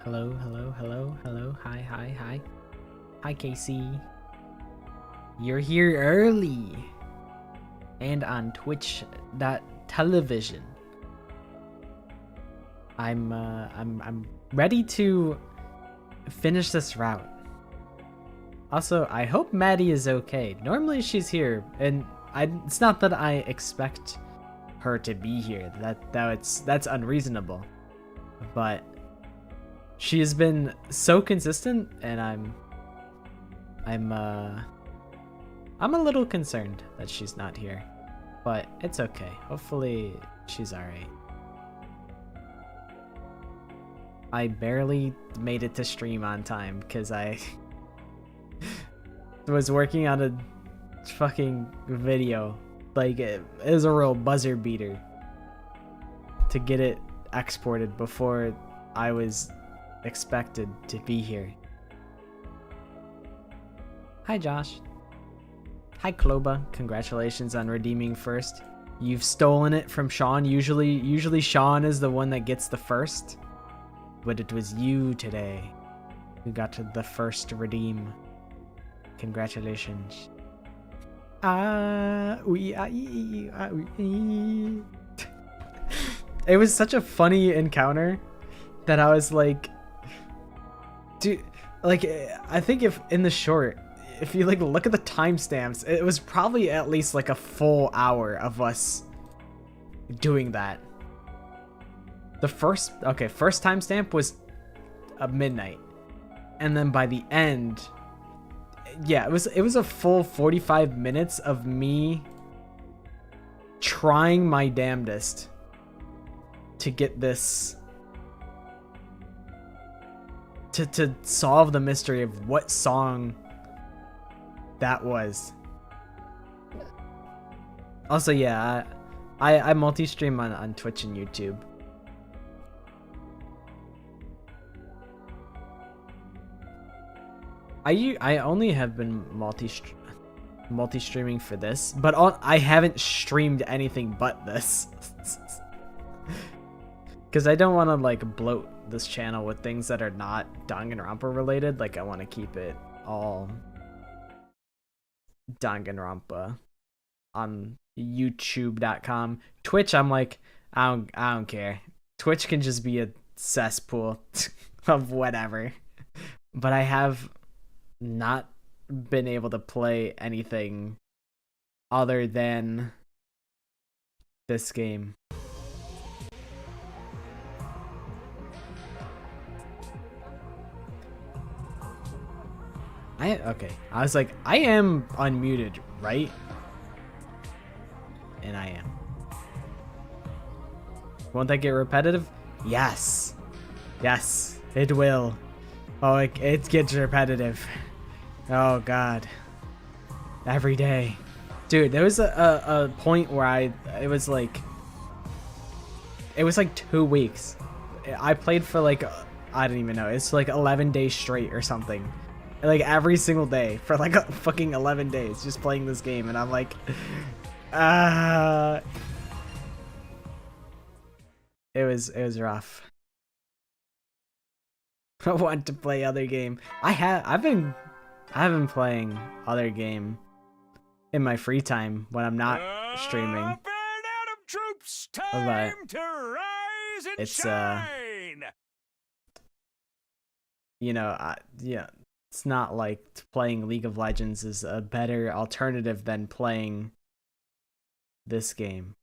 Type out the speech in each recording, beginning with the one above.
Hello, hello, hello, hello. Hi, hi, hi. Hi, Casey. You're here early. And on Twitch.television. I'm ready to finish this route. Also, I hope Maddie is okay. Normally she's here, and it's not that I expect her to be here. That's unreasonable. But she has been so consistent, and I'm a little concerned that she's not here. But it's okay. Hopefully she's alright. I barely made it to stream on time because I was working on a fucking video. Like, it was a real buzzer beater to get it exported before I was expected to be here. Hi, Josh. Hi, Kloba. Congratulations on redeeming first. You've stolen it from Sean. Usually Sean is the one that gets the first. But it was you today who got to the first to redeem. Congratulations. It was such a funny encounter that I was like, dude, like, I think if in the short, if you like look at the timestamps, it was probably at least like a full hour of us doing that. The first timestamp was midnight, and then by the end, yeah, it was a full 45 minutes of me trying my damnedest to get this to solve the mystery of what song that was. Also, yeah, I multi-stream on Twitch and YouTube. I only have been multi-streaming for this, but I haven't streamed anything but this. Because I don't want to like bloat this channel with things that are not Danganronpa related. Like, I want to keep it all Danganronpa on YouTube.com. Twitch, I'm like, I don't care. Twitch can just be a cesspool of whatever. But I have not been able to play anything other than this game. Okay. I was like, I am unmuted, right? And I am. Won't that get repetitive? Yes. Yes, it will. Oh, it gets repetitive. Oh god. Every day. Dude, there was a point where it was like 2 weeks. I played for like, I don't even know. It's like 11 days straight or something. Like every single day for like a fucking 11 days just playing this game, and I'm like, it was rough. I want to play other game. I've been playing other game in my free time when I'm not streaming. Troops, but to rise and it's shine. You know, yeah, it's not like playing League of Legends is a better alternative than playing this game.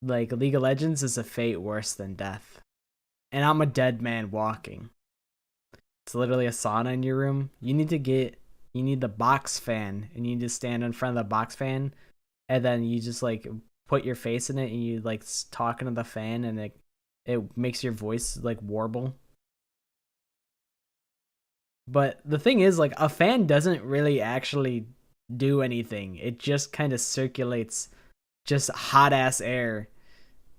Like, League of Legends is a fate worse than death. And I'm a dead man walking. It's literally a sauna in your room. You need the box fan, and you need to stand in front of the box fan, and then you just like put your face in it, and you like talk into the fan, and it makes your voice like warble. But the thing is, like, a fan doesn't really actually do anything. It just kind of circulates just hot ass air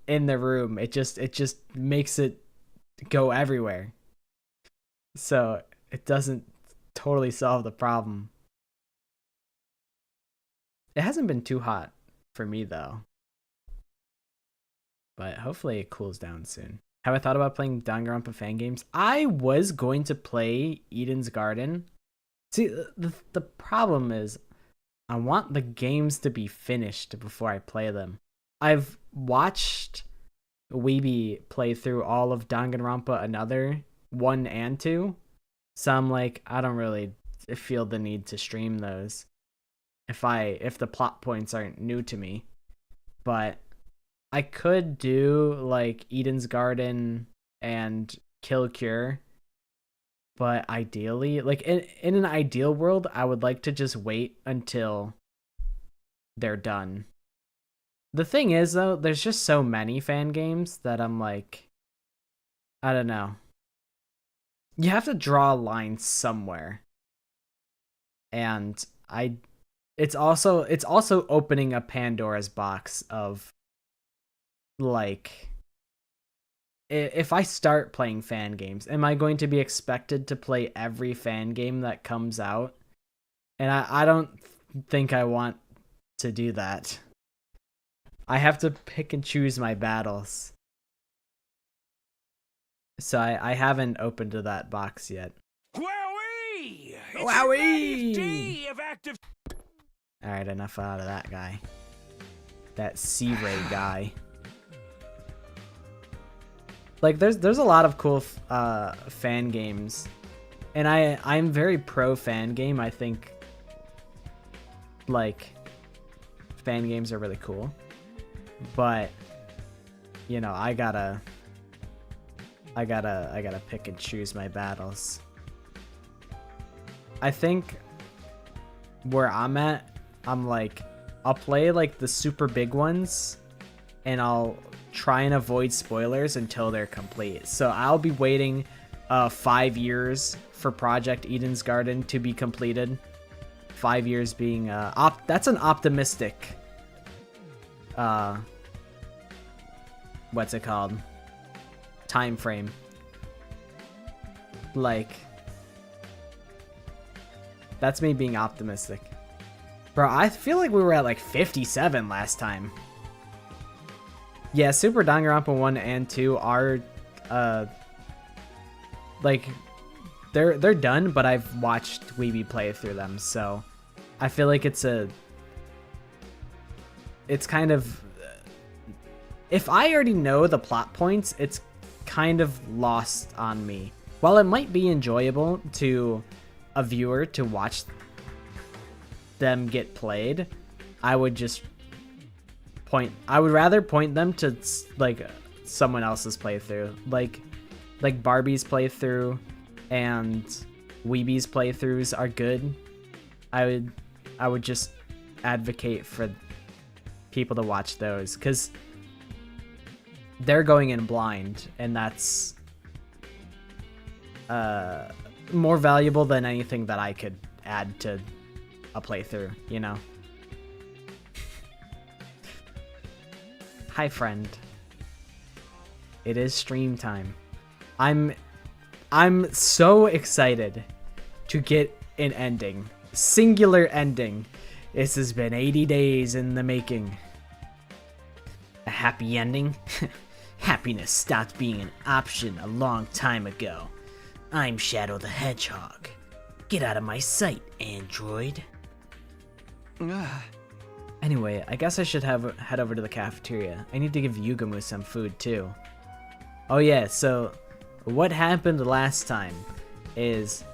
in the room. It just makes it go everywhere. So it doesn't totally solve the problem. It hasn't been too hot for me though. But hopefully it cools down soon. Have I thought about playing Danganronpa fan games? I was going to play Eden's Garden. See, the problem is I want the games to be finished before I play them. I've watched Weeby play through all of Danganronpa Another 1 and 2. So I'm like, I don't really feel the need to stream those if the plot points aren't new to me. But I could do like Eden's Garden and Kill Cure. But ideally, like in an ideal world, I would like to just wait until they're done. The thing is, though, there's just so many fan games that I'm like, I don't know. You have to draw a line somewhere. And it's also opening a Pandora's box of like, if I start playing fan games, am I going to be expected to play every fan game that comes out? And I don't think I want to do that. I have to pick and choose my battles. So I haven't opened to that box yet. Wowee! It's Wowee! your 90th day of active. Alright, enough out of that guy. That C-Ray guy. Like, there's a lot of cool fan games. And I'm very pro fan game. I think, like, fan games are really cool. But, you know, I gotta pick and choose my battles. I think where I'm at, I'm like, I'll play like the super big ones and I'll try and avoid spoilers until they're complete. So I'll be waiting 5 years for Project Eden's Garden to be completed. 5 years being that's an optimistic what's it called? Time frame. Like, that's me being optimistic. Bro, I feel like we were at like 57 last time. Yeah, Super Danganronpa 1 and 2 are like they're done, but I've watched Weeby play through them, so I feel like it's kind of, if I already know the plot points, it's kind of lost on me. While it might be enjoyable to a viewer to watch them get played, I would rather point them to like someone else's playthrough, like Barbie's playthrough and Weeby's playthroughs are good. I would just advocate for people to watch those, because they're going in blind, and that's more valuable than anything that I could add to a playthrough, you know? Hi, friend. It is stream time. I'm so excited to get an ending. Singular ending. This has been 80 days in the making. A happy ending? Happiness stopped being an option a long time ago. I'm Shadow the Hedgehog. Get out of my sight, android. Anyway, I guess I should head over to the cafeteria. I need to give Yugamu some food too. Oh yeah, so what happened last time is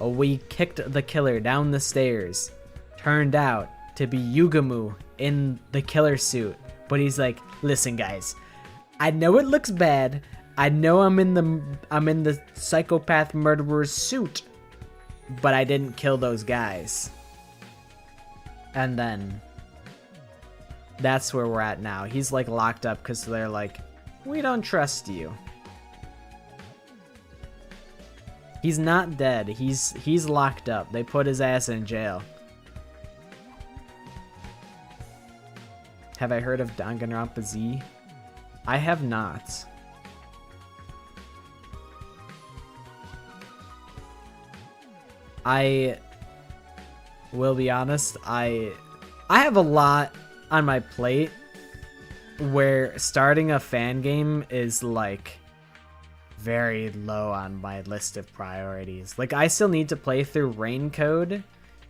we kicked the killer down the stairs. Turned out to be Yugamu in the killer suit. But he's like, listen guys, I know it looks bad. I know I'm in the psychopath murderer's suit, but I didn't kill those guys. And then that's where we're at now. He's like locked up because they're like, we don't trust you. He's not dead. He's locked up. They put his ass in jail. Have I heard of Danganronpa Z? I have not. I will be honest, I have a lot on my plate. where starting a fan game is like very low on my list of priorities. Like, I still need to play through Rain Code,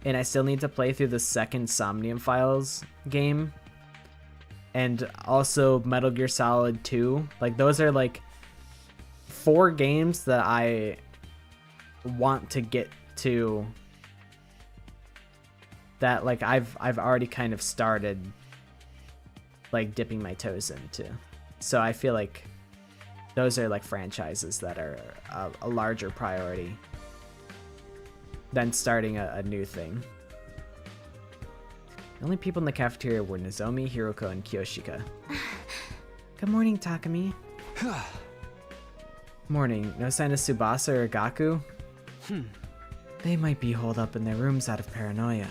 and I still need to play through the second Somnium Files game, and also Metal Gear Solid 2. Like, those are like 4 games that I want to get to, that like I've already kind of started like dipping my toes into. So I feel like those are like franchises that are a larger priority than starting a new thing. The only people in the cafeteria were Nozomi, Hiroko, and Kiyoshika. Good morning, Takumi. Morning. No sign of Tsubasa or Gaku? They might be holed up in their rooms out of paranoia.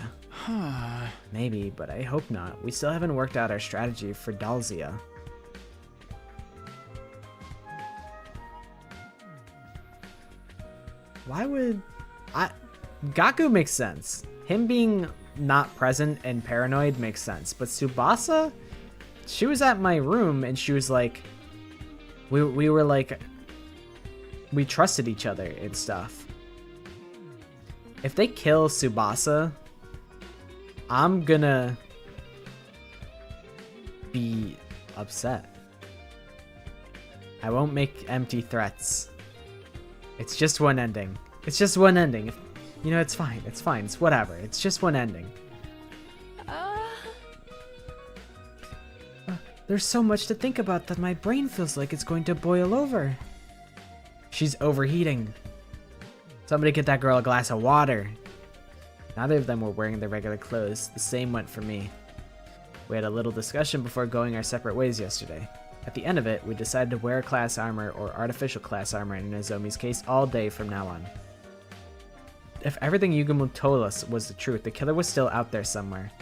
Maybe, but I hope not. We still haven't worked out our strategy for Dalzia. Why would Gaku makes sense. Him being not present and paranoid makes sense. But Tsubasa, she was at my room and she was like, we were like, we trusted each other and stuff. If they kill Tsubasa, I'm gonna be upset. I won't make empty threats. It's just one ending. It's just one ending. You know, it's fine. It's fine. It's whatever. It's just one ending. There's so much to think about that my brain feels like it's going to boil over. She's overheating. Somebody get that girl a glass of water. Neither of them were wearing their regular clothes. The same went for me. We had a little discussion before going our separate ways yesterday. At the end of it, we decided to wear class armor or artificial class armor in Nozomi's case all day from now on. If everything Yugumu told us was the truth, the killer was still out there somewhere.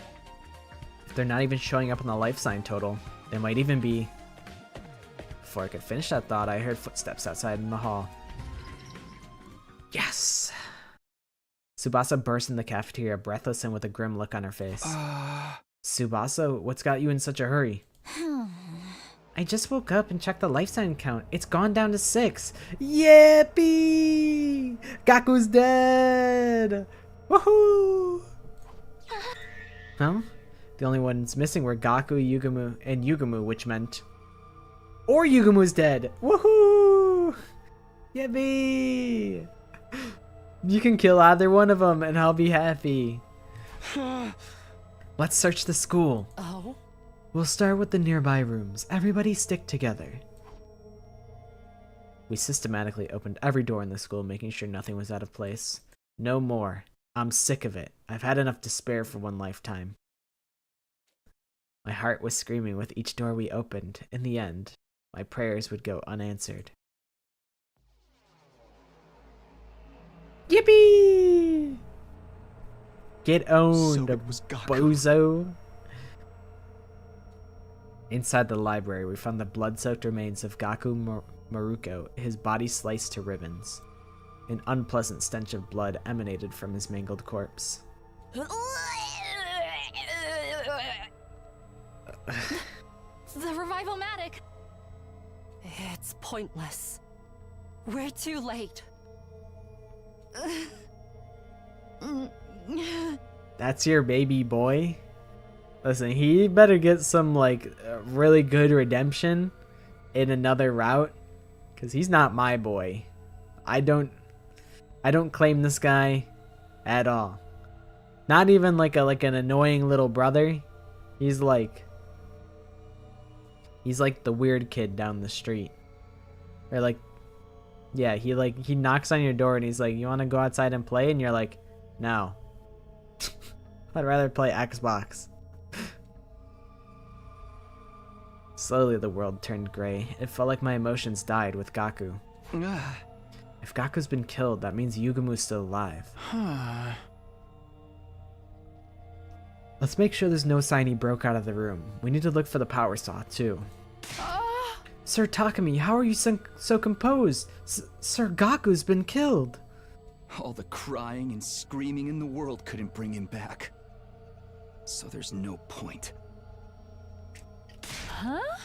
If they're not even showing up on the life sign total, they might even be... Before I could finish that thought, I heard footsteps outside in the hall. Yes! Tsubasa burst in the cafeteria, breathless and with a grim look on her face. Tsubasa, what's got you in such a hurry? I just woke up and checked the life sign count. It's gone down to 6. Yippee! Gaku's dead! Woohoo! Well, the only ones missing were Gaku, Yugumu, and Yugumu, which meant... Or Yugumu's dead! Woohoo! Yippee! You can kill either one of them and I'll be happy. Let's search the school. Oh? We'll start with the nearby rooms. Everybody stick together. We systematically opened every door in the school, making sure nothing was out of place. No more. I'm sick of it. I've had enough to spare for one lifetime. My heart was screaming with each door we opened. In the end, my prayers would go unanswered. Yippee! Get owned, So it was Gaku. bozo. Inside the library, we found the blood-soaked remains of Gaku Maruko, his body sliced to ribbons. An unpleasant stench of blood emanated from his mangled corpse. The revival-matic. It's pointless. We're too late. That's your baby boy? Listen, he better get some, like, really good redemption in another route, because he's not my boy. I don't claim this guy at all. Not even like an annoying little brother. He's like the weird kid down the street. Or like, yeah, he knocks on your door and he's like, "You want to go outside and play?" And you're like, "No. I'd rather play Xbox." Slowly the world turned gray. It felt like my emotions died with Gaku. If Gaku's been killed, that means Yugumu's still alive. Let's make sure there's no sign he broke out of the room. We need to look for the power saw, too. Sir Takumi, how are you so composed? Sir Gaku's been killed. All the crying and screaming in the world couldn't bring him back. So there's no point. Huh?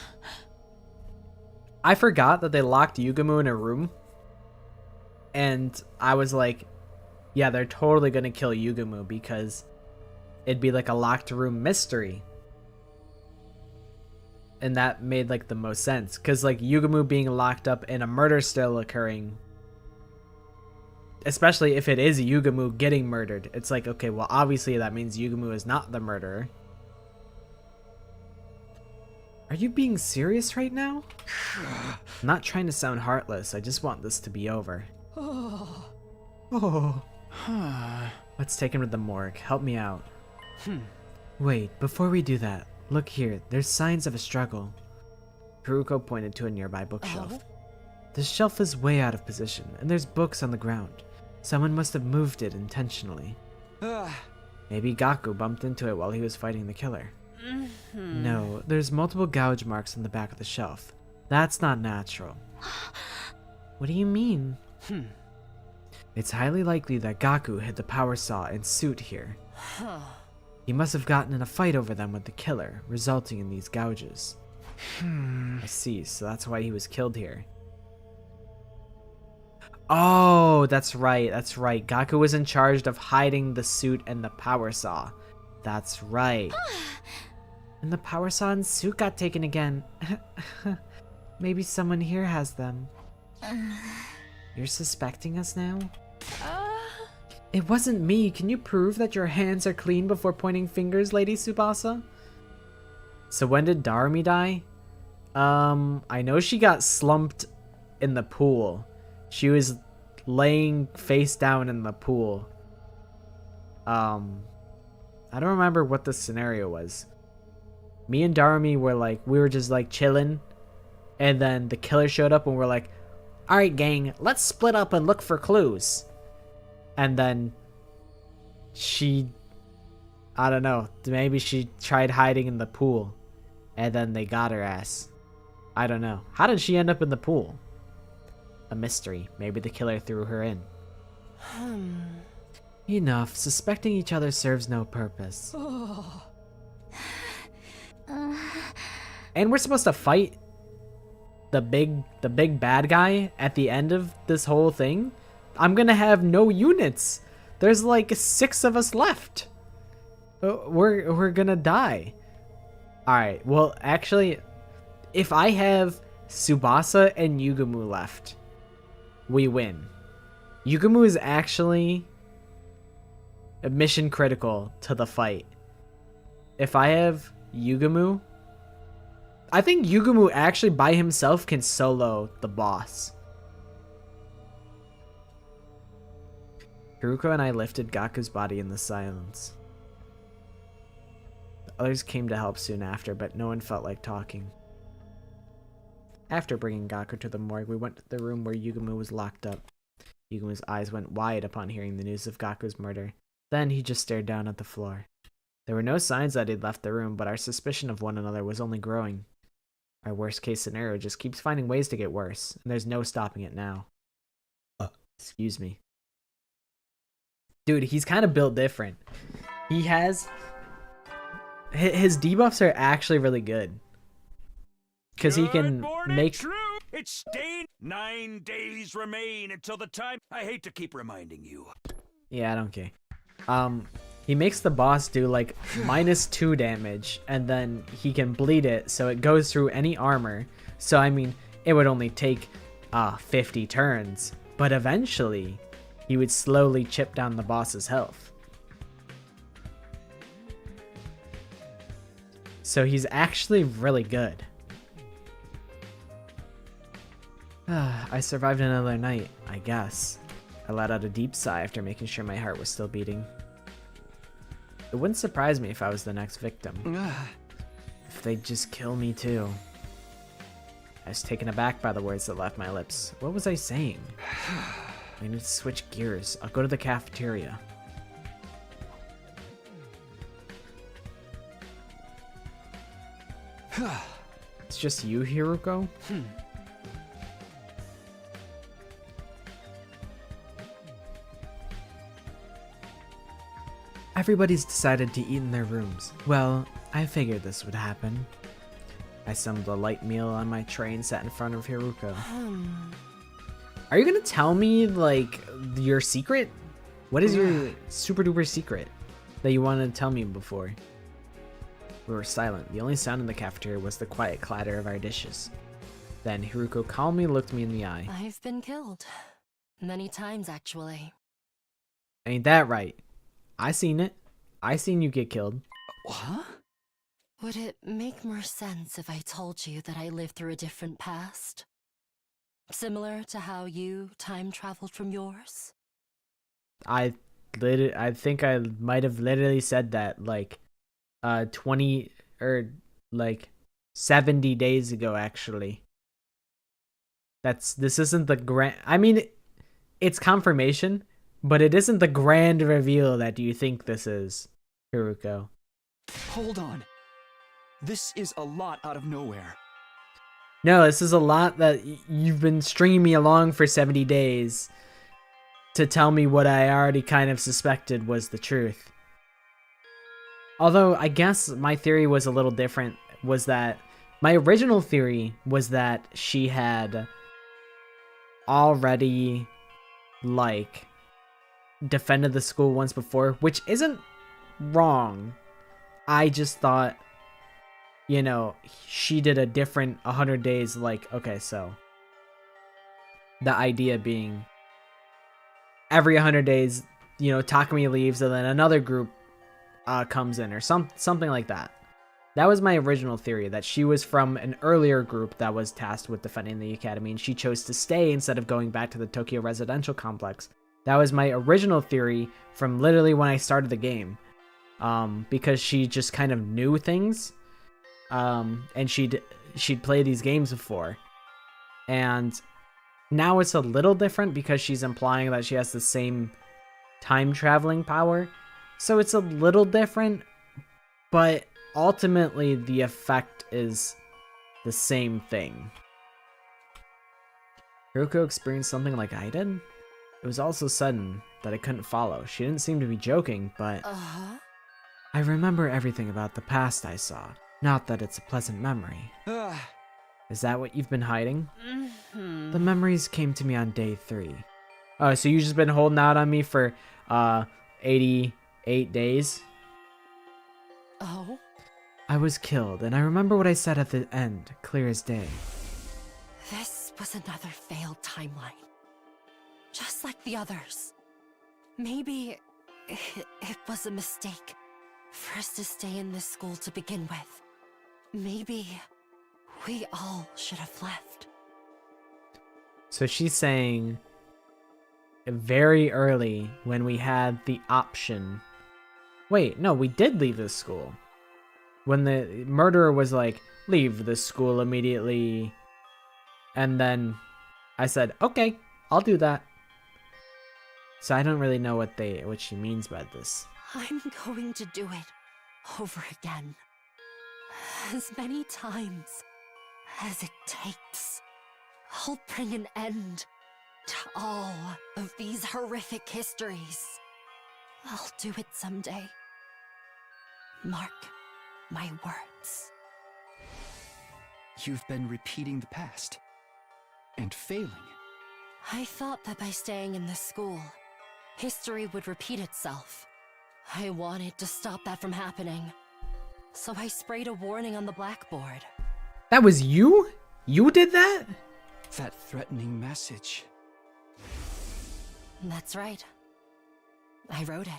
I forgot that they locked Yugumu in a room. And I was like, yeah, they're totally going to kill Yugumu because it'd be like a locked room mystery. And that made like the most sense. Because like Yugumu being locked up and a murder still occurring. Especially if it is Yugumu getting murdered. It's like, okay, well, obviously that means Yugumu is not the murderer. Are you being serious right now? I'm not trying to sound heartless. I just want this to be over. Oh. Let's take him to the morgue. Help me out. Wait, before we do that, look here. There's signs of a struggle. Haruko pointed to a nearby bookshelf. This shelf is way out of position, and there's books on the ground. Someone must have moved it intentionally. Maybe Gaku bumped into it while he was fighting the killer. No, there's multiple gouge marks on the back of the shelf. That's not natural. What do you mean? It's highly likely that Gaku hid the power saw and suit here. He must have gotten in a fight over them with the killer, resulting in these gouges. I see, so that's why he was killed here. Oh, that's right, that's right. Gaku was in charge of hiding the suit and the power saw. That's right. And the power saw and suit got taken again. Maybe someone here has them. You're suspecting us now? It wasn't me. Can you prove that your hands are clean before pointing fingers, Lady Tsubasa? So when did Darumi die? I know she got slumped in the pool. She was laying face down in the pool. I don't remember what the scenario was. Me and Darumi were we were just like chilling, and then the killer showed up and we're like, alright gang, let's split up and look for clues. And then she, I don't know, maybe she tried hiding in the pool and then they got her ass. I don't know. How did she end up in the pool? A mystery. Maybe the killer threw her in. Enough. Suspecting each other serves no purpose. And we're supposed to fight the big bad guy at the end of this whole thing? I'm gonna have no units. There's like 6 of us left. We're gonna die. Alright, well actually, if I have Tsubasa and Yugumu left, we win. Yugumu is actually a mission critical to the fight. If I have Yugumu, I think Yugumu actually by himself can solo the boss. Haruko and I lifted Gaku's body in the silence. The others came to help soon after, but no one felt like talking. After bringing Gaku to the morgue, we went to the room where Yugumu was locked up. Yugumu's eyes went wide upon hearing the news of Gaku's murder. Then he just stared down at the floor. There were no signs that he'd left the room, but our suspicion of one another was only growing. Our worst-case scenario just keeps finding ways to get worse, and there's no stopping it now. Excuse me. Dude, he's kind of built different. He has... His debuffs are actually really good. Because he can make... True. It's staying. 9 days remain until the time. I hate to keep reminding you. Yeah, I don't care. He makes the boss do like -2 damage, and then he can bleed it so it goes through any armor. So I mean, it would only take 50 turns, but eventually he would slowly chip down the boss's health. So he's actually really good. I survived another night, I guess. I let out a deep sigh after making sure my heart was still beating. It wouldn't surprise me if I was the next victim. If they'd just kill me too. I was taken aback by the words that left my lips. What was I saying? I need to switch gears. I'll go to the cafeteria. It's just you, Haruko? Everybody's decided to eat in their rooms. Well, I figured this would happen. I assembled a light meal on my tray and sat in front of Hiruko. Hmm. Are you gonna tell me, like, your secret? What is your super duper secret that you wanted to tell me before? We were silent. The only sound in the cafeteria was the quiet clatter of our dishes. Then Hiruko calmly looked me in the eye. I've been killed. Many times, actually. Ain't that right? I seen it. I seen you get killed. Huh? Would it make more sense if I told you that I lived through a different past? Similar to how you time traveled from yours? I think I might have literally said that like 20 or like 70 days ago actually. This isn't the grand, I mean, it's confirmation, but it isn't the grand reveal that you think this is, Hiruko. Hold on. This is a lot out of nowhere. No, this is a lot that you've been stringing me along for 70 days to tell me what I already kind of suspected was the truth. Although, I guess my theory was a little different, was that my original theory was that she had already, like, defended the school once before, which isn't wrong. I just thought, you know, she did a different 100 days, like, okay, so the idea being every 100 days, you know, Takumi leaves and then another group comes in or something like that. That was my original theory, that she was from an earlier group that was tasked with defending the academy and she chose to stay instead of going back to the Tokyo residential complex. That was my original theory from literally when I started the game, because she just kind of knew things, and she'd played these games before. And now it's a little different because she's implying that she has the same time traveling power. So it's a little different, but ultimately the effect is the same thing. Hiruko experienced something like I did? It was all so sudden that I couldn't follow. She didn't seem to be joking, but I remember everything about the past I saw. Not that it's a pleasant memory. Is that what you've been hiding? Mm-hmm. The memories came to me on day 3. Oh, so you've just been holding out on me for 88 days? Oh? I was killed, and I remember what I said at the end, clear as day. This was another failed timeline. Just like the others. Maybe it was a mistake for us to stay in this school to begin with. Maybe we all should have left. So she's saying very early when we had the option. Wait, no, we did leave this school. When the murderer was like, leave this school immediately. And then I said, okay, I'll do that. So I don't really know what she means by this. I'm going to do it over again. As many times as it takes. I'll bring an end to all of these horrific histories. I'll do it someday. Mark my words. You've been repeating the past. And failing. I thought that by staying in this school, history would repeat itself. I wanted to stop that from happening. So I sprayed a warning on the blackboard. That was you? You did that? That threatening message. That's right. I wrote it.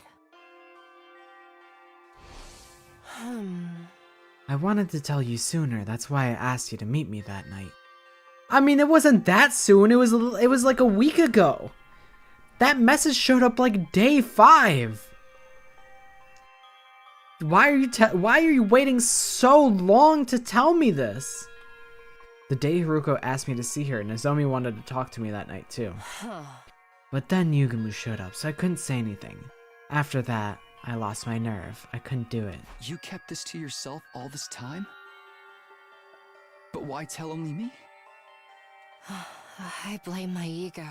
I wanted to tell you sooner, that's why I asked you to meet me that night. I mean, it wasn't that soon, it was like a week ago. That message showed up like day 5. Why are you waiting so long to tell me this? The day Haruko asked me to see her, Nozomi wanted to talk to me that night too. But then Yugumu showed up, so I couldn't say anything. After that, I lost my nerve. I couldn't do it. You kept this to yourself all this time? But why tell only me? I blame my ego.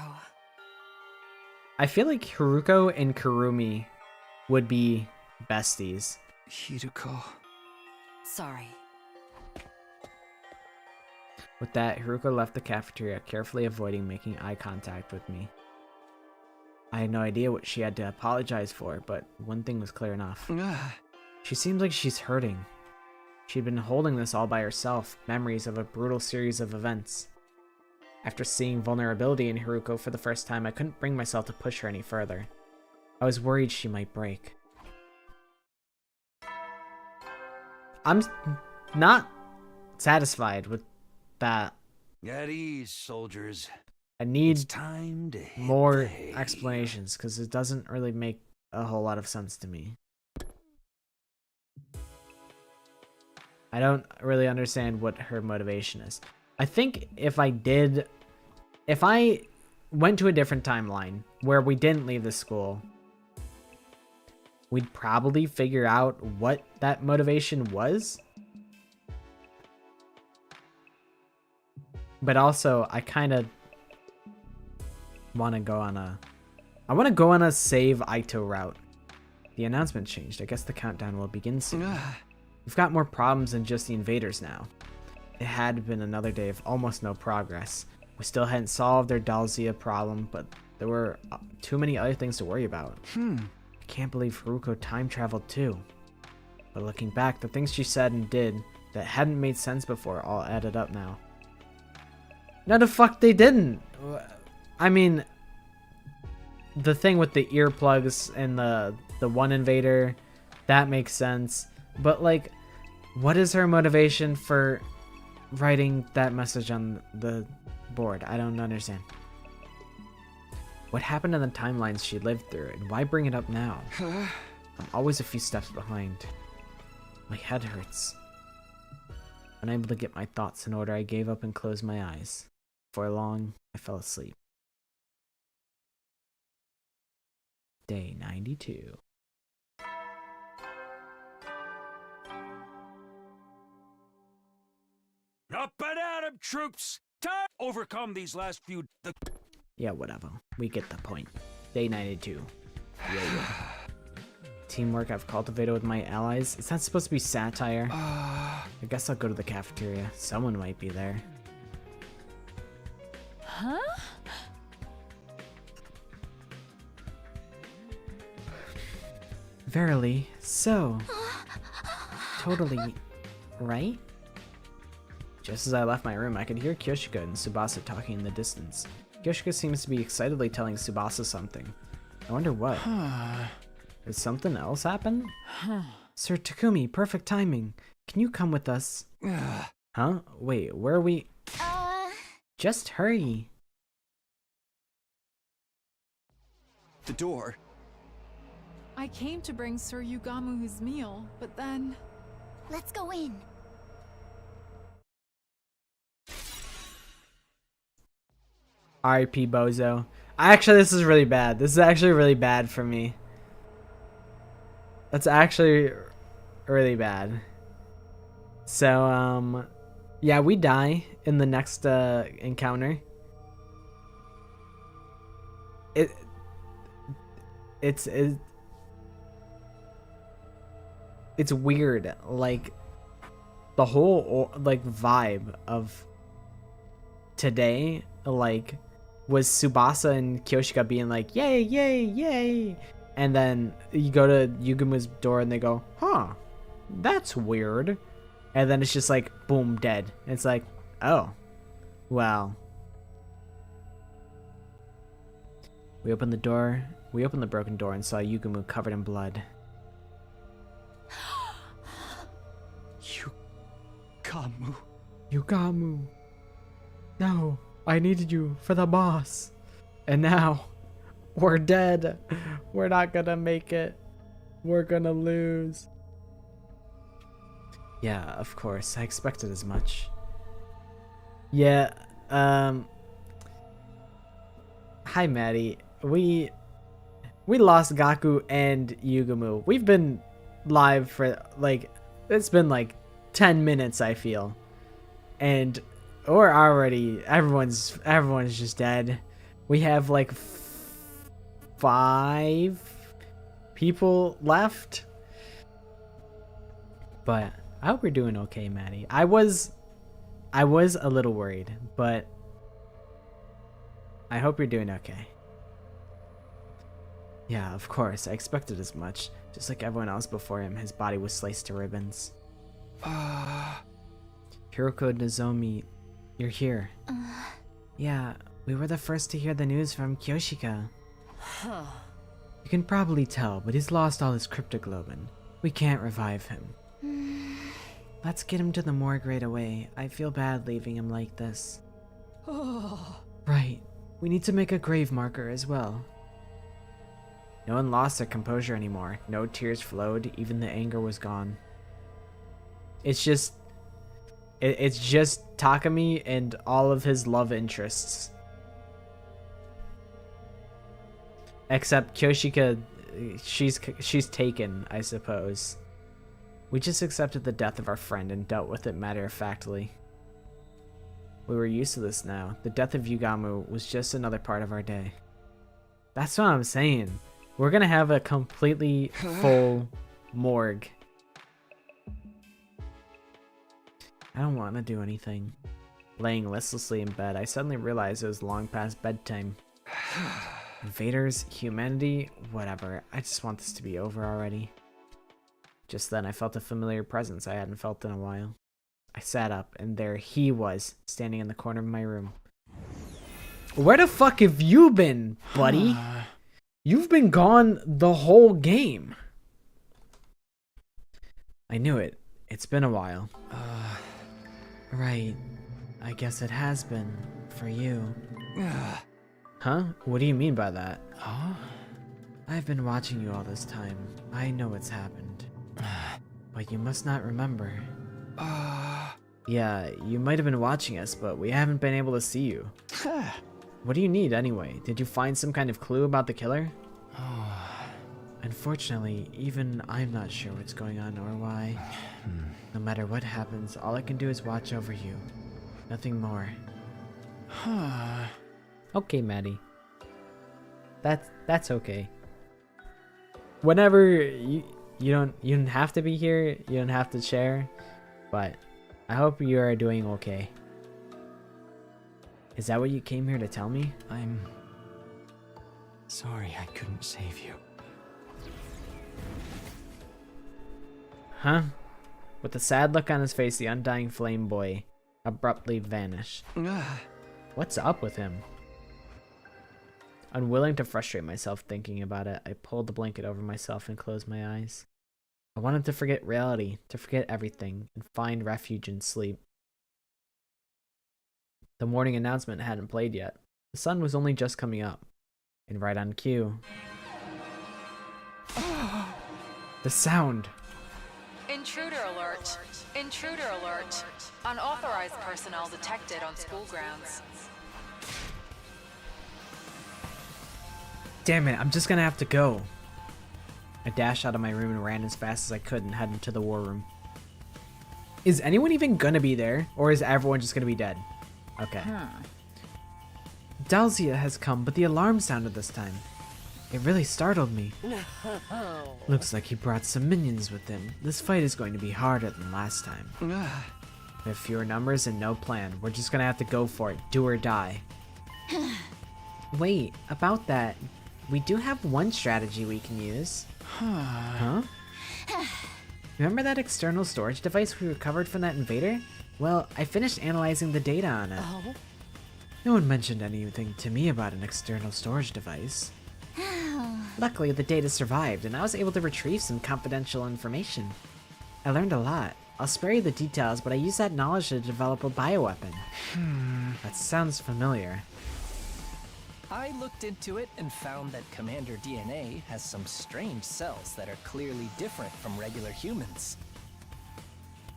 I feel like Haruko and Kurumi would be besties. Hiruko. Sorry. With that, Haruko left the cafeteria, carefully avoiding making eye contact with me. I had no idea what she had to apologize for, but one thing was clear enough. She seems like she's hurting. She'd been holding this all by herself, memories of a brutal series of events. After seeing vulnerability in Haruko for the first time, I couldn't bring myself to push her any further. I was worried she might break. I'm not satisfied with that. At ease, soldiers. I need It's time to hit more the hay. explanations, because it doesn't really make a whole lot of sense to me. I don't really understand what her motivation is. I think if I went to a different timeline where we didn't leave the school, we'd probably figure out what that motivation was. But also, I kind of want to go on a save Aito route. The announcement changed. I guess the countdown will begin soon. We've got more problems than just the invaders now. It had been another day of almost no progress. We still hadn't solved their Dalzia problem, but there were too many other things to worry about. I can't believe Haruko time traveled too. But looking back, the things she said and did that hadn't made sense before all added up now. No, the fuck they didn't. I mean, the thing with the earplugs and the one invader, that makes sense. But like, what is her motivation for writing that message on the board? I don't understand. What happened in the timelines she lived through, and why bring it up now? I'm always a few steps behind. My head hurts. Unable to get my thoughts in order, I gave up and closed my eyes. For long, I fell asleep. Day 92. Up and at 'em, troops! Time to overcome these last few... Yeah, whatever. We get the point. Day 92. Yeah. Teamwork I've cultivated with my allies. Is that supposed to be satire? I guess I'll go to the cafeteria. Someone might be there. Huh? Verily, so. Totally, right? Just as I left my room, I could hear Kyoshika and Tsubasa talking in the distance. Kyoshika seems to be excitedly telling Tsubasa something. I wonder what. Did something else happen? Sir Takumi, perfect timing. Can you come with us? Huh? Wait, where are we? Just hurry. The door. I came to bring Sir Yugamu his meal, but then... Let's go in. R.I.P. Bozo. Actually, this is really bad. This is actually really bad for me. That's actually really bad. So, yeah, we die in the next encounter. It's weird. Like, the whole like vibe of today, like, was Tsubasa and Kyoshika being like, yay, yay, yay. And then you go to Yuguma's door and they go, huh, that's weird. And then it's just like, boom, dead. And it's like, oh, well. We opened the door. We opened the broken door and saw Yugumu covered in blood. Yugamu. Yugamu. No, I needed you for the boss. And now, we're dead. We're not gonna make it. We're gonna lose. Yeah, of course. I expected as much. Yeah, hi Maddie. We lost Gaku and Yugumu. We've been live for like, it's been like 10 minutes, I feel. And we're already, everyone's just dead. We have like 5 people left. But I hope we're doing okay, Maddie. I was I was a little worried, but I hope you're doing okay. Yeah, of course. I expected as much. Just like everyone else before him, his body was sliced to ribbons. Hiroko Nozomi, you're here. Yeah, we were the first to hear the news from Kyoshika. You can probably tell, but he's lost all his cryptoglobin. We can't revive him. Let's get him to the morgue right away. I feel bad leaving him like this. Right. We need to make a grave marker as well. No one lost their composure anymore. No tears flowed. Even the anger was gone. It's just Takumi and all of his love interests. Except Kyoshika, she's taken, I suppose. We just accepted the death of our friend and dealt with it matter-of-factly. We were used to this now. The death of Yugamu was just another part of our day. That's what I'm saying. We're gonna have a completely full morgue. I don't want to do anything. Laying listlessly in bed, I suddenly realized it was long past bedtime. Invaders, humanity, whatever. I just want this to be over already. Just then, I felt a familiar presence I hadn't felt in a while. I sat up, and there he was, standing in the corner of my room. Where the fuck have you been, buddy? You've been gone the whole game. I knew it. It's been a while. Right. I guess it has been. For you. Huh? What do you mean by that? I've been watching you all this time. I know what's happened. But you must not remember. Yeah, you might have been watching us, but we haven't been able to see you. What do you need anyway? Did you find some kind of clue about the killer? Unfortunately, even I'm not sure what's going on or why. No matter what happens, all I can do is watch over you. Nothing more. Okay, Maddie. That's okay. Whenever you don't have to be here, you don't have to share, but I hope you are doing okay. Is that what you came here to tell me? I'm sorry I couldn't save you. Huh? With a sad look on his face, the undying flame boy abruptly vanished. What's up with him? Unwilling to frustrate myself thinking about it, I pulled the blanket over myself and closed my eyes. I wanted to forget reality, to forget everything, and find refuge in sleep. The morning announcement hadn't played yet. The sun was only just coming up. And right on cue. The sound! Intruder alert! Intruder alert! Unauthorized personnel detected on school grounds. Damn it, I'm just gonna have to go. I dashed out of my room and ran as fast as I could and headed to the war room. Is anyone even gonna be there? Or is everyone just gonna be dead? Okay. Dalzia has come, but the alarm sounded this time. It really startled me. Looks like he brought some minions with him. This fight is going to be harder than last time. With fewer numbers and no plan, we're just gonna have to go for it, do or die. Wait, about that, we do have one strategy we can use. Huh? Remember that external storage device we recovered from that invader? Well, I finished analyzing the data on it. No one mentioned anything to me about an external storage device. Luckily, the data survived, and I was able to retrieve some confidential information. I learned a lot. I'll spare you the details, but I used that knowledge to develop a bioweapon. That sounds familiar. I looked into it and found that Commander DNA has some strange cells that are clearly different from regular humans.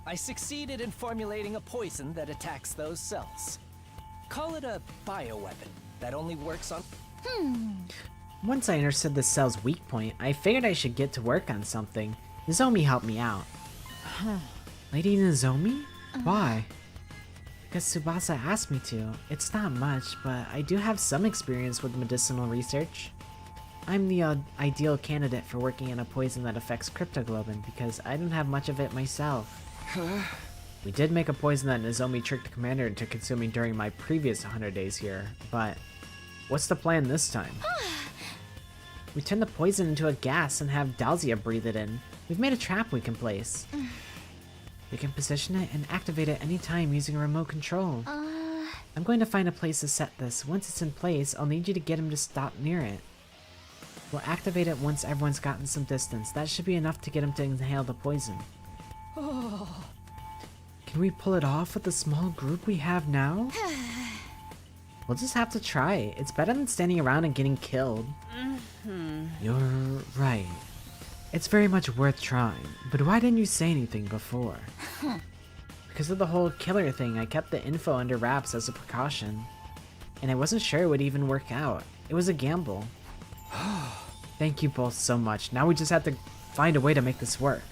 I succeeded in formulating a poison that attacks those cells. Call it a bioweapon that only works on... Once I understood the cell's weak point, I figured I should get to work on something. Nozomi helped me out. Lady Nozomi? Why? Because Tsubasa asked me to. It's not much, but I do have some experience with medicinal research. I'm the ideal candidate for working on a poison that affects cryptoglobin because I don't have much of it myself. We did make a poison that Nozomi tricked the commander into consuming during my previous 100 days here, but what's the plan this time? We turn the poison into a gas and have Dalzia breathe it in. We've made a trap we can place. We can position it and activate it anytime using a remote control. I'm going to find a place to set this. Once it's in place, I'll need you to get him to stop near it. We'll activate it once everyone's gotten some distance. That should be enough to get him to inhale the poison. Can we pull it off with the small group we have now? We'll just have to try. It's better than standing around and getting killed. You're right. It's very much worth trying, but why didn't you say anything before? Because of the whole killer thing, I kept the info under wraps as a precaution. And I wasn't sure it would even work out. It was a gamble. Thank you both so much. Now we just have to find a way to make this work.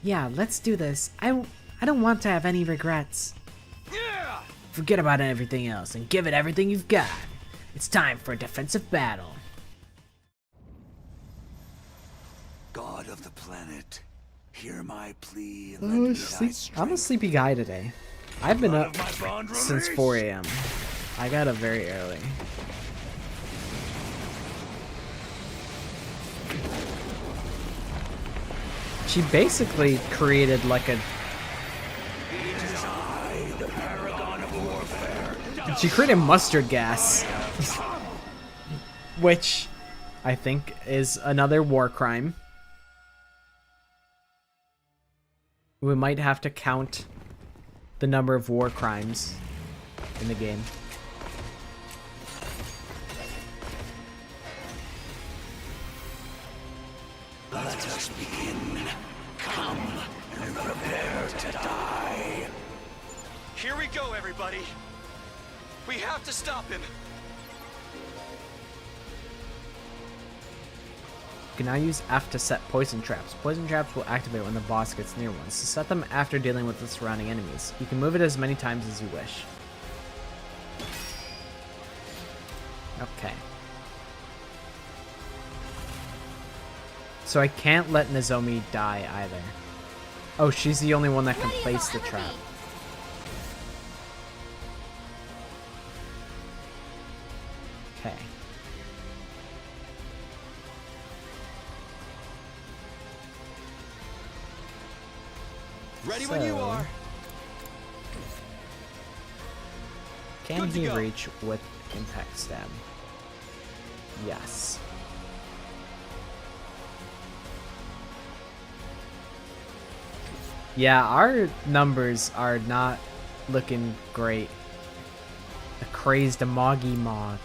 Yeah, let's do this. I don't want to have any regrets. Yeah! Forget about everything else and give it everything you've got. It's time for a defensive battle. God of the planet, hear my plea and lend me thy I'm a strength. sleepy guy today. I've been One up of my bond since runners? 4 a.m. I got up very early. She basically created like a... She created mustard gas. Which I think is another war crime. We might have to count the number of war crimes in the game. Let us begin. Come and prepare to die. Here we go, everybody. We have to stop him. You can now use F to set poison traps. Poison traps will activate when the boss gets near one, so set them after dealing with the surrounding enemies. You can move it as many times as you wish. Okay. So I can't let Nozomi die either. Oh, she's the only one that can place the trap. Okay. Ready when you So- are. Can Good to he go. reach with impact stab? Yes. Yeah, our numbers are not looking great. The crazed Moggy Mog.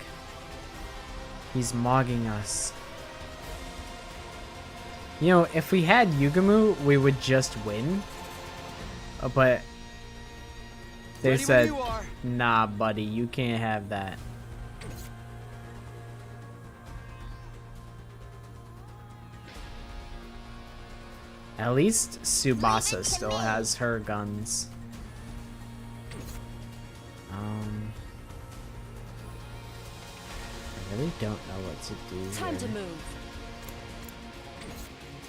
He's mogging us. You know, if we had Yugamu, we would just win. But they Ready when said, you are. nah, buddy, you can't have that. At least Tsubasa still has her guns. I really don't know what to do Time to here. move.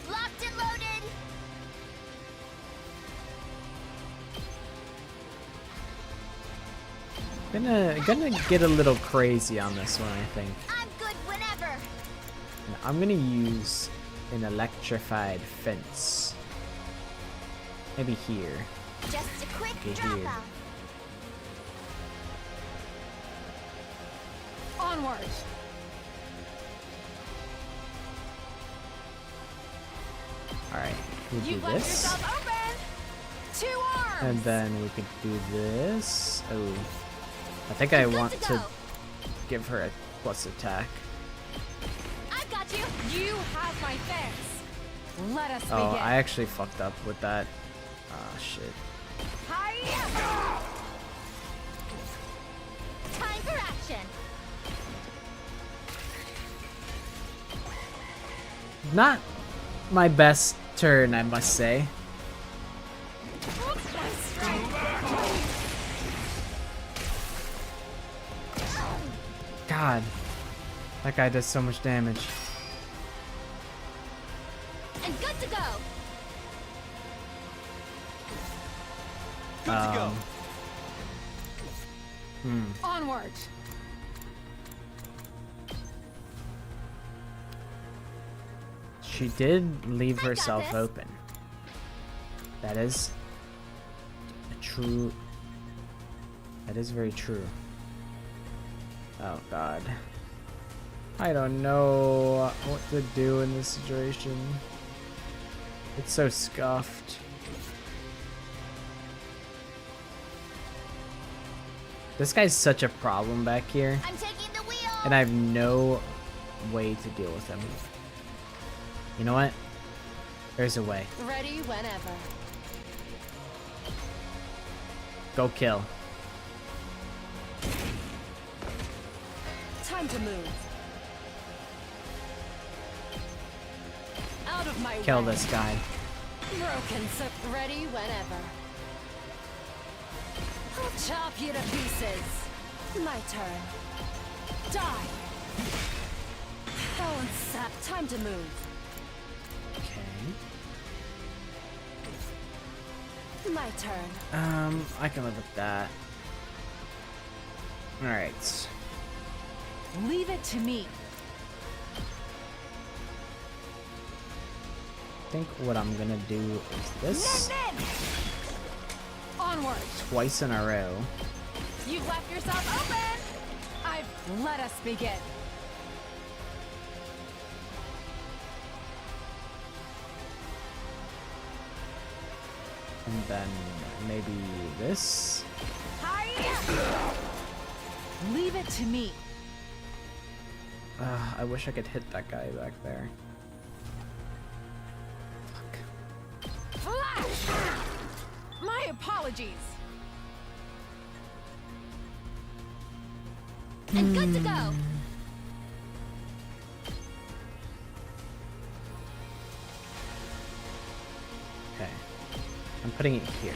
Locked and loaded. Gonna get a little crazy on this one, I think. I'm good whenever. And I'm gonna use an electrified fence. Maybe here. Just a quick Okay, drop here. off. Onward. Alright, we'll You do left this. yourself open. 2 arms. And then we could do this. Oh. I think I want to to go. give her a plus attack. I've got you. You have my fence. Let us Oh, begin. I actually fucked up with that. Ah, shit. Hi-ya! Time for action. Not my best turn, I must say. My strength. God. That guy does so much damage. And good to go. Good to go. Onward. She did leave herself open. That is true. That is very true. Oh god. I don't know what to do in this situation. It's so scuffed. This guy's such a problem back here. I'm taking the wheel. And I have no way to deal with him. You know what? There's a way. Ready whenever. Go kill. Time to move. Out of my Kill way. this guy. Broken, so ready whenever. I'll chop you to pieces. My turn. Die. Balance sap. Time to move. Okay. My turn. I can live with that. Alright. Leave it to me. I think what I'm gonna do is this Onward. twice in a row. You've left yourself open. Let us begin. And then maybe this. Hiya! Leave it to me. I wish I could hit that guy back there. Fuck. Flash! My apologies. And good to go. Okay. I'm putting it here.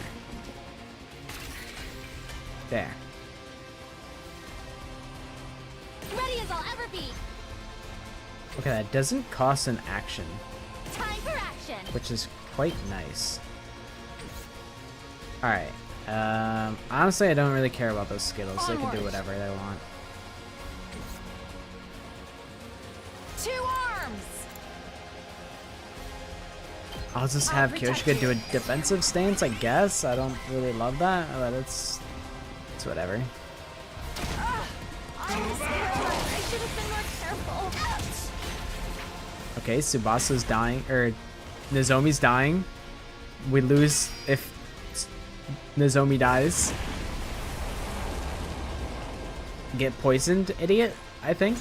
There. Ready as I'll ever be. Okay, that doesn't cost an action, Time for action. which is quite nice. Alright. Honestly, I don't really care about those Skittles. They can do Onward. whatever they want. 2 arms. I'll just I'll have protect Kyoshika do a you. defensive stance, I guess. I don't really love that, but it's whatever. I should have been more careful. Okay, Tsubasa's dying, or Nozomi's dying. We lose if Nozomi dies. Get poisoned, idiot, I think.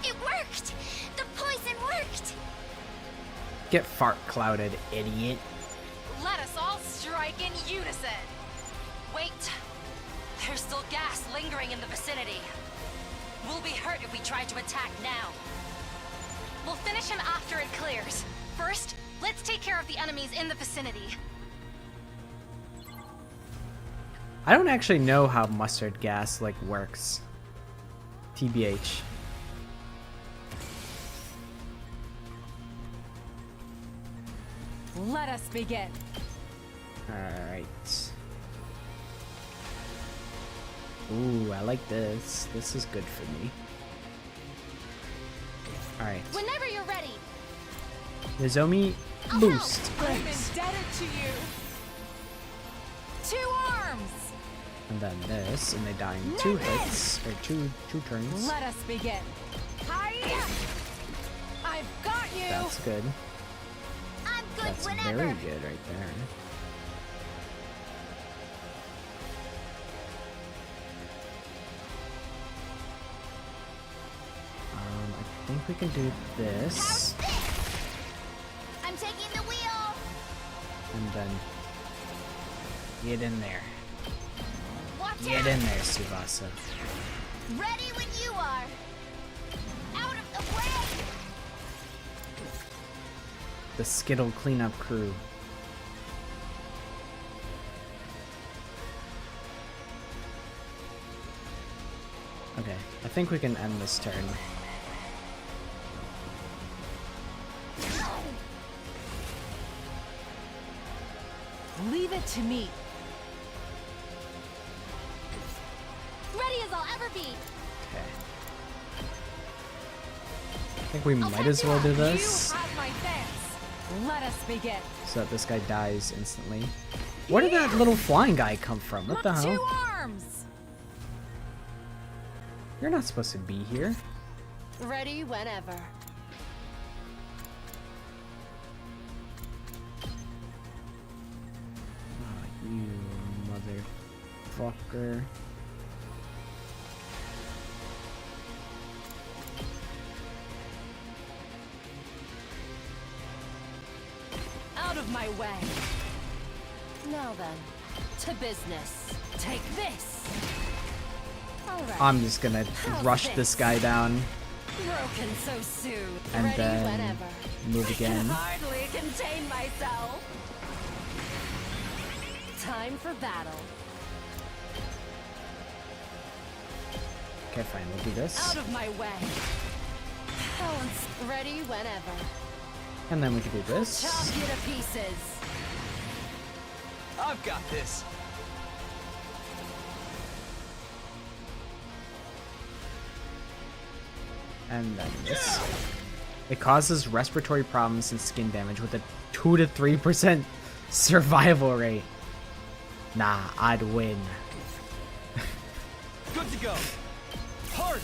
It worked. The poison worked. Get fart clouded, idiot. Let us all strike in unison. Wait. There's still gas lingering in the vicinity. We'll be hurt if we try to attack now. We'll finish him after it clears. First, let's take care of the enemies in the vicinity. I don't actually know how mustard gas like works. TBH. Let us begin. Alright. Ooh, I like this. This is good for me. Alright. Whenever you're ready. Nozomi, boost. I'm indebted to you. 2 arms. And then this, and they die in 2 hits, or two turns. Let us begin. Hiya! I've got you. That's good. I'm good That's whenever. very good right there. I think we can do this, How's this? I'm taking the wheel. and then get in there. Watch Get out. in there, Tsubasa. Ready when you are. Out of the way. The Skittle cleanup crew. I think we can end this turn. Leave it to me. Ready as I'll ever be. Okay. I think we might as well do this You have my thanks. Let us begin. so that this guy dies instantly. Where did that little flying guy come from? What the Two hell? arms. You're not supposed to be here. Ready whenever. Oh, you motherfucker. Out of my way. Now then, to business. Take this. All right. I'm just gonna rush this guy down Broken so soon. and Ready then whenever. move I can again. hardly contain myself. Time for battle. Okay, fine, we'll do this. Out of my way. Pounce. Ready whenever. And then we can do this. Chop you to pieces. I've got this. And then this. It causes respiratory problems and skin damage with a 2 to 3% survival rate. Nah, I'd win. Good to go. Harder.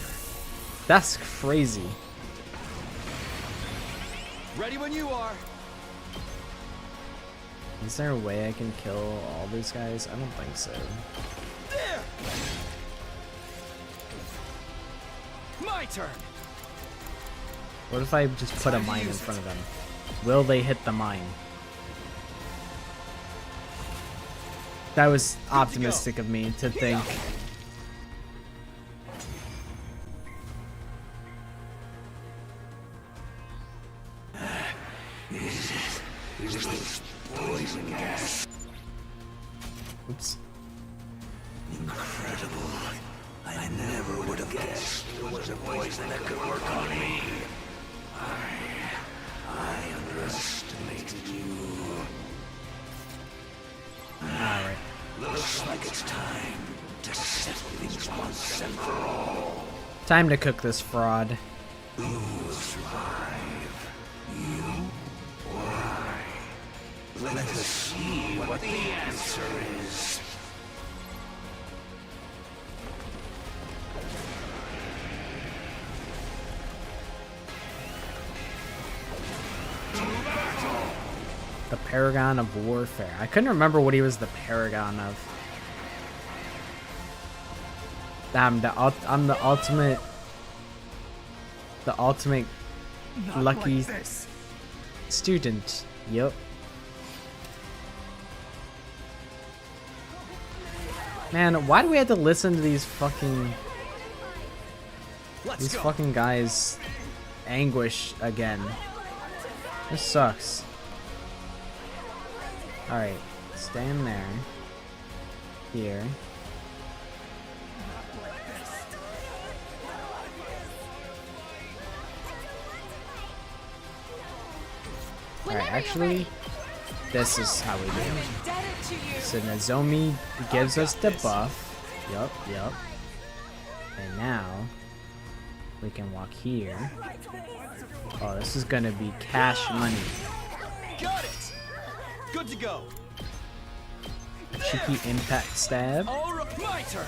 That's crazy. Ready when you are. Is there a way I can kill all these guys? I don't think so. There. My turn. What if I just put a mine in front of them? Will they hit the mine? That was optimistic of me to think. Oops. Incredible. I never would have guessed there was a poison that could work on me. I underestimated you. Alright. Looks like it's time to settle things once and for all. Time to cook this fraud. Who will survive? You or I? Let us see what the answer is. The Paragon of Warfare. I couldn't remember what he was the Paragon of. I'm the ultimate. The ultimate lucky student. Yep. Man, why do we have to listen to these fucking guys anguish again? This sucks. Alright, stand there. Here. Alright, actually, this is how we do it. So Nozomi gives us the buff. Yup. And now, we can walk here. Oh, this is gonna be cash money. Got it. Good to go. Cheeky impact stab. All right, my turn.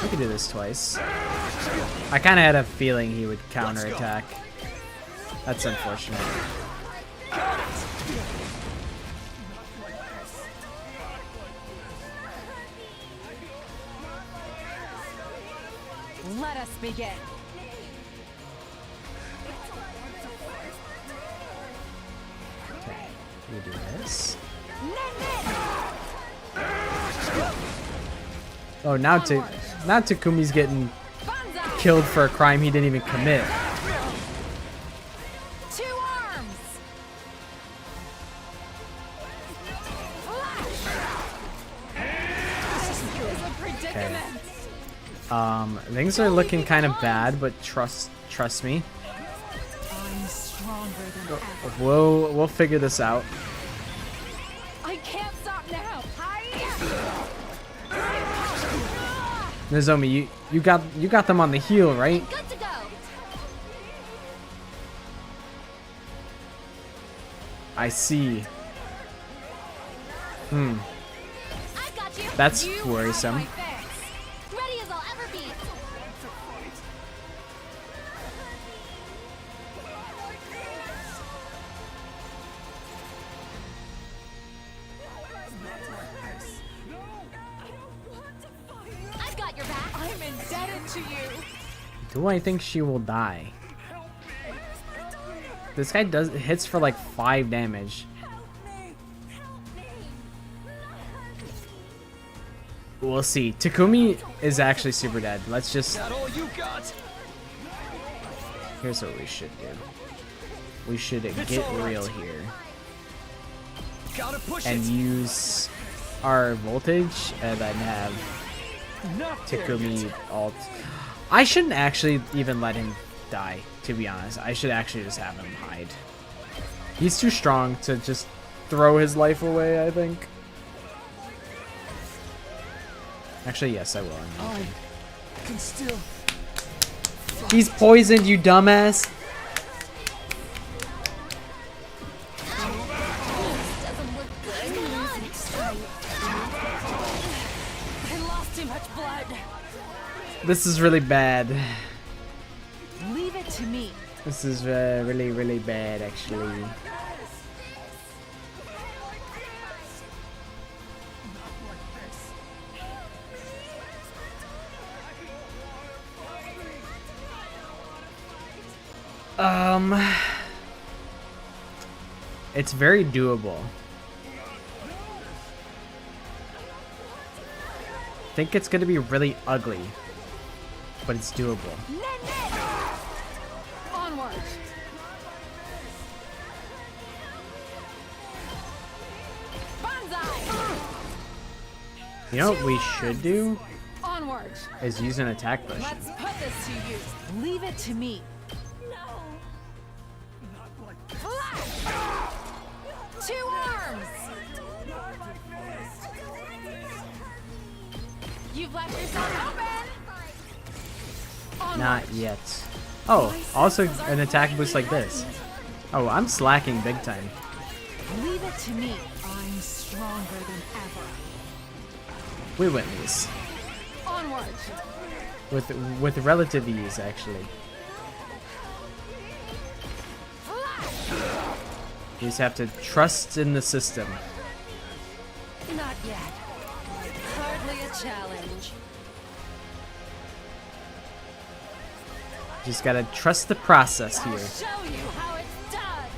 We can do this twice. I kind of had a feeling he would counterattack. That's unfortunate. Let us begin. Okay, we do this. Oh, now Takumi's getting killed for a crime he didn't even commit. Two arms. Okay. Things are looking kind of bad, but trust me. I'm stronger than ever. We'll figure this out. I can't stop now. Nozomi, you got them on the heel, right? Good to go. I see. I've got you. That's You have worrisome. my fix. Ready as I'll ever be. I've got your back. I'm indebted to you. Do I think she will die? This guy hits for like 5 damage. We'll see. Takumi is actually super dead. Let's just... That all you got? Here's what we should do. We should get real here. Gotta push And it. use our voltage and then have Not there Takumi yet. alt. I shouldn't actually even let him die, to be honest. I should actually just have him hide. He's too strong to just throw his life away, I think. Actually, yes, I will. I can still. He's poisoned, you dumbass. Doesn't look good. Come on. I lost too much blood. This is really bad. Leave it to me. This is really, really bad, actually. It's very doable. I think it's gonna be really ugly, but it's doable. Onward. Banzai. You know what we should do Onward. is use an attack push. Let's put this to use. Leave it to me. Flash. 2 arms. You've left yourself open. Onward. Not yet. Oh, also an attack boost like this. Oh, I'm slacking big time. Leave it to me. I'm stronger than ever. We win these Onward. with relative ease, actually. You just have to trust in the system. Not yet. Hardly a challenge. Just gotta trust the process I'll here. show you how it's done.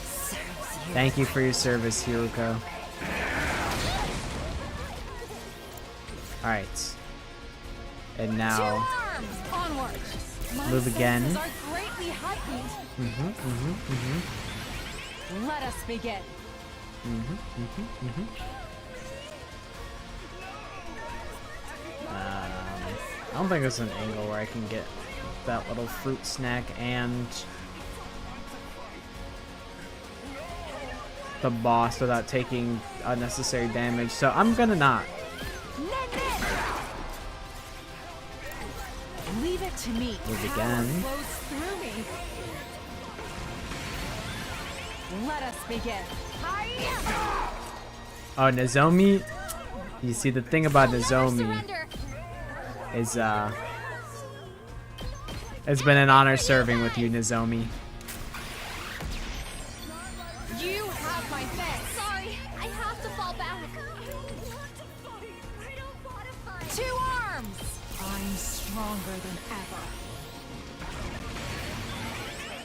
Serves you. Thank you for your service, Hiruko. Alright. And 2 now... arms. Onward. My Move again. senses are greatly heightened. Let us begin. I don't think there's an angle where I can get that little fruit snack and the boss without taking unnecessary damage, so I'm gonna not. Leave it to me. Move Power again. flows through me. Let us begin. Hi-ya! Oh, Nozomi. You see, the thing about Nozomi Surrender. is, it's been an honor serving with you, Nozomi. You have my thanks. Sorry, I have to fall back. I don't want to fight. I don't want to fight. 2 arms. I'm stronger than ever.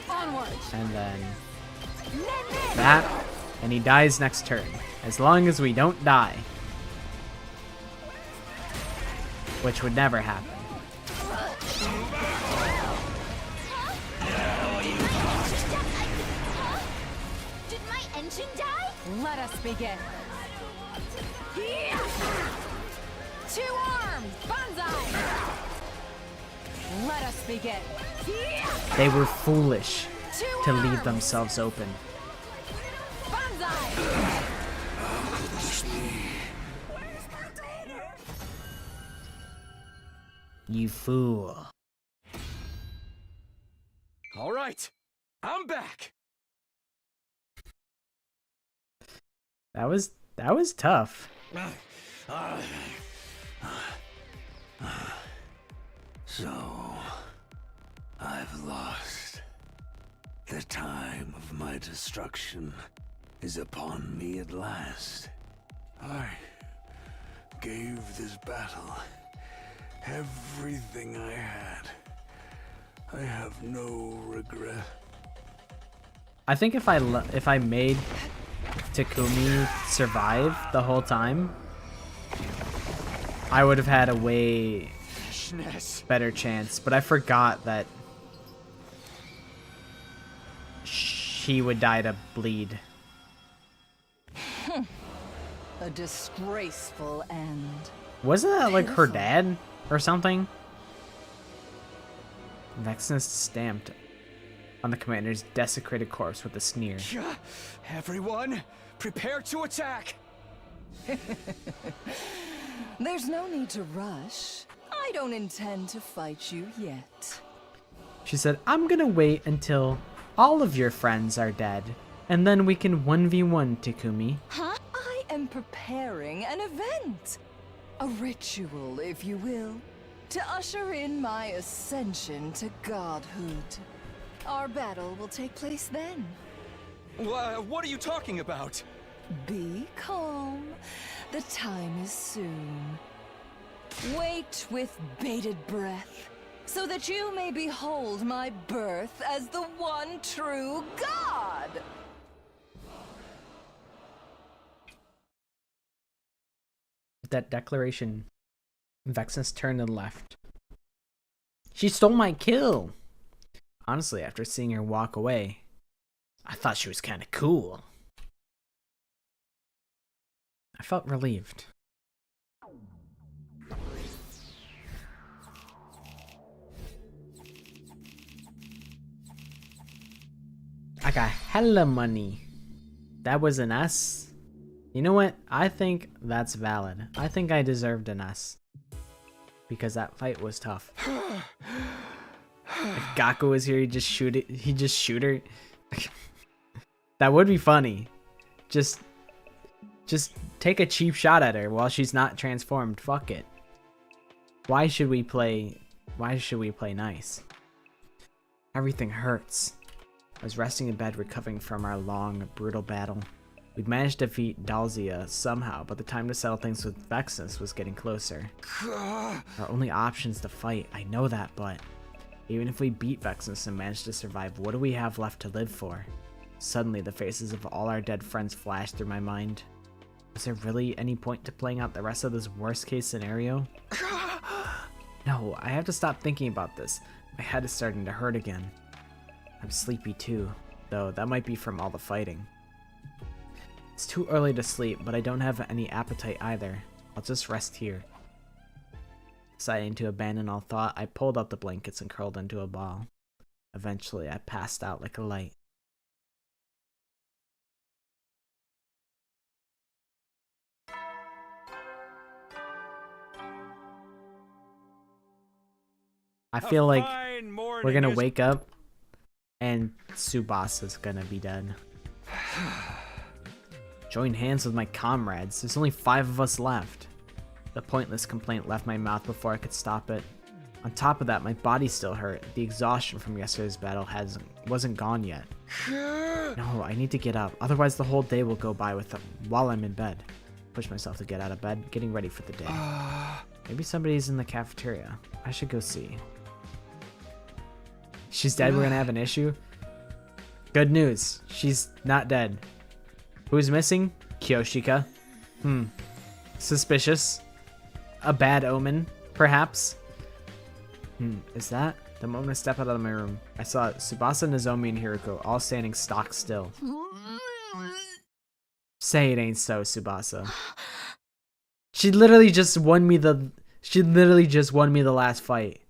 Onward. And then that, and he dies next turn. As long as we don't die. Which would never happen. Did my engine die? Let us begin. Two arms, banzai. Let us begin. They were foolish Two to leave arms, themselves open. banzai. You fool. All right, I'm back. That was tough. So, I've lost. The time of my destruction is upon me at last. I gave this battle everything I had. I have no regret. I think if I made Takumi survive the whole time, I would have had a way better chance. But I forgot that she would die to bleed. A disgraceful end. Wasn't that like her dad or something? Vexnus stamped on the commander's desecrated corpse with a sneer. Everyone, prepare to attack. There's no need to rush. I don't intend to fight you yet. She said, I'm gonna wait until all of your friends are dead, and then we can 1v1 Takumi. Huh? I am preparing an event. A ritual, if you will, to usher in my ascension to godhood. Our battle will take place then. What are you talking about? Be calm. The time is soon. Wait with bated breath, so that you may behold my birth as the one true god! With that declaration, Vexnus turned and left. She stole my kill! Honestly, after seeing her walk away, I thought she was kinda cool. I felt relieved. I got hella money. That was an S. You know what? I think that's valid. I think I deserved an S. Because that fight was tough. If Gaku was here, he'd just shoot her. That would be funny. Just take a cheap shot at her while she's not transformed. Fuck it. Why should we play nice? Everything hurts. I was resting in bed recovering from our long, brutal battle. We'd managed to defeat Dalzia somehow, but the time to settle things with Vexnus was getting closer. Our only option's to fight, I know that, but even if we beat Vexnus and manage to survive, what do we have left to live for? Suddenly, the faces of all our dead friends flashed through my mind. Was there really any point to playing out the rest of this worst-case scenario? No, I have to stop thinking about this. My head is starting to hurt again. I'm sleepy too, though that might be from all the fighting. It's too early to sleep, but I don't have any appetite either. I'll just rest here. Deciding to abandon all thought, I pulled out the blankets and curled into a ball. Eventually, I passed out like a light. I feel like we're gonna wake up and Tsubasa's gonna be dead. Join hands with my comrades. There's only 5 of us left. The pointless complaint left my mouth before I could stop it. On top of that, my body still hurt. The exhaustion from yesterday's battle wasn't gone yet. No, I need to get up. Otherwise, the whole day will go by while I'm in bed. Push myself to get out of bed, getting ready for the day. Maybe somebody's in the cafeteria. I should go see. She's dead, we're gonna have an issue? Good news, she's not dead. Who's missing? Kyoshika. Suspicious. A bad omen, perhaps? Is that? The moment I stepped out of my room, I saw Tsubasa, Nozomi, and Hiroko all standing stock still. Say it ain't so, Tsubasa. She literally just won me the last fight.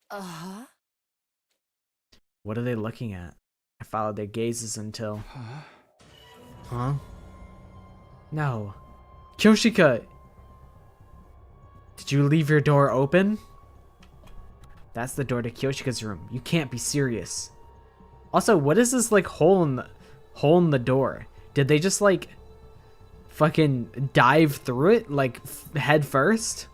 Uh-huh. What are they looking at? I followed their gazes until... Huh? No. Kyoshika! Did you leave your door open? That's the door to Kyoshika's room. You can't be serious. Also, what is this like hole in the door? Did they just like fucking dive through it like head first?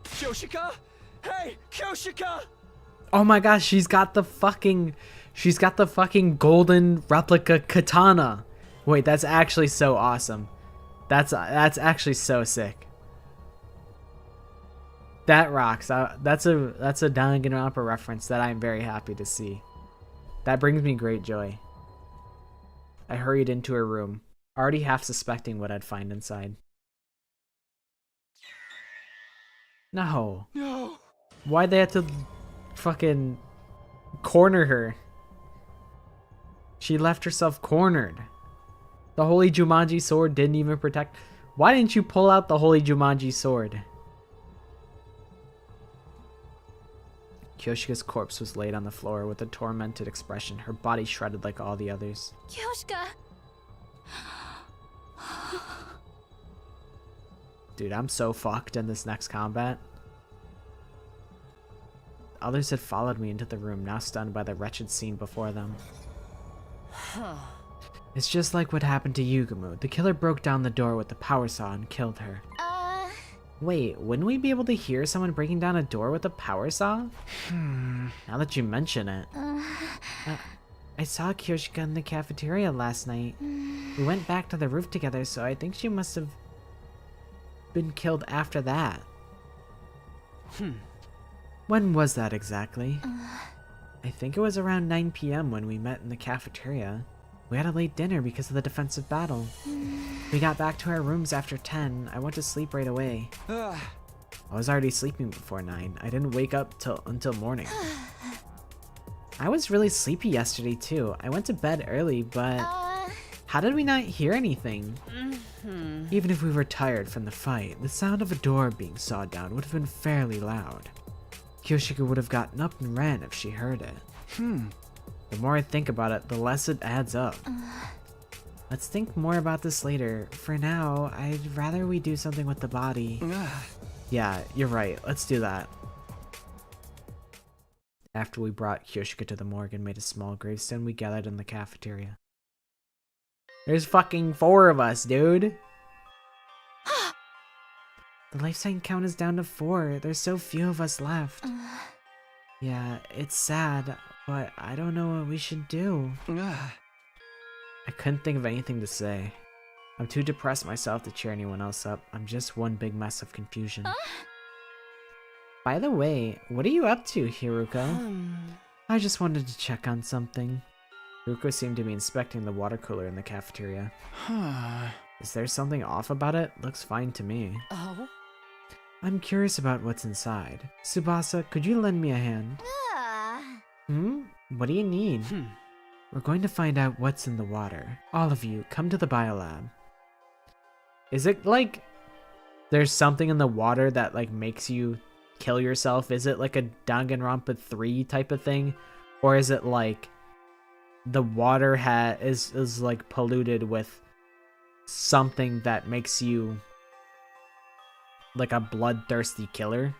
Kyoshika? Hey, Kyoshika! Oh my gosh, she's got the fucking golden replica katana. Wait, that's actually so awesome. That's actually so sick. That rocks. That's a Danganronpa reference that I'm very happy to see. That brings me great joy. I hurried into her room, already half suspecting what I'd find inside. No. No. Why'd they have to fucking corner her? She left herself cornered. The Holy Jumanji sword didn't even protect. Why didn't you pull out the Holy Jumanji sword? Kyoshika's corpse was laid on the floor with a tormented expression, her body shredded like all the others. Kyoshika! Dude, I'm so fucked in this next combat. Others had followed me into the room, now stunned by the wretched scene before them. It's just like what happened to Yugumu. The killer broke down the door with the power saw and killed her. Wait, wouldn't we be able to hear someone breaking down a door with a power saw? Now that you mention it. I saw Kyoshika in the cafeteria last night. We went back to the roof together, so I think she must have been killed after that. When was that exactly? I think it was around 9 p.m. when we met in the cafeteria. We had a late dinner because of the defensive battle. We got back to our rooms after 10. I went to sleep right away. I was already sleeping before 9. I didn't wake up until morning. I was really sleepy yesterday too. I went to bed early, but how did we not hear anything? Even if we were tired from the fight, the sound of a door being sawed down would have been fairly loud. Kyoshika would have gotten up and ran if she heard it. The more I think about it, the less it adds up. Let's think more about this later. For now, I'd rather we do something with the body. Yeah, you're right. Let's do that. After we brought Kyoshika to the morgue and made a small gravestone, we gathered in the cafeteria. There's fucking 4 of us, dude. The life sign count is down to 4. There's so few of us left. Yeah, it's sad, but I don't know what we should do. I couldn't think of anything to say. I'm too depressed myself to cheer anyone else up. I'm just one big mess of confusion. By the way, what are you up to, Hiruko? I just wanted to check on something. Hiruko seemed to be inspecting the water cooler in the cafeteria. Is there something off about it? Looks fine to me. Oh? I'm curious about what's inside. Tsubasa, could you lend me a hand? What do you need? We're going to find out what's in the water. All of you, come to the biolab. Is it like there's something in the water that like makes you kill yourself? Is it like a Danganronpa 3 type of thing? Or is it like the water is like polluted with something that makes you like a bloodthirsty killer?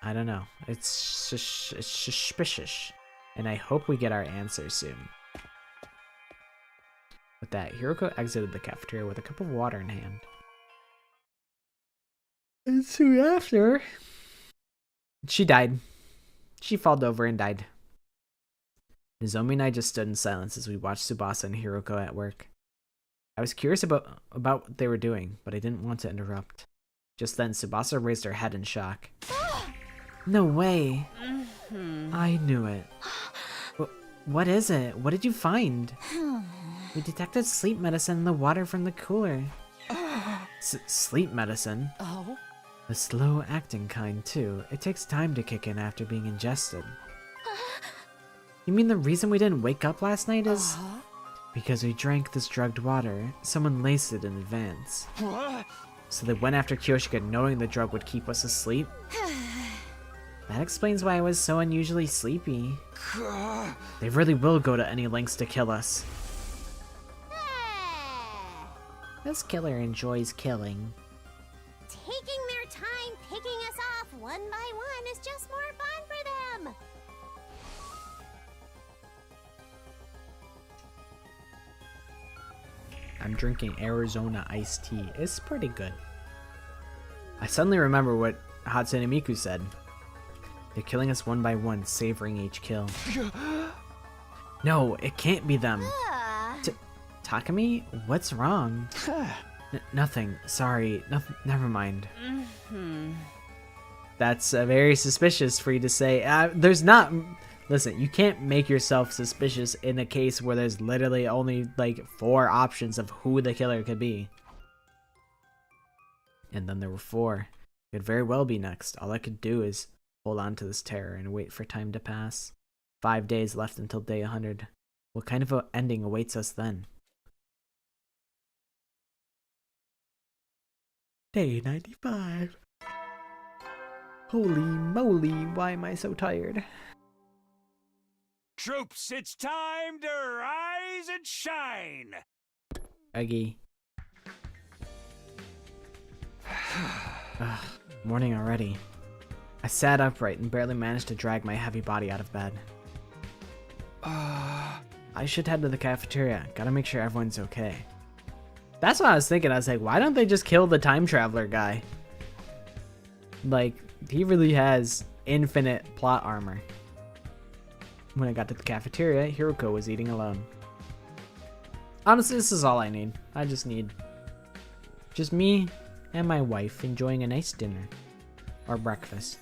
I don't know. It's suspicious. And I hope we get our answer soon. With that, Hiruko exited the cafeteria with a cup of water in hand. And soon after, she died. She fell over and died. Nozomi and I just stood in silence as we watched Tsubasa and Hiruko at work. I was curious about what they were doing, but I didn't want to interrupt. Just then, Tsubasa raised her head in shock. No way. I knew it. What is it? What did you find? We detected sleep medicine in the water from the cooler. Sleep medicine? Oh? A slow-acting kind, too. It takes time to kick in after being ingested. You mean the reason we didn't wake up last night is because we drank this drugged water? Someone laced it in advance. What? So they went after Kyoshika knowing the drug would keep us asleep? That explains why I was so unusually sleepy. They really will go to any lengths to kill us. This killer enjoys killing. Taking their time picking us off one by one is just more fun for them. I'm drinking Arizona iced tea. It's pretty good. I suddenly remember what Hatsune Miku said. They're killing us one by one, savoring each kill. No, it can't be them. Takumi? What's wrong? Nothing. Sorry. Never mind. That's very suspicious for you to say. There's not... Listen, you can't make yourself suspicious in a case where there's literally only, like, 4 options of who the killer could be. And then there were 4. Could very well be next. All I could do is hold on to this terror and wait for time to pass. 5 days left until day 100. What kind of an ending awaits us then? Day 95. Holy moly, why am I so tired? Troops, it's time to rise and shine! Eggy. Ugh, morning already. I sat upright and barely managed to drag my heavy body out of bed. I should head to the cafeteria. Gotta make sure everyone's okay. That's what I was thinking. I was like, why don't they just kill the time traveler guy? Like, he really has infinite plot armor. When I got to the cafeteria, Hiroko was eating alone. Honestly, this is all I need. I just need just me and my wife enjoying a nice dinner. Or breakfast.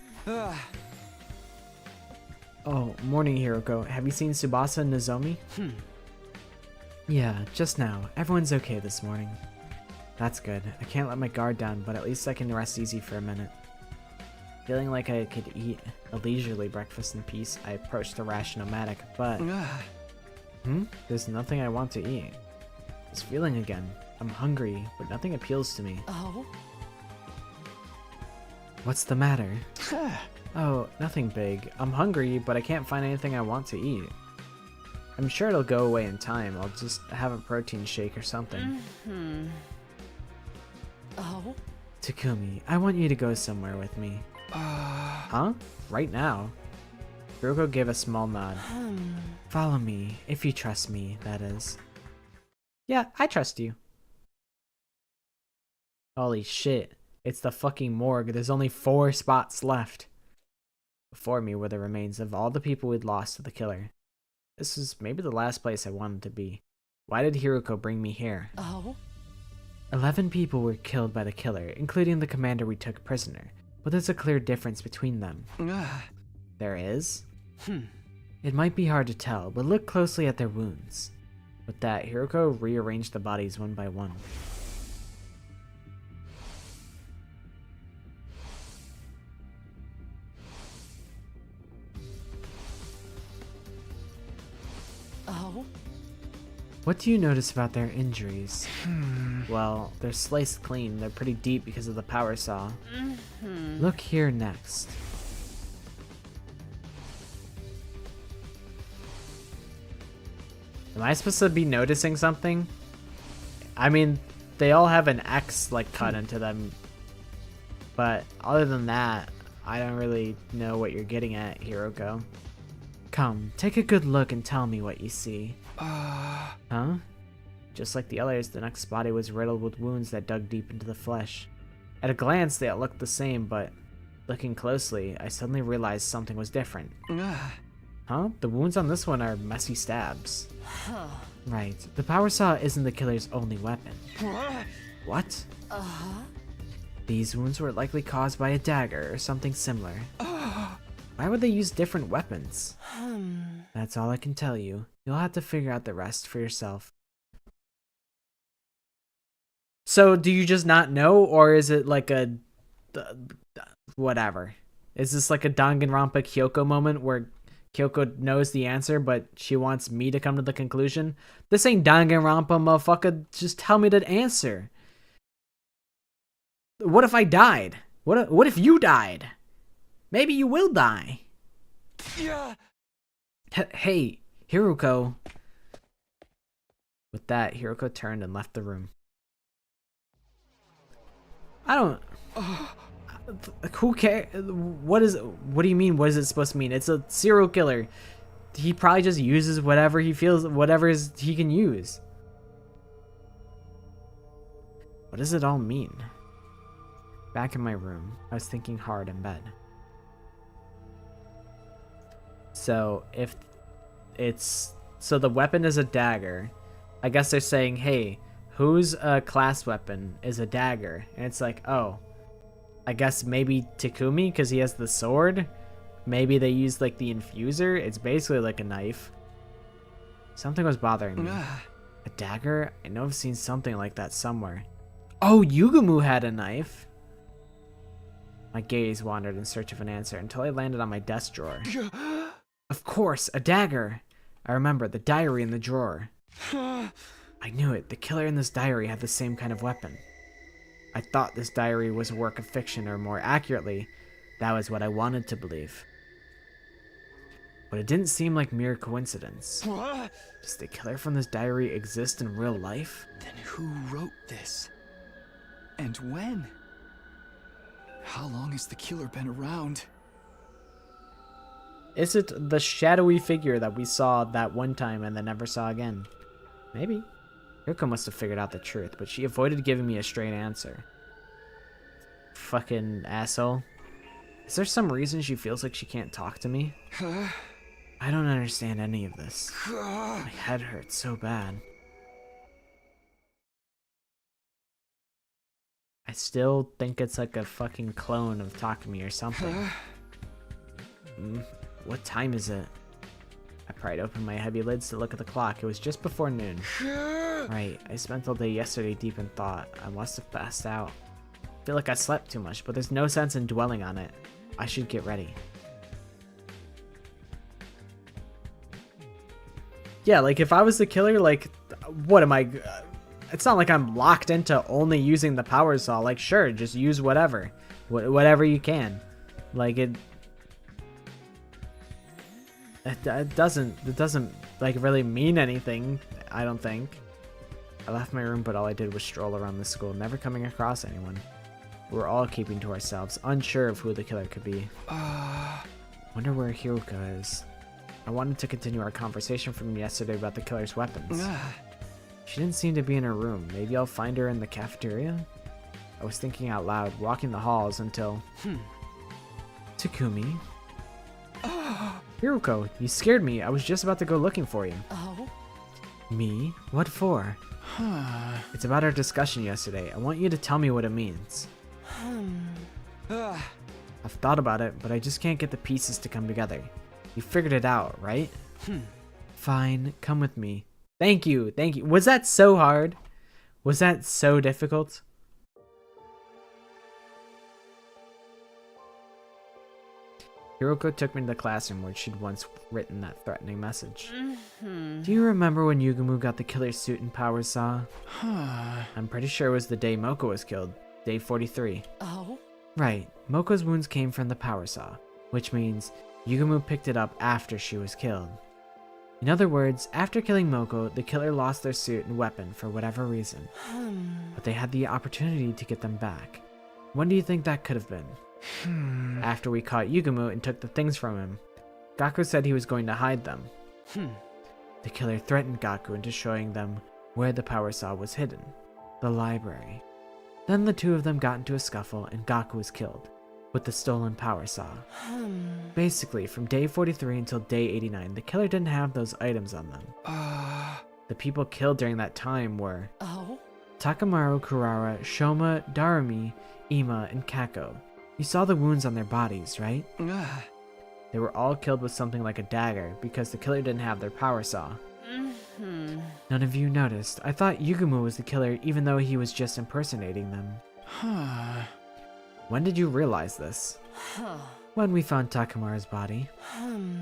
Oh, morning, Hiroko. Have you seen Tsubasa and Nozomi? Yeah, just now. Everyone's okay this morning. That's good. I can't let my guard down, but at least I can rest easy for a minute. Feeling like I could eat a leisurely breakfast in peace, I approached the Rash-O-Matic, but... There's nothing I want to eat. This feeling again. I'm hungry, but nothing appeals to me. Oh? What's the matter? Oh, nothing big. I'm hungry, but I can't find anything I want to eat. I'm sure it'll go away in time. I'll just have a protein shake or something. Oh? Takumi, I want you to go somewhere with me. Huh? Right now? Hiroko gave a small nod. Follow me, if you trust me, that is. Yeah, I trust you. Holy shit. It's the fucking morgue. There's only 4 spots left. Before me were the remains of all the people we'd lost to the killer. This was maybe the last place I wanted to be. Why did Hiroko bring me here? Oh? 11 people were killed by the killer, including the commander we took prisoner. But there's a clear difference between them. There is? It might be hard to tell, but look closely at their wounds. With that, Hiroko rearranged the bodies one by one. Oh? What do you notice about their injuries? Well, they're sliced clean. They're pretty deep because of the power saw. Look here next. Am I supposed to be noticing something? I mean, they all have an X like cut into them. But other than that, I don't really know what you're getting at, Hiroko. Come, take a good look and tell me what you see. Huh? Just like the others, the next body was riddled with wounds that dug deep into the flesh. At a glance, they all looked the same, but looking closely, I suddenly realized something was different. Huh? The wounds on this one are messy stabs. Right. The power saw isn't the killer's only weapon. What? These wounds were likely caused by a dagger or something similar. Why would they use different weapons? That's all I can tell you. You'll have to figure out the rest for yourself. So, do you just not know, or is it like a... whatever. Is this like a Danganronpa Kyoko moment where Kyoko knows the answer, but she wants me to come to the conclusion. This ain't Danganronpa, motherfucker. Just tell me the answer. What if I died? What if you died? Maybe you will die. Yeah. Hey, Hiruko. With that, Hiruko turned and left the room. I don't... Who cares? What do you mean, what is it supposed to mean? It's a serial killer. He probably just uses whatever he feels, he can use. What does it all mean? Back in my room, I was thinking hard in bed. So, so the weapon is a dagger. I guess they're saying, hey, whose class weapon is a dagger? And it's like, oh, I guess maybe Takumi, because he has the sword. Maybe they used like the infuser. It's basically like a knife. Something was bothering me. A dagger? I know I've seen something like that somewhere. Oh, Yugumu had a knife. My gaze wandered in search of an answer until I landed on my desk drawer. Of course, a dagger. I remember the diary in the drawer. I knew it. The killer in this diary had the same kind of weapon. I thought this diary was a work of fiction, or more accurately, that was what I wanted to believe. But it didn't seem like mere coincidence. What? Does the killer from this diary exist in real life? Then who wrote this? And when? How long has the killer been around? Is it the shadowy figure that we saw that one time and then never saw again? Maybe. Yoko must have figured out the truth, but she avoided giving me a straight answer. Fucking asshole. Is there some reason she feels like she can't talk to me? I don't understand any of this. My head hurts so bad. I still think it's like a fucking clone of Takumi or something. What time is it? I pried open my heavy lids to look at the clock. It was just before noon. Right, I spent all day yesterday deep in thought. I must have passed out. I feel like I slept too much, but there's no sense in dwelling on it. I should get ready. Yeah, like if I was the killer, like, what am I... it's not like I'm locked into only using the power saw. Like, sure, just use whatever. Whatever you can. Like, it doesn't like really mean anything, I don't think. I left my room, but all I did was stroll around the school, never coming across anyone. We were all keeping to ourselves, unsure of who the killer could be. Wonder where Hiruka is. I wanted to continue our conversation from yesterday about the killer's weapons. She didn't seem to be in her room. Maybe I'll find her in the cafeteria? I was thinking out loud, walking the halls until... Takumi? Hiruko, you scared me. I was just about to go looking for you. Oh? Me? What for? It's about our discussion yesterday. I want you to tell me what it means. I've thought about it, but I just can't get the pieces to come together. You figured it out, right? Fine, come with me. Thank you, thank you. Was that so hard? Was that so difficult? Hiruko took me to the classroom where she'd once written that threatening message. Do you remember when Yugumu got the killer's suit and power saw? I'm pretty sure it was the day Moko was killed, day 43. Oh? Right, Moko's wounds came from the power saw, which means Yugumu picked it up after she was killed. In other words, after killing Moko, the killer lost their suit and weapon for whatever reason. But they had the opportunity to get them back. When do you think that could have been? After we caught Yugumu and took the things from him, Gaku said he was going to hide them. The killer threatened Gaku into showing them where the power saw was hidden, the library. Then the two of them got into a scuffle and Gaku was killed, with the stolen power saw. Basically, from day 43 until day 89, the killer didn't have those items on them. The people killed during that time were Takamaru, Kurara, Shoma, Darumi, Ima, and Kako. You saw the wounds on their bodies, right? They were all killed with something like a dagger because the killer didn't have their power saw. None of you noticed. I thought Yugumu was the killer even though he was just impersonating them. When did you realize this? When we found Takamaru's body,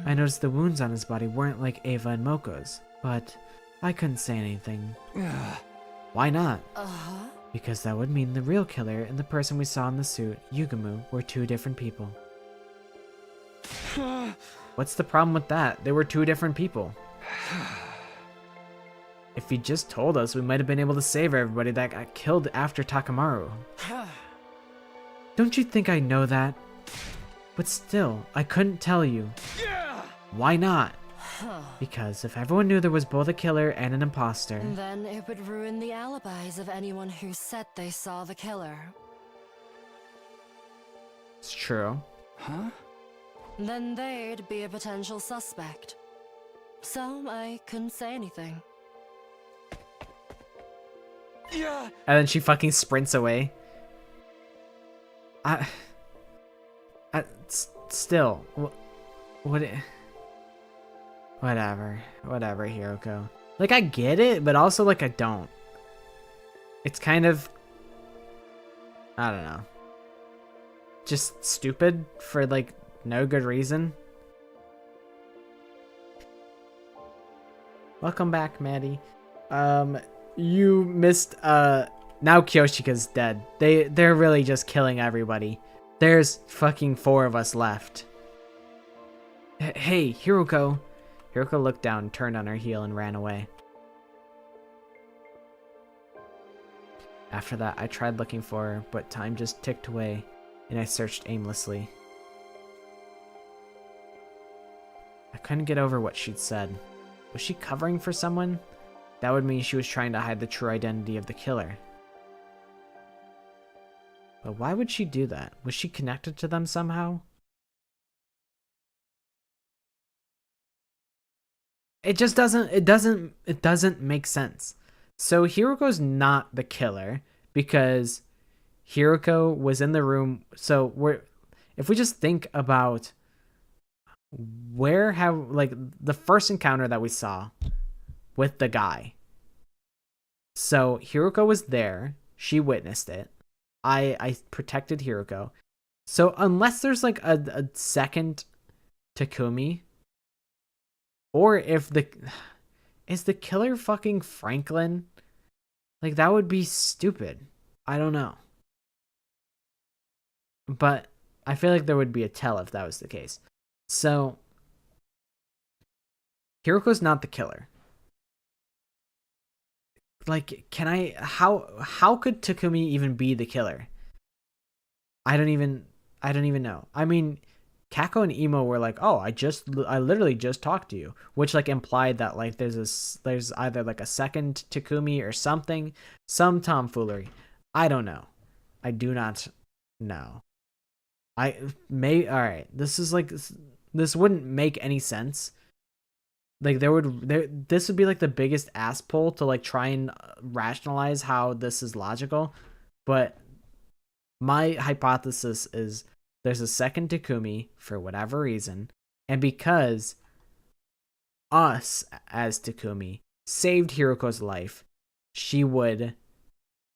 I noticed the wounds on his body weren't like Ava and Moko's, but I couldn't say anything. Why not? Uh-huh. Because that would mean the real killer and the person we saw in the suit, Yugamu, were two different people. What's the problem with that? They were two different people. If he just told us, we might have been able to save everybody that got killed after Takamaru. Don't you think I know that? But still, I couldn't tell you. Why not? Because if everyone knew there was both a killer and an imposter... Then it would ruin the alibis of anyone who said they saw the killer. It's true. Huh? Then they'd be a potential suspect. So I couldn't say anything. Yeah. And then she fucking sprints away. Still, whatever, Hiroko. Like, I get it, but also, like, I don't. It's kind of, I don't know, just stupid for, like, no good reason. Welcome back, Maddie. You missed, now Kyoshika's dead. They're really just killing everybody. There's fucking 4 of us left. Hey, Hiroko. Hiroko looked down, turned on her heel, and ran away. After that, I tried looking for her, but time just ticked away, and I searched aimlessly. I couldn't get over what she'd said. Was she covering for someone? That would mean she was trying to hide the true identity of the killer. But why would she do that? Was she connected to them somehow? It just doesn't make sense. So Hiroko's not the killer because Hiroko was in the room. So if we just think about like the first encounter that we saw with the guy. So Hiroko was there. She witnessed it. I protected Hiroko. So unless there's like a second Takumi, or if is the killer fucking Franklin? Like, that would be stupid. I don't know. But I feel like there would be a tell if that was the case. So Hiroko's not the killer. Like, how could Takumi even be the killer? I don't even know. I mean, Kako and Imo were like, "Oh, I literally just talked to you," which like implied that like there's either like a second Takumi or something, some tomfoolery. I don't know. I do not know. All right. This wouldn't make any sense. Like this would be like the biggest ass pull to like try and rationalize how this is logical, but my hypothesis is there's a second Takumi for whatever reason, and because us as Takumi saved Hiroko's life, she would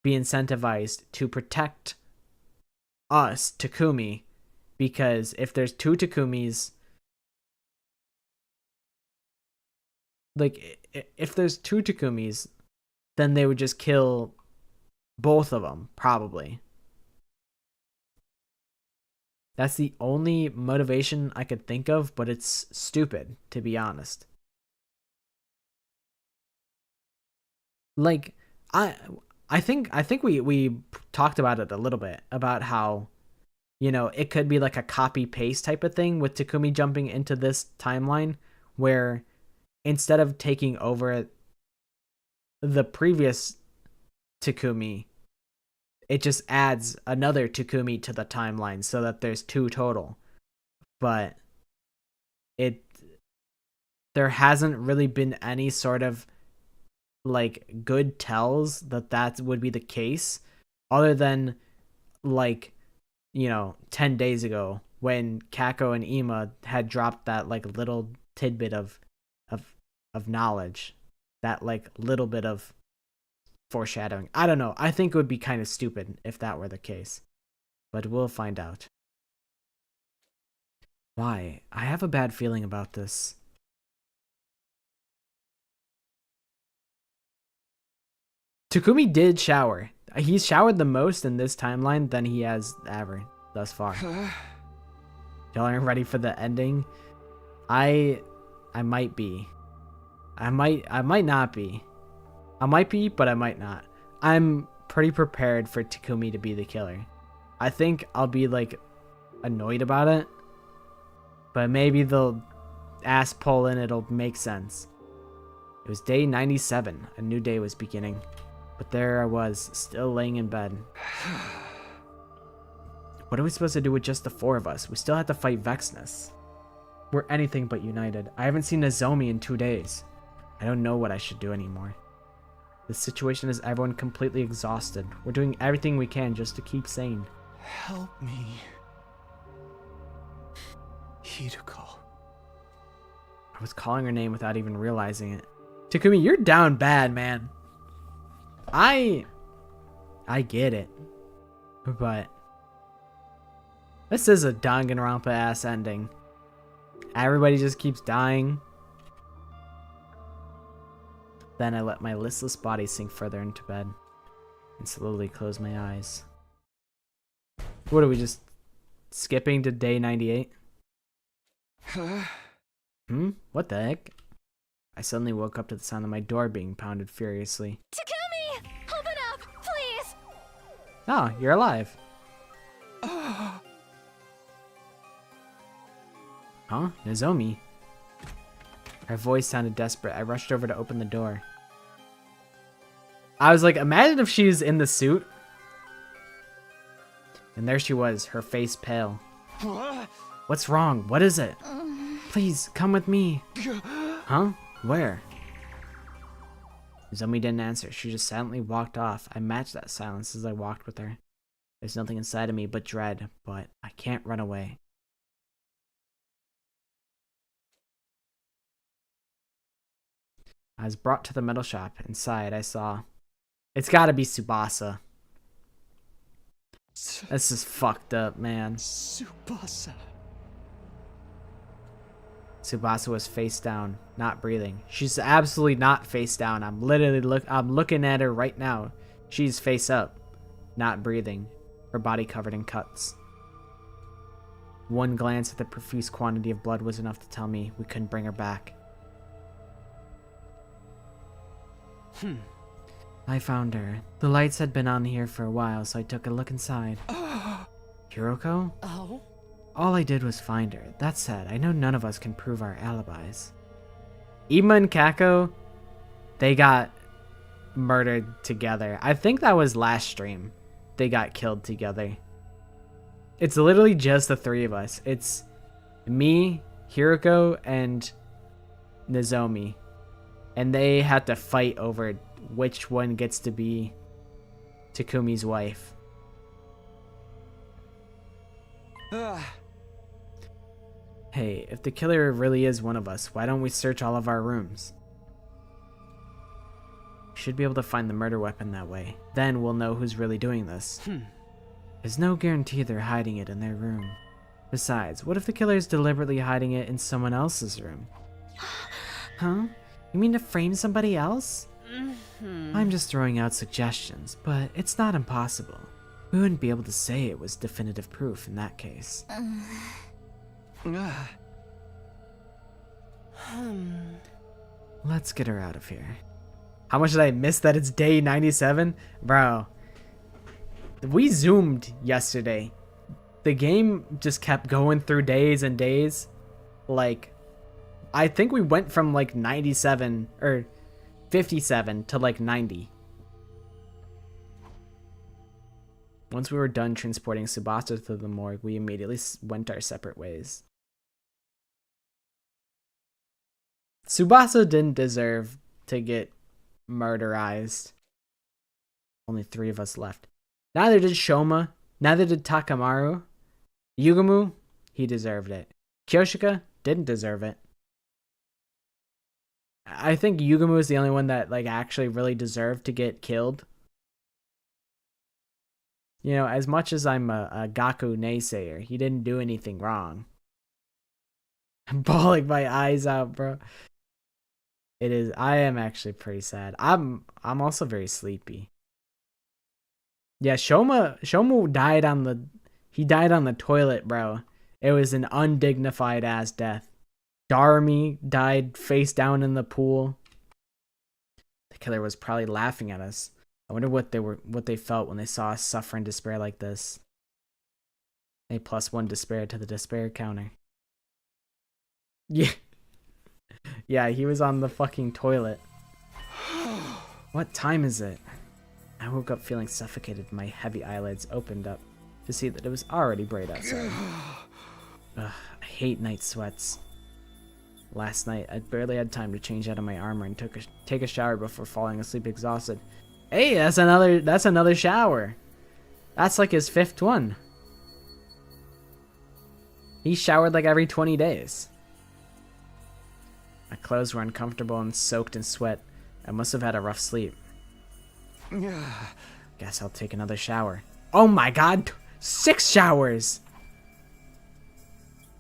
be incentivized to protect us, Takumi, because if there's two Takumis, like, if there's two Takumis, then they would just kill both of them, probably. That's the only motivation I could think of, but it's stupid, to be honest. Like, I think we talked about it a little bit, about how, you know, it could be like a copy-paste type of thing with Takumi jumping into this timeline, where instead of taking over the previous Takumi, it just adds another Takumi to the timeline so that there's 2 total. But there hasn't really been any sort of like good tells that would be the case, other than like, you know, 10 days ago when Kako and Ima had dropped that like little tidbit of knowledge, that like little bit of foreshadowing. I don't know. I think it would be kind of stupid if that were the case, but we'll find out. Why? I have a bad feeling about this. Takumi did shower. He's showered the most in this timeline than he has ever thus far. Y'all aren't ready for the ending? I might be. I might not be. I might be, but I might not. I'm pretty prepared for Takumi to be the killer. I think I'll be like annoyed about it, but maybe they'll ass pull and it'll make sense. It was day 97. A new day was beginning. But there I was, still laying in bed. What are we supposed to do with just the four of us? We still have to fight Vexness. We're anything but united. I haven't seen Nozomi in 2 days. I don't know what I should do anymore. This situation has everyone completely exhausted. We're doing everything we can just to keep sane. Help me. Hideko. I was calling her name without even realizing it. Takumi, you're down bad, man. I get it. But this is a Danganronpa ass ending. Everybody just keeps dying. Then I let my listless body sink further into bed and slowly close my eyes. What are we just skipping to day 98? What the heck? I suddenly woke up to the sound of my door being pounded furiously. Takumi! Open up, please! Oh, you're alive. Huh? Nozomi? Her voice sounded desperate. I rushed over to open the door. I was like, imagine if she was in the suit. And there she was, her face pale. What's wrong? What is it? Please, come with me. Huh? Where? Nozomi didn't answer. She just silently walked off. I matched that silence as I walked with her. There's nothing inside of me but dread, but I can't run away. I was brought to the metal shop. Inside, I saw... It's gotta be Tsubasa. This is fucked up, man. Tsubasa. Tsubasa was face down, not breathing. She's absolutely not face down. I'm looking at her right now. She's face up, not breathing. Her body covered in cuts. One glance at the profuse quantity of blood was enough to tell me we couldn't bring her back. I found her. The lights had been on here for a while, so I took a look inside. Hiroko? Oh? All I did was find her. That said, I know none of us can prove our alibis. Ima and Kako, they got murdered together. I think that was last stream. They got killed together. It's literally just the three of us. It's me, Hiroko, and Nozomi. And they had to fight over which one gets to be Takumi's wife. Hey, if the killer really is one of us, why don't we search all of our rooms? We should be able to find the murder weapon that way. Then we'll know who's really doing this. There's no guarantee they're hiding it in their room. Besides, what if the killer is deliberately hiding it in someone else's room? Huh? You mean to frame somebody else? I'm just throwing out suggestions, but it's not impossible. We wouldn't be able to say it was definitive proof in that case. Let's get her out of here. How much did I miss that it's day 97? Bro, we zoomed yesterday. The game just kept going through days and days. Like, I think we went from like 97 or 57 to like 90. Once we were done transporting Tsubasa to the morgue, we immediately went our separate ways. Tsubasa didn't deserve to get murderized. Only 3 of us left. Neither did Shoma, neither did Takamaru. Yugumu, he deserved it. Kyoshika didn't deserve it. I think Yugumu is the only one that like actually really deserved to get killed. You know, as much as I'm a Gaku naysayer, he didn't do anything wrong. I'm bawling my eyes out, bro. It is. I am actually pretty sad. I'm also very sleepy. Yeah, Shoma died on the. He died on the toilet, bro. It was an undignified ass death. Darmy died face down in the pool. The killer was probably laughing at us. I wonder what they felt when they saw us suffer in despair like this. A +1 despair to the despair counter. Yeah. Yeah, he was on the fucking toilet. What time is it? I woke up feeling suffocated. My heavy eyelids opened up to see that it was already bright outside. Ugh, I hate night sweats. Last night, I barely had time to change out of my armor and take a shower before falling asleep exhausted. Hey, that's another shower. That's like his 5th one. He showered like every 20 days. My clothes were uncomfortable and soaked in sweat. I must have had a rough sleep. Guess I'll take another shower. Oh my god! 6 showers!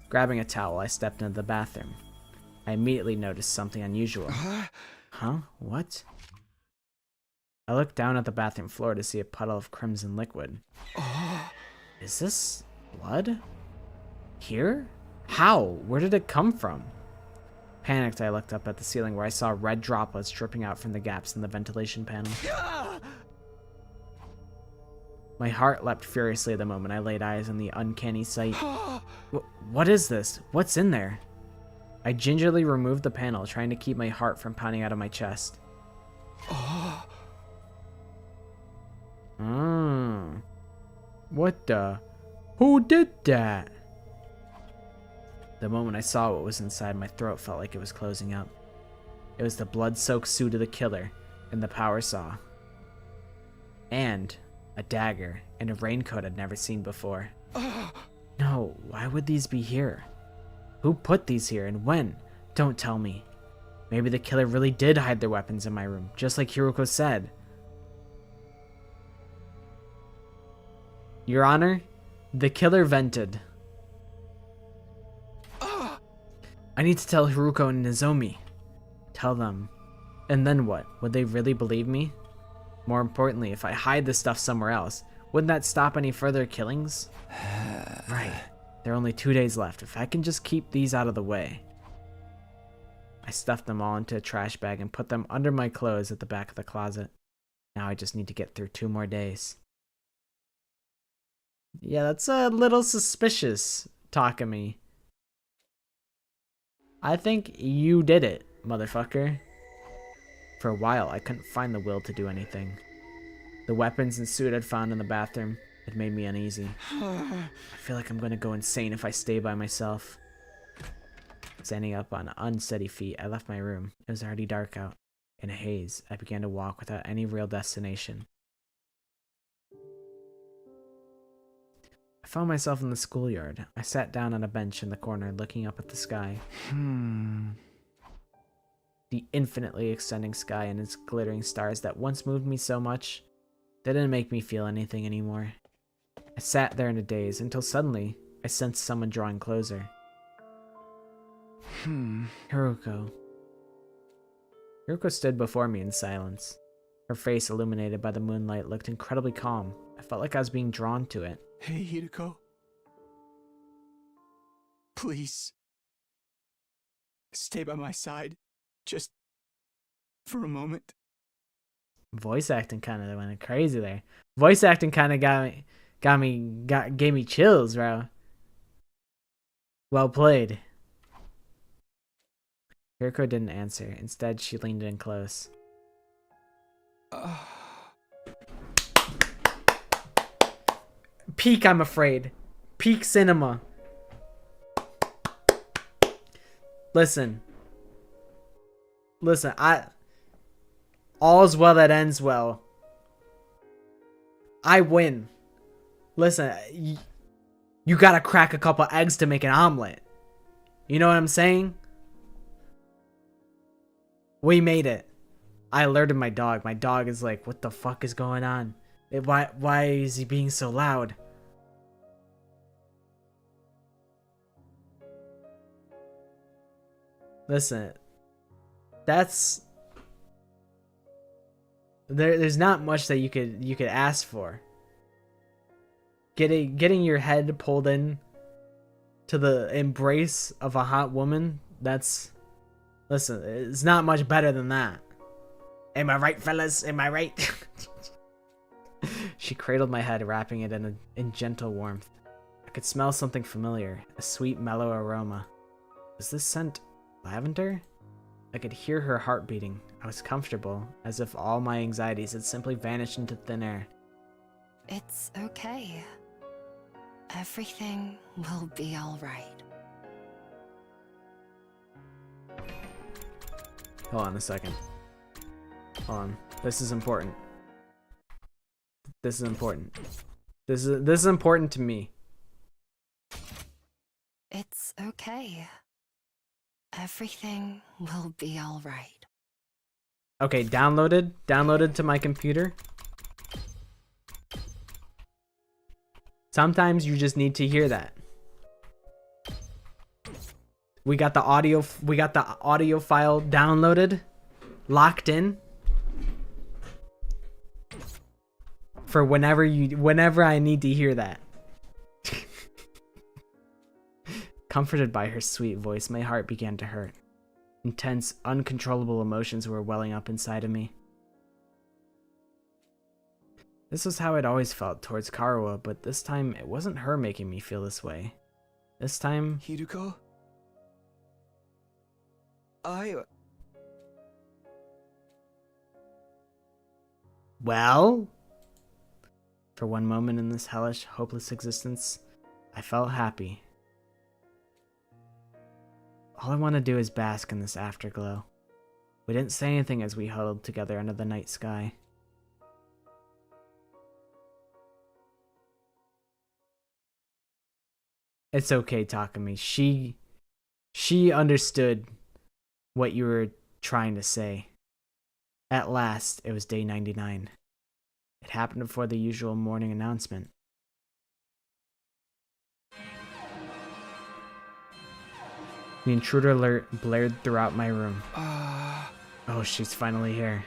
Grabbing a towel, I stepped into the bathroom. I immediately noticed something unusual. Huh? What? I looked down at the bathroom floor to see a puddle of crimson liquid. Is this blood? Here? How? Where did it come from? Panicked, I looked up at the ceiling where I saw red droplets dripping out from the gaps in the ventilation panel. My heart leapt furiously the moment I laid eyes on the uncanny sight. What is this? What's in there? I gingerly removed the panel, trying to keep my heart from pounding out of my chest. What the? Who did that? The moment I saw what was inside, my throat felt like it was closing up. It was the blood-soaked suit of the killer and the power saw. And a dagger and a raincoat I'd never seen before. No, why would these be here? Who put these here and when? Don't tell me. Maybe the killer really did hide their weapons in my room, just like Hiroko said. Your Honor, the killer vented. I need to tell Hiroko and Nozomi. Tell them. And then what? Would they really believe me? More importantly, if I hide this stuff somewhere else, wouldn't that stop any further killings? Right. There are only 2 days left. If I can just keep these out of the way. I stuffed them all into a trash bag and put them under my clothes at the back of the closet. Now I just need to get through 2 more days. Yeah, that's a little suspicious, Takumi. I think you did it, motherfucker. For a while, I couldn't find the will to do anything. The weapons and suit I'd found in the bathroom had made me uneasy. I feel like I'm gonna go insane if I stay by myself. Standing up on unsteady feet, I left my room. It was already dark out. In a haze, I began to walk without any real destination. I found myself in the schoolyard. I sat down on a bench in the corner, looking up at the sky. The infinitely extending sky and its glittering stars that once moved me so much, they didn't make me feel anything anymore. I sat there in a daze until suddenly I sensed someone drawing closer. Hiroko. Hiroko stood before me in silence. Her face, illuminated by the moonlight, looked incredibly calm. I felt like I was being drawn to it. Hey, Hiroko. Please. Stay by my side. Just for a moment. Voice acting kind of went crazy there. Voice acting kind of gave me chills, bro. Well played. Hiroko didn't answer. Instead, she leaned in close. Peak, I'm afraid. Peak cinema. Listen, all's well that ends well. I win. Listen, you gotta crack a couple eggs to make an omelet. You know what I'm saying? We made it. I alerted my dog. My dog is like, what the fuck is going on? Why is he being so loud? Listen, that's there's not much that you could ask for. Getting your head pulled in to the embrace of a hot woman, listen, it's not much better than that. Am I right, fellas? Am I right? She cradled my head, wrapping it in gentle warmth. I could smell something familiar, a sweet, mellow aroma. Was this scent lavender? I could hear her heart beating. I was comfortable, as if all my anxieties had simply vanished into thin air. It's okay. Everything will be all right. Hold on a second. Hold on. This is important. This is important. This is important to me. It's okay. Everything will be all right. Okay, downloaded to my computer. Sometimes you just need to hear that. We got the audio file downloaded, locked in for whenever I need to hear that. Comforted by her sweet voice, my heart began to hurt. Intense, uncontrollable emotions were welling up inside of me. This was how I'd always felt towards Karuo, but this time it wasn't her making me feel this way. This time... Hiruko? Well? For one moment in this hellish, hopeless existence, I felt happy. All I want to do is bask in this afterglow. We didn't say anything as we huddled together under the night sky. It's okay, Takumi. She understood what you were trying to say. At last, it was day 99. It happened before the usual morning announcement. The intruder alert blared throughout my room. Oh, she's finally here.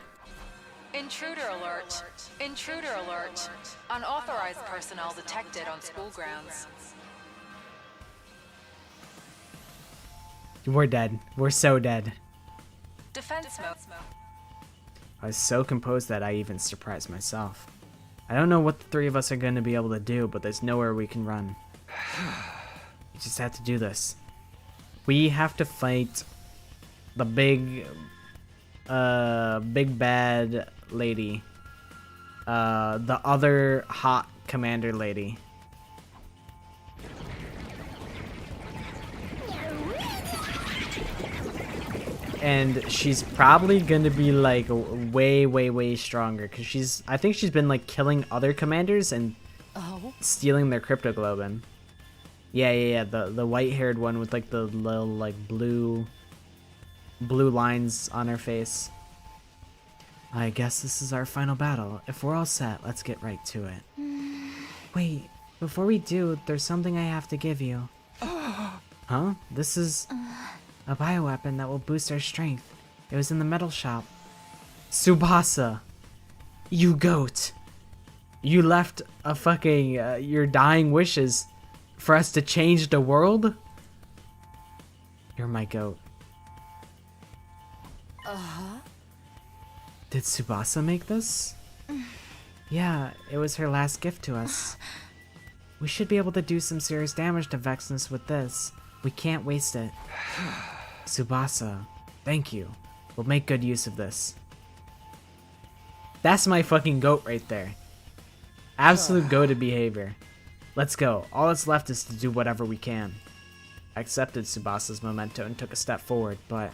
Intruder alert. Intruder alert. Unauthorized personnel detected on school grounds. We're dead. We're so dead. Defense mode. I was so composed that I even surprised myself. I don't know what the three of us are going to be able to do, but there's nowhere we can run. We just have to do this. We have to fight the big bad lady. The other hot commander lady. And she's probably gonna be like way stronger because I think she's been like killing other commanders and stealing their cryptoglobin. Yeah, the white-haired one with like the little like blue lines on her face. I guess this is our final battle. If we're all set, let's get right to it. Wait, before we do, there's something I have to give you. Huh? This is a bioweapon that will boost our strength. It was in the metal shop. Tsubasa, you goat. You left a fucking your dying wishes for us to change the world? You're my goat. Did Tsubasa make this? Yeah, it was her last gift to us. We should be able to do some serious damage to Vexnus with this. We can't waste it. Tsubasa, thank you. We'll make good use of this. That's my fucking goat right there. Absolute goated behavior. Let's go. All that's left is to do whatever we can. I accepted Tsubasa's memento and took a step forward, but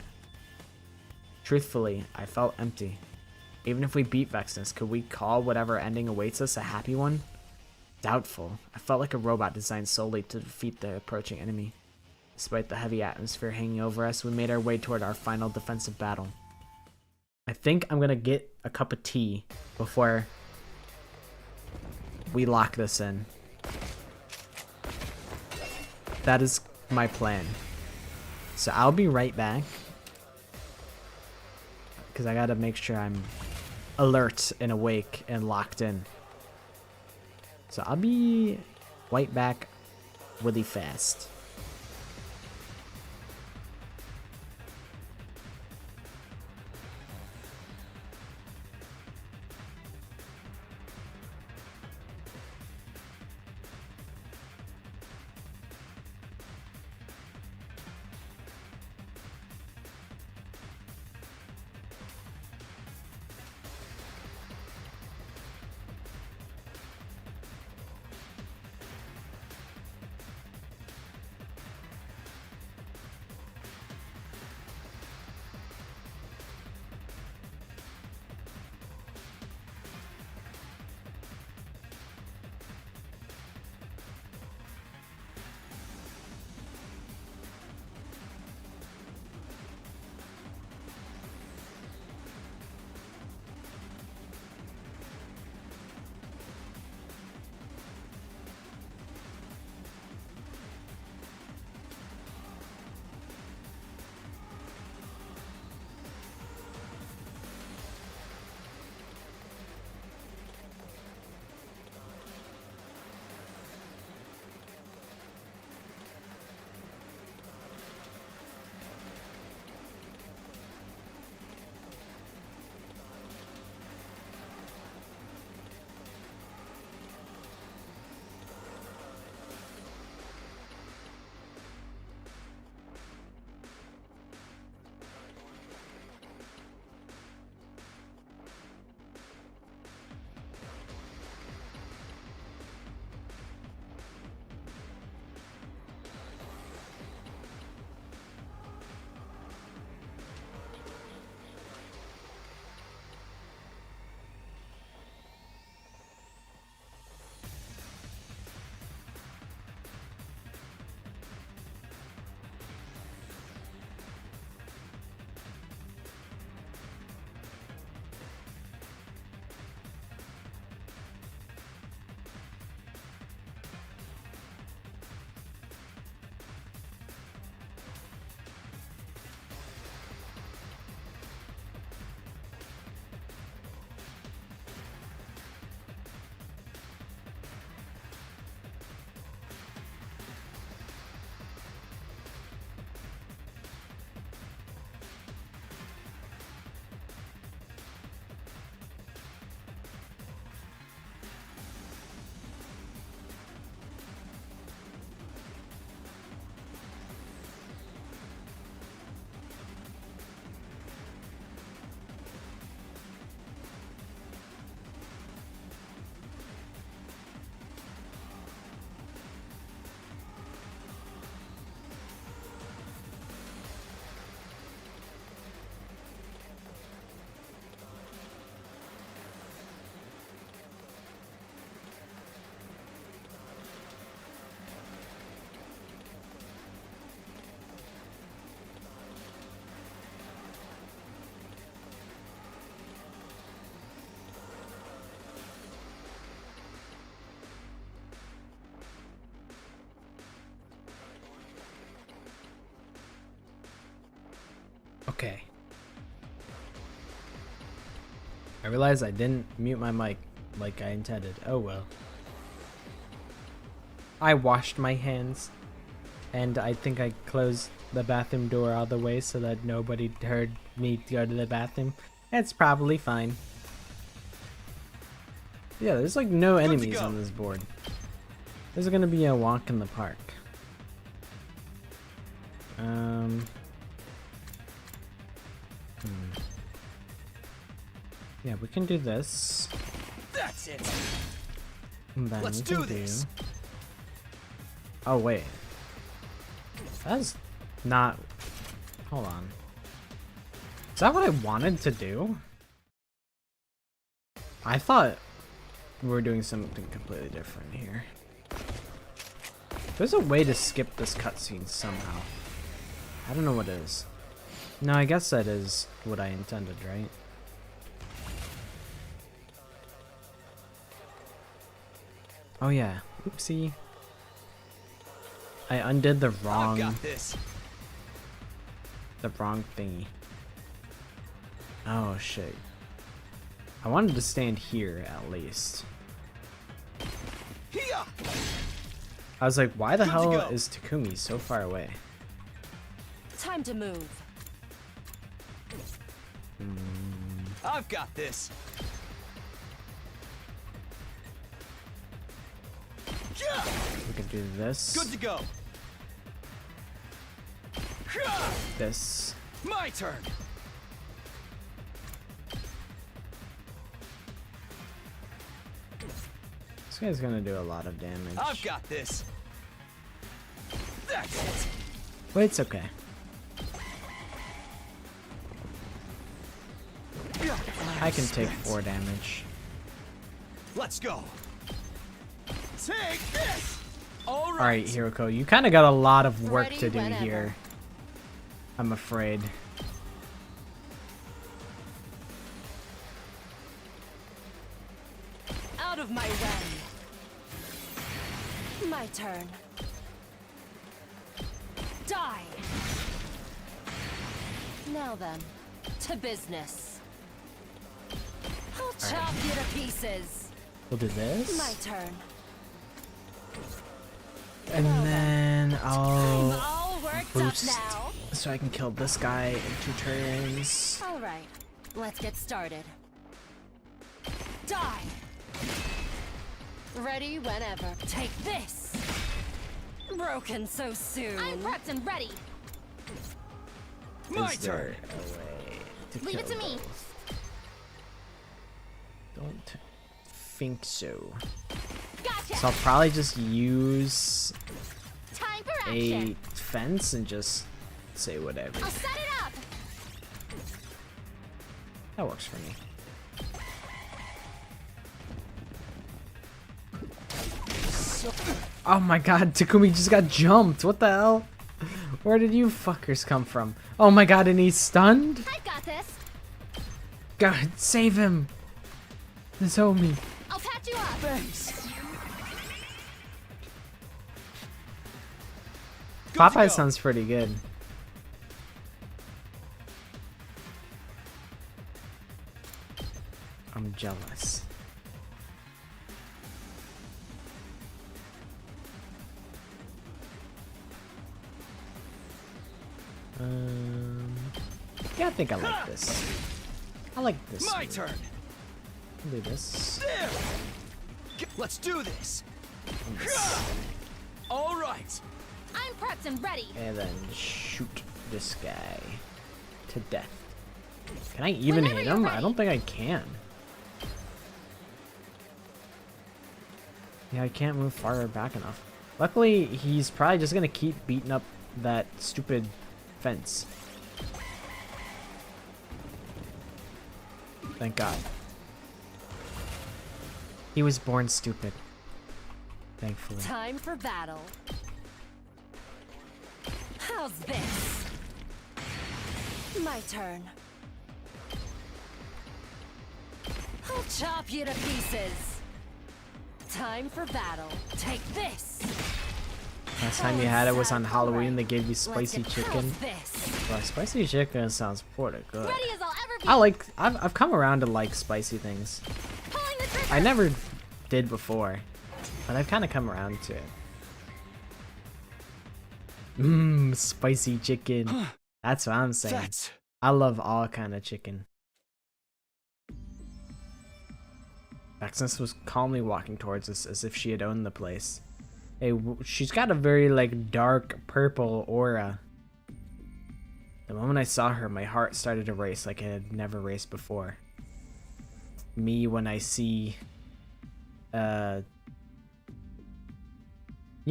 truthfully, I felt empty. Even if we beat Vexnus, could we call whatever ending awaits us a happy one? Doubtful. I felt like a robot designed solely to defeat the approaching enemy. Despite the heavy atmosphere hanging over us, we made our way toward our final defensive battle. I think I'm gonna get a cup of tea before we lock this in. That is my plan. So I'll be right back. because I gotta make sure I'm alert and awake and locked in. So I'll be right back really fast. Okay. I realized I didn't mute my mic like I intended. Oh well. I washed my hands, and I think I closed the bathroom door all the way so that nobody heard me go to the bathroom. It's probably fine. Yeah, there's like no enemies on this board. This is gonna be a walk in the park. Yeah, we can do this. That's it. Then Let's we can do this. Oh wait, that's not. Hold on. Is that what I wanted to do? I thought we were doing something completely different here. There's a way to skip this cutscene somehow. I don't know what it is. No, I guess that is what I intended, right? Oh yeah, oopsie. I undid the wrong I've got this. the wrong thingy. Oh shit. I wanted to stand here at least. I was like, why the hell is Takumi so far away? Time to move. I've got this. We can do this. Good to go. This. My turn. This guy's gonna do a lot of damage. I've got this. That's it. But it's okay. I can take 4 damage. Let's go. Take this. All Alright, Hiroko, you kind of got a lot of work Ready to do whenever. here. I'm afraid. Out of my way. My turn. Die. Now then, to business. I'll chop you to pieces. We'll do this. My turn. And then I'm I'll all worked boost up now. so I can kill this guy in 2 turns. All right, let's get started. Die. Ready whenever. Take this. Broken so soon. I'm prepped and ready. My Is there turn. a way to Leave it kill to me. both? Don't think so. Gotcha. So I'll probably just use Time for a action. fence and just say whatever. I'll set it up. That works for me. Oh my god, Takumi just got jumped. What the hell? Where did you fuckers come from? Oh my god, and he's stunned? I've got this. God, save him. This homie. I'll patch you up. Popeye sounds pretty good. I'm jealous. Yeah, I think I like this. I like this. My one. turn. I'll do this. There. Let's do this. And this. All right. I'm prepped and ready. And then shoot this guy to death. Can I even hit him? I don't think I can. Yeah, I can't move far back enough. Luckily, he's probably just gonna keep beating up that stupid fence. Thank God. He was born stupid. Thankfully. Time for battle. How's this? My turn. I'll chop you to pieces. Time for battle. Take this. Last time you had it was on Halloween. They gave you spicy Let's chicken. how's this? Well, spicy chicken sounds pretty good. Ready as I'll ever be. I like. I've come around to like spicy things. Pulling the trigger. I never did before, but I've kind of come around to it. Mmm, spicy chicken. That's what I'm saying. That's I love all kind of chicken. Maxis was calmly walking towards us as if she had owned the place. She's got a very like dark purple aura. The moment I saw her, my heart started to race like it had never raced before. Me when I see you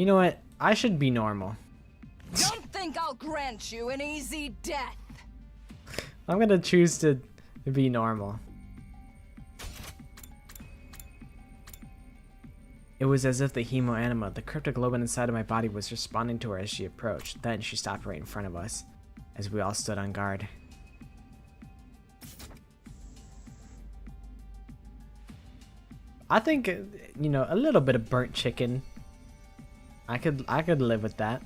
know what? I should be normal. Don't think I'll grant you an easy death. I'm gonna choose to be normal. It was as if the hemoanima, the cryptoglobin inside of my body, was responding to her as she approached. Then she stopped right in front of us, as we all stood on guard. I think, you know, a little bit of burnt chicken. I could live with that.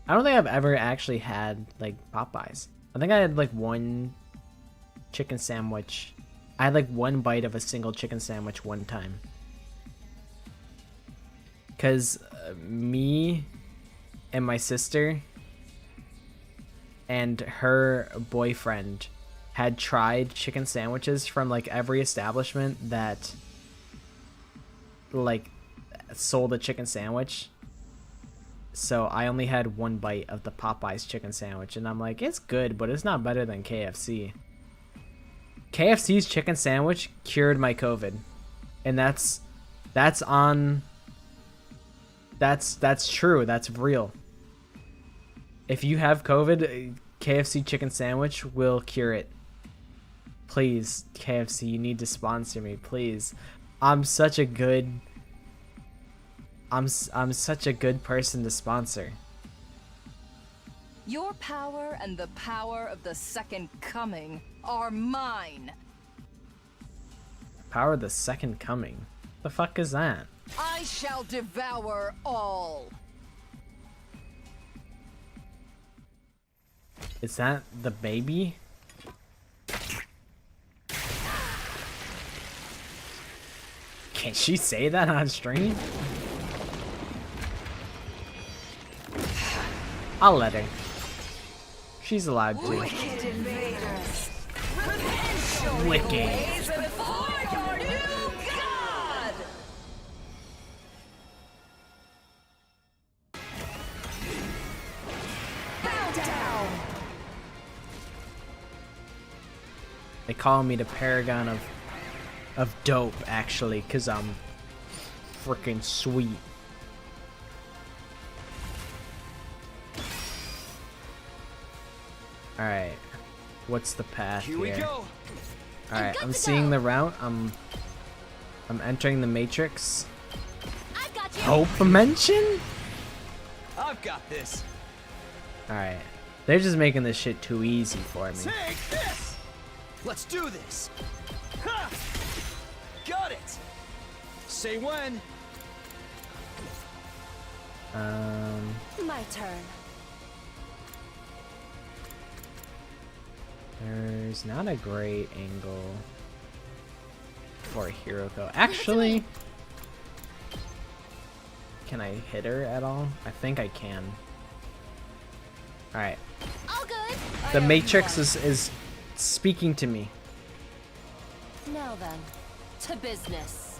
I don't think I've ever actually had like Popeyes. I think I had like one chicken sandwich. I had like one bite of a single chicken sandwich one time. Because me and my sister and her boyfriend had tried chicken sandwiches from like every establishment that like sold a chicken sandwich. So I only had one bite of the Popeyes chicken sandwich, and I'm like, it's good, but it's not better than KFC. KFC's chicken sandwich cured my COVID, and that's true. That's real. If you have COVID, KFC chicken sandwich will cure it. Please, KFC, you need to sponsor me, please. I'm such a good person to sponsor. Your power and the power of the Second Coming are mine. Power of the Second Coming? The fuck is that? I shall devour all. Is that the baby? Can she say that on stream? I'll let her. She's allowed to. Wicked invaders. Repent your Wicked. ways before your new god. Bow down. They call me the paragon of dope, actually, because I'm freaking sweet. Alright. What's the path here? Here we go. Alright, I'm seeing the route. I'm entering the Matrix. I've got you. Hope mention? I've got this. Alright. They're just making this shit too easy for me. Take this. Let's do this. Ha! Got it. Say when. My turn. There's not a great angle for a hero go. Actually, can I hit her at all? I think I can. Alright. All good. The Matrix is speaking to me. Now then, to business.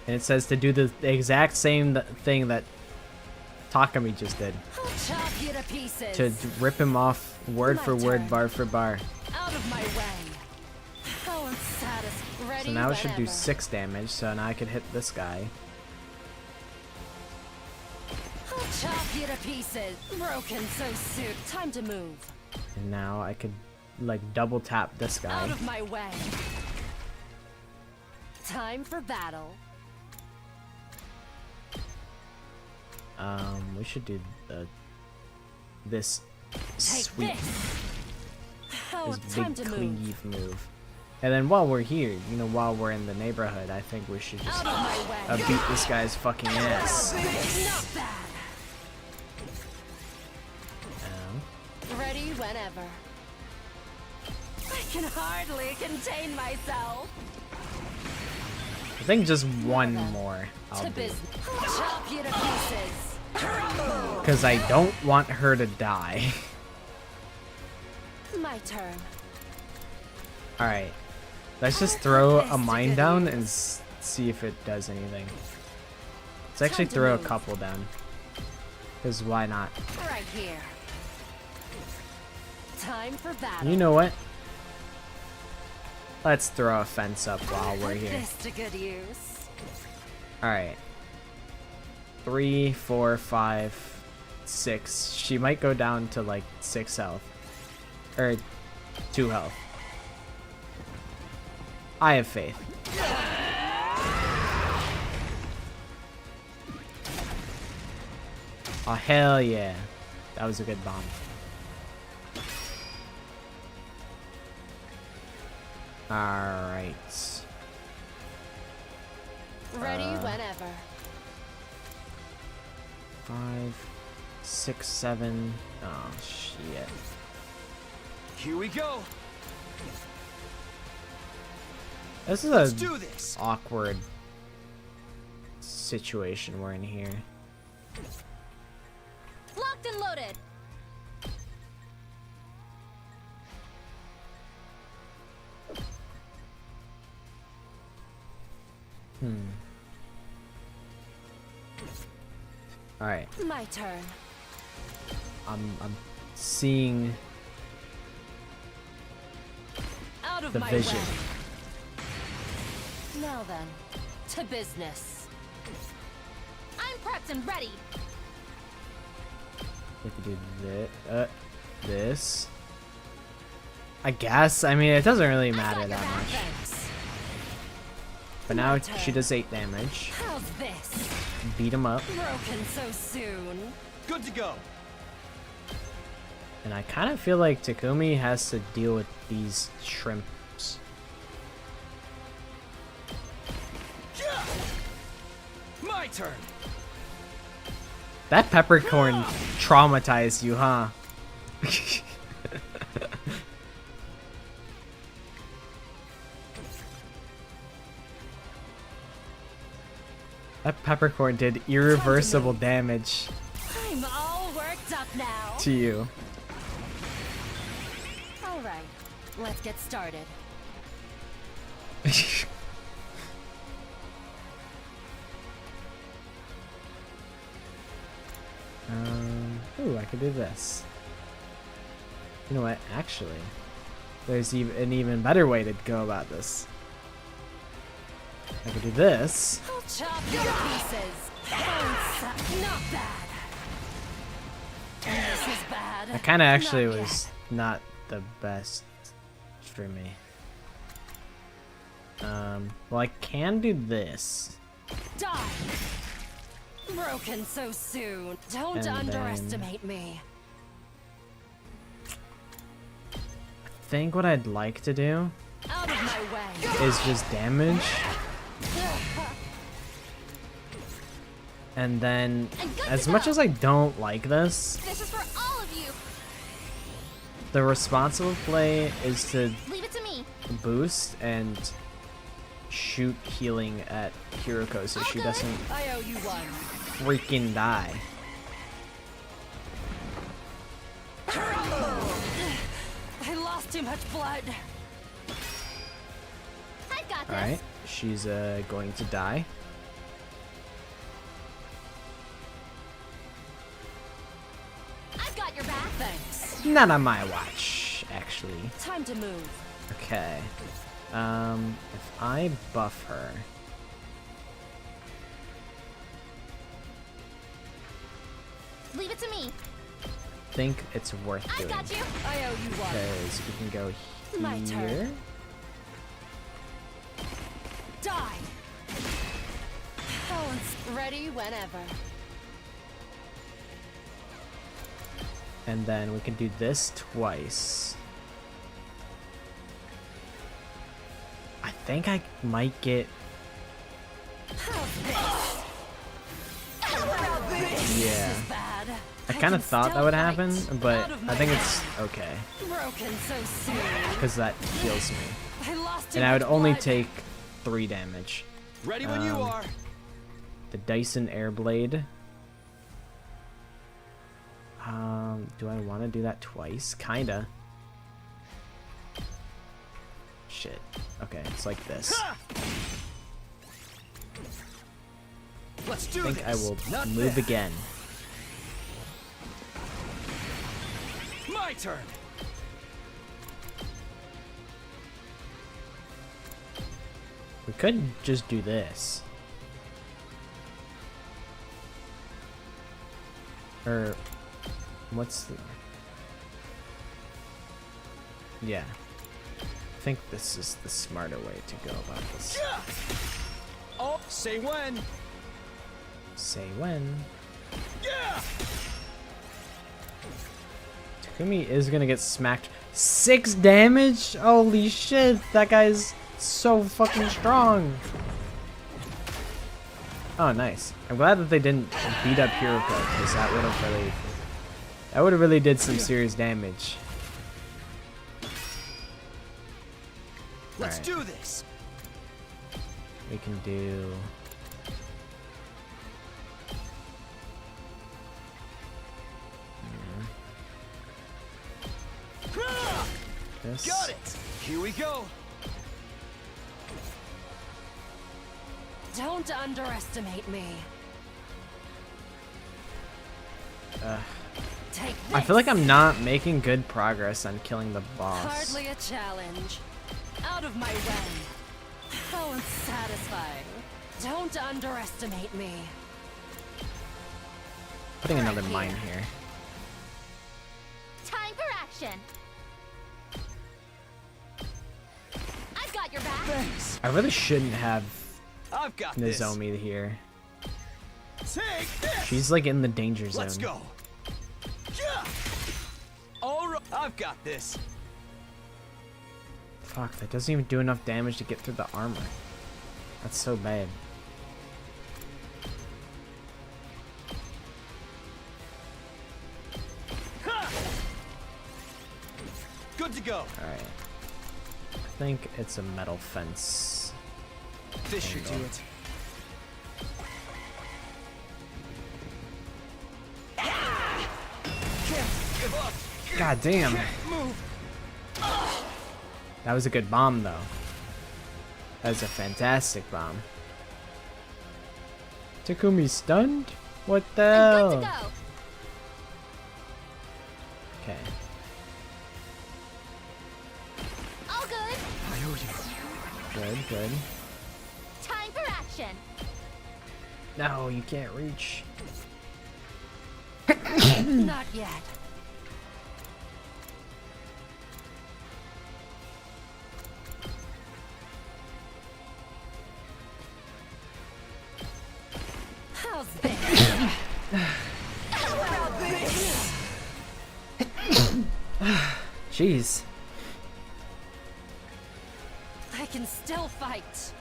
And it says to do the exact same thing that Takami just did. I'll chop you to pieces. To rip him off word for word, bar for bar. Out of my way. How unsatisfying. Ready So now it should do whenever. 6 damage, so now I could hit this guy. I'll chop you to pieces. Broken so soon. Time to move. And now I could like double tap this guy. Out of my way. Time for battle. We should do this Take sweep, this. Oh, this time big to move. cleave move. And then while we're here, you know, while we're in the neighborhood, I think we should just Out of my way. beat this guy's fucking ass. Not bad. Ready whenever. I can hardly contain myself. I think just one more I'll To do. business. I'll chop you to pieces. Because I don't want her to die. My turn. Alright. Let's just throw a mine down and see if it does anything. Let's actually Time to throw a move. couple down. Because why not? Right here. Time for battle. You know what? Let's throw a fence up while we're Put here. this to good use. Alright. 3, 4, 5, 6. She might go down to like 6 health. Or 2 health. I have faith. Oh, hell yeah. That was a good bomb. Alright. Ready whenever. 5, 6, 7. Oh, shit. Here we go. This is Let's a do this. awkward situation we're in here. Locked and loaded. All right, My turn. I'm seeing Out of the my vision. way. Now then, to business. I'm prepped and ready. We could do this. I guess. I mean, it doesn't really matter that much. Thanks. But now she does 8 damage. How's this? Beat him up. Broken so soon. Good to go. And I kind of feel like Takumi has to deal with these shrimps. My turn. That peppercorn traumatized you, huh? That peppercorn did irreversible damage I'm all worked up now. to you. All right, let's get started. Ooh, I could do this. You know what? Actually, there's an even better way to go about this. I could do this. I'll chop you to pieces. Not bad. This is bad. That kind of actually Not was not the best for me. Well, I can do this. Die. Broken so soon. Don't And then- underestimate me. I think what I'd like to do Out of my way. is just damage. And then, as much as I don't like this, This is for all of you. the responsible play is to Leave it to me. boost and shoot healing at Hiroko so she doesn't I owe you one. freaking die. I lost too much blood. I've got this. Alright, she's going to die. I've got your back. Thanks. Not on my watch, actually. Time to move. Okay. If I buff her. Leave it to me. I think it's worth I've doing. got you. I owe you one. Because we can go My here. turn. Die. Balance ready whenever. And then we can do this twice. I think I might get... Yeah. Bad. I kind of thought that would happen, but I think it's okay. Broken so soon. Because that heals me. I lost too And I would much only blood. take 3 damage. Ready when you are. The Dyson Airblade. Do I want to do that twice? Kinda. Shit. Okay, it's like this. Let's do I think this. I will Not move bad. again. My turn. We could just do this. Or what's the... Yeah. I think this is the smarter way to go about this. Oh, say when. Say when. Yeah. Takumi is gonna get smacked. 6 damage? Holy shit, that guy's so fucking strong. Oh, nice. I'm glad that they didn't beat up Hiroko, because that would have really did some serious damage. Let's Alright. do this. We can do. This. Got it. Here we go. Don't underestimate me. Take this. I feel like I'm not making good progress on killing the boss. Hardly a challenge. Out of my way. How unsatisfying. Don't underestimate me. Putting Right another mine here. here. Time for action. I've got your back. Thanks. I really shouldn't have I've got this. Nozomi here. Take this. She's like in the danger zone. Let's go. Yeah. All right. I've got this. Fuck, that doesn't even do enough damage to get through the armor. That's so bad. Good to go. Alright. I think it's a metal fence. This should do it. Can't give up. God damn. Can't move. That was a good bomb, though. That was a fantastic bomb. Takumi stunned? What the I'm good to hell? go. Okay. All good. I owe you. Good, good. Time for action. No, you can't reach. Not yet. How's this? Jeez. I can still fight.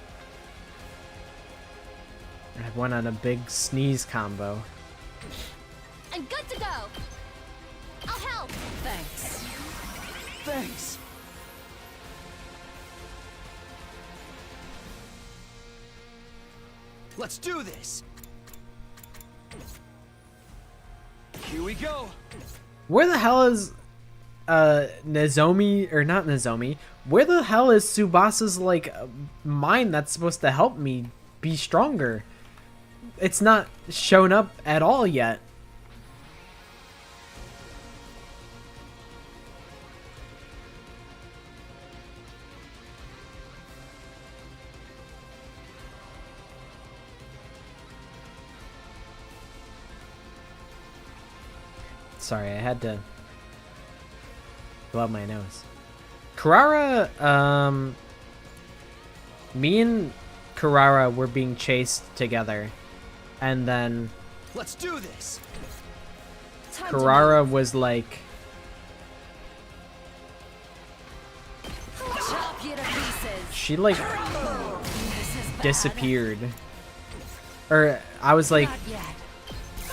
I went on a big sneeze combo. I'm good to go. I'll help. Thanks. Thanks. Let's do this. Here we go. Where the hell is Nozomi, or not Nozomi? Where the hell is Tsubasa's like mine that's supposed to help me be stronger? It's not shown up at all yet. Sorry, I had to blow my nose. Karara, me and Karara were being chased together, and then Let's do this. Time to Karara was like, chop you to pieces. she like This is bad. disappeared. Or I was like, Not yet.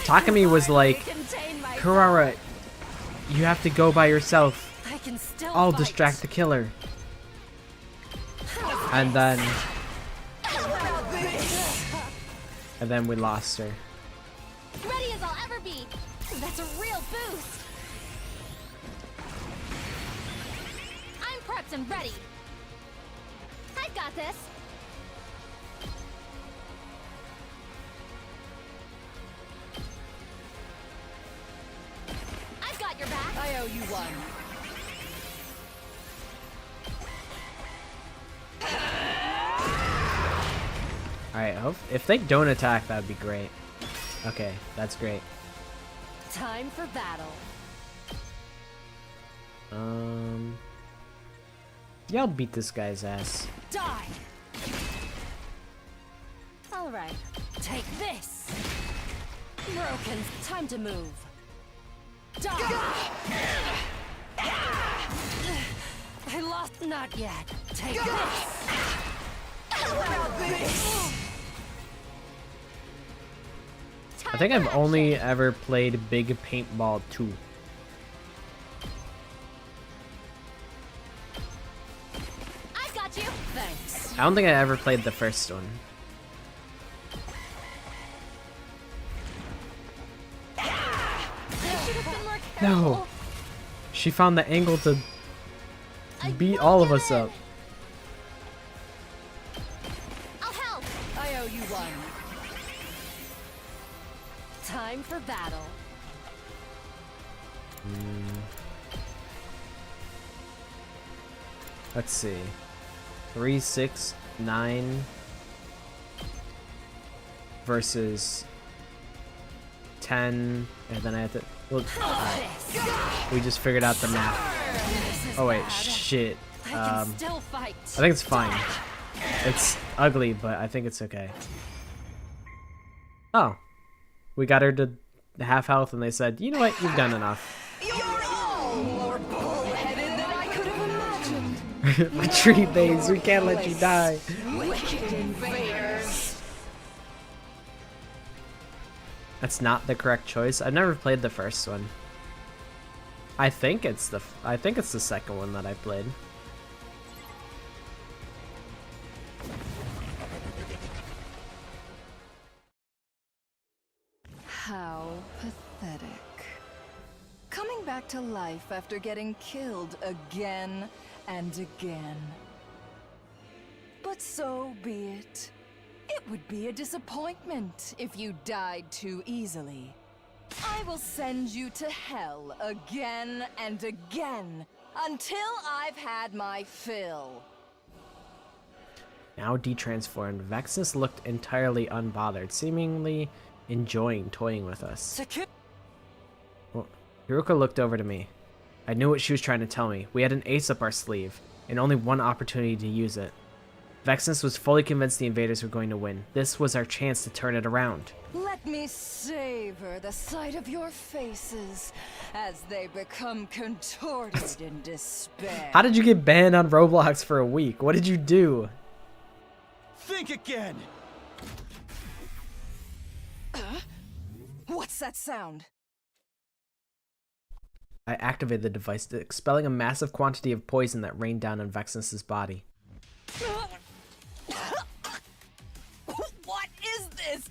Takumi was like, Contain myself. Karara, you have to go by yourself. I can still I'll fight. distract the killer. And then we lost her. Ready as I'll ever be. That's a real boost. I'm prepped and ready. I've got this. I've got your back. I owe you one. Alright, if they don't attack, that would be great. Okay, that's great. Time for battle. Yeah, I'll beat this guy's ass. Die. All right. Take this. Broken. Time to move. Die. I lost. Not yet. Take this. I think I've only ever played Big Paintball 2. I've got you. I don't think I ever played the first one. No! She found the angle to beat all of us up. I'll help. I owe you one. Time for battle. Let's see. 3, 6, 9 versus 10, and then I have to. Well, we just figured out the math. Oh wait, shit. I can still fight. I think it's fine. It's ugly, but I think it's okay. Oh, we got her to half health, and they said, "You know what? You've done enough." You're all more bullheaded than I could have imagined. Retreat, Baze. We can't let you die. Wicked invaders. That's not the correct choice. I've never played the first one. I think it's the second one that I played. How pathetic. Coming back to life after getting killed again and again. But so be it. It would be a disappointment if you died too easily. I will send you to hell again and again until I've had my fill. Now detransformed, Vexus looked entirely unbothered, seemingly enjoying toying with us. Well, Hiruka looked over to me. I knew what she was trying to tell me. We had an ace up our sleeve, and only one opportunity to use it. Vexus was fully convinced the invaders were going to win. This was our chance to turn it around. Let me savor the sight of your faces as they become contorted in despair. How did you get banned on Roblox for a week? What did you do? Think again! What's that sound? I activated the device, expelling a massive quantity of poison that rained down on Vexus's body. What is this?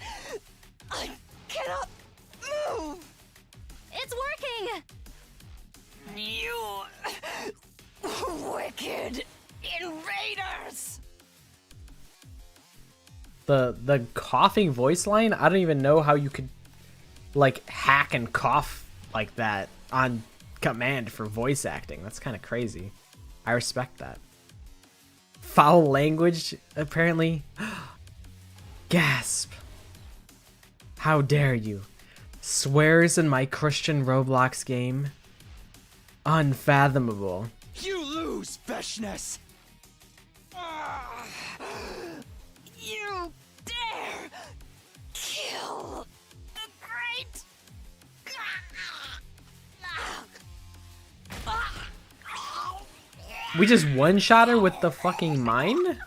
I cannot move! It's working! You wicked invaders! The coughing voice line? I don't even know how you could like hack and cough like that on command for voice acting. That's kind of crazy. I respect that. Foul language, apparently. Gasp. How dare you? Swears in my Christian Roblox game? Unfathomable. You lose, Veshness! You dare kill the great... We just one-shot her with the fucking mine?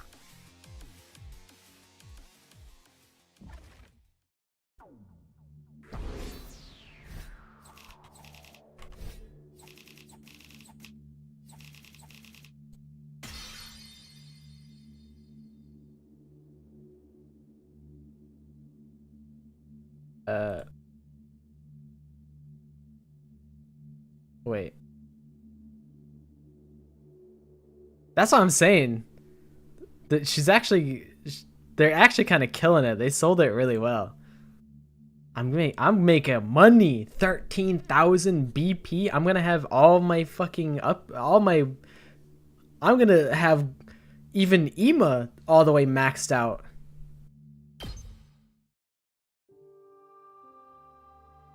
Wait. That's what I'm saying. That they're actually kind of killing it. They sold it really well. I'm making money. 13,000 BP. I'm gonna have all my fucking I'm gonna have even EMA all the way maxed out.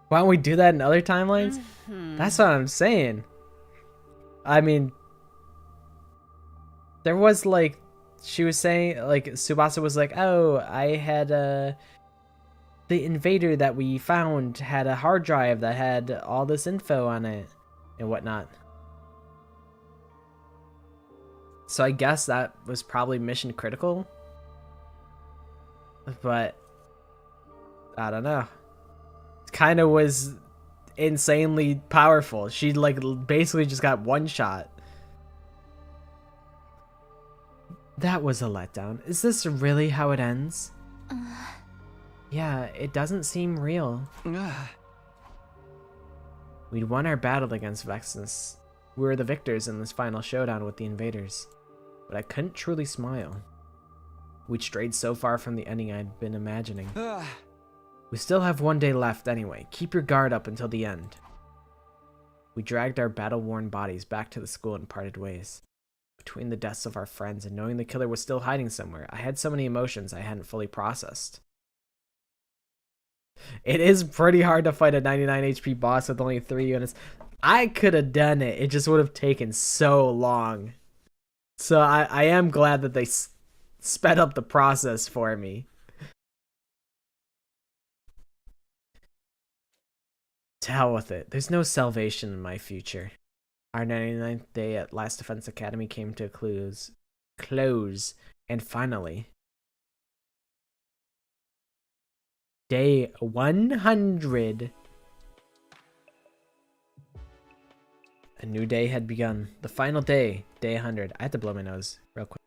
Why don't we do that in other timelines? That's what I'm saying. I mean, there was like, she was saying, like, Tsubasa was like, oh, I had the invader that we found had a hard drive that had all this info on it and whatnot. So I guess that was probably mission critical. But I don't know. It kind of was insanely powerful. She like basically just got one shot. That was a letdown. Is this really how it ends? Yeah, it doesn't seem real. We'd won our battle against Vexus. We were the victors in this final showdown with the invaders. But I couldn't truly smile. We'd strayed so far from the ending I'd been imagining. We still have one day left anyway. Keep your guard up until the end. We dragged our battle-worn bodies back to the school and parted ways. Between the deaths of our friends and knowing the killer was still hiding somewhere, I had so many emotions I hadn't fully processed. It is pretty hard to fight a 99 HP boss with only 3 units. I could have done it. It just would have taken so long. So I am glad that they sped up the process for me. To hell with it. There's no salvation in my future. Our 99th day at Last Defense Academy came to a close, and finally, day 100. A new day had begun. The final day, day 100. I had to blow my nose real quick.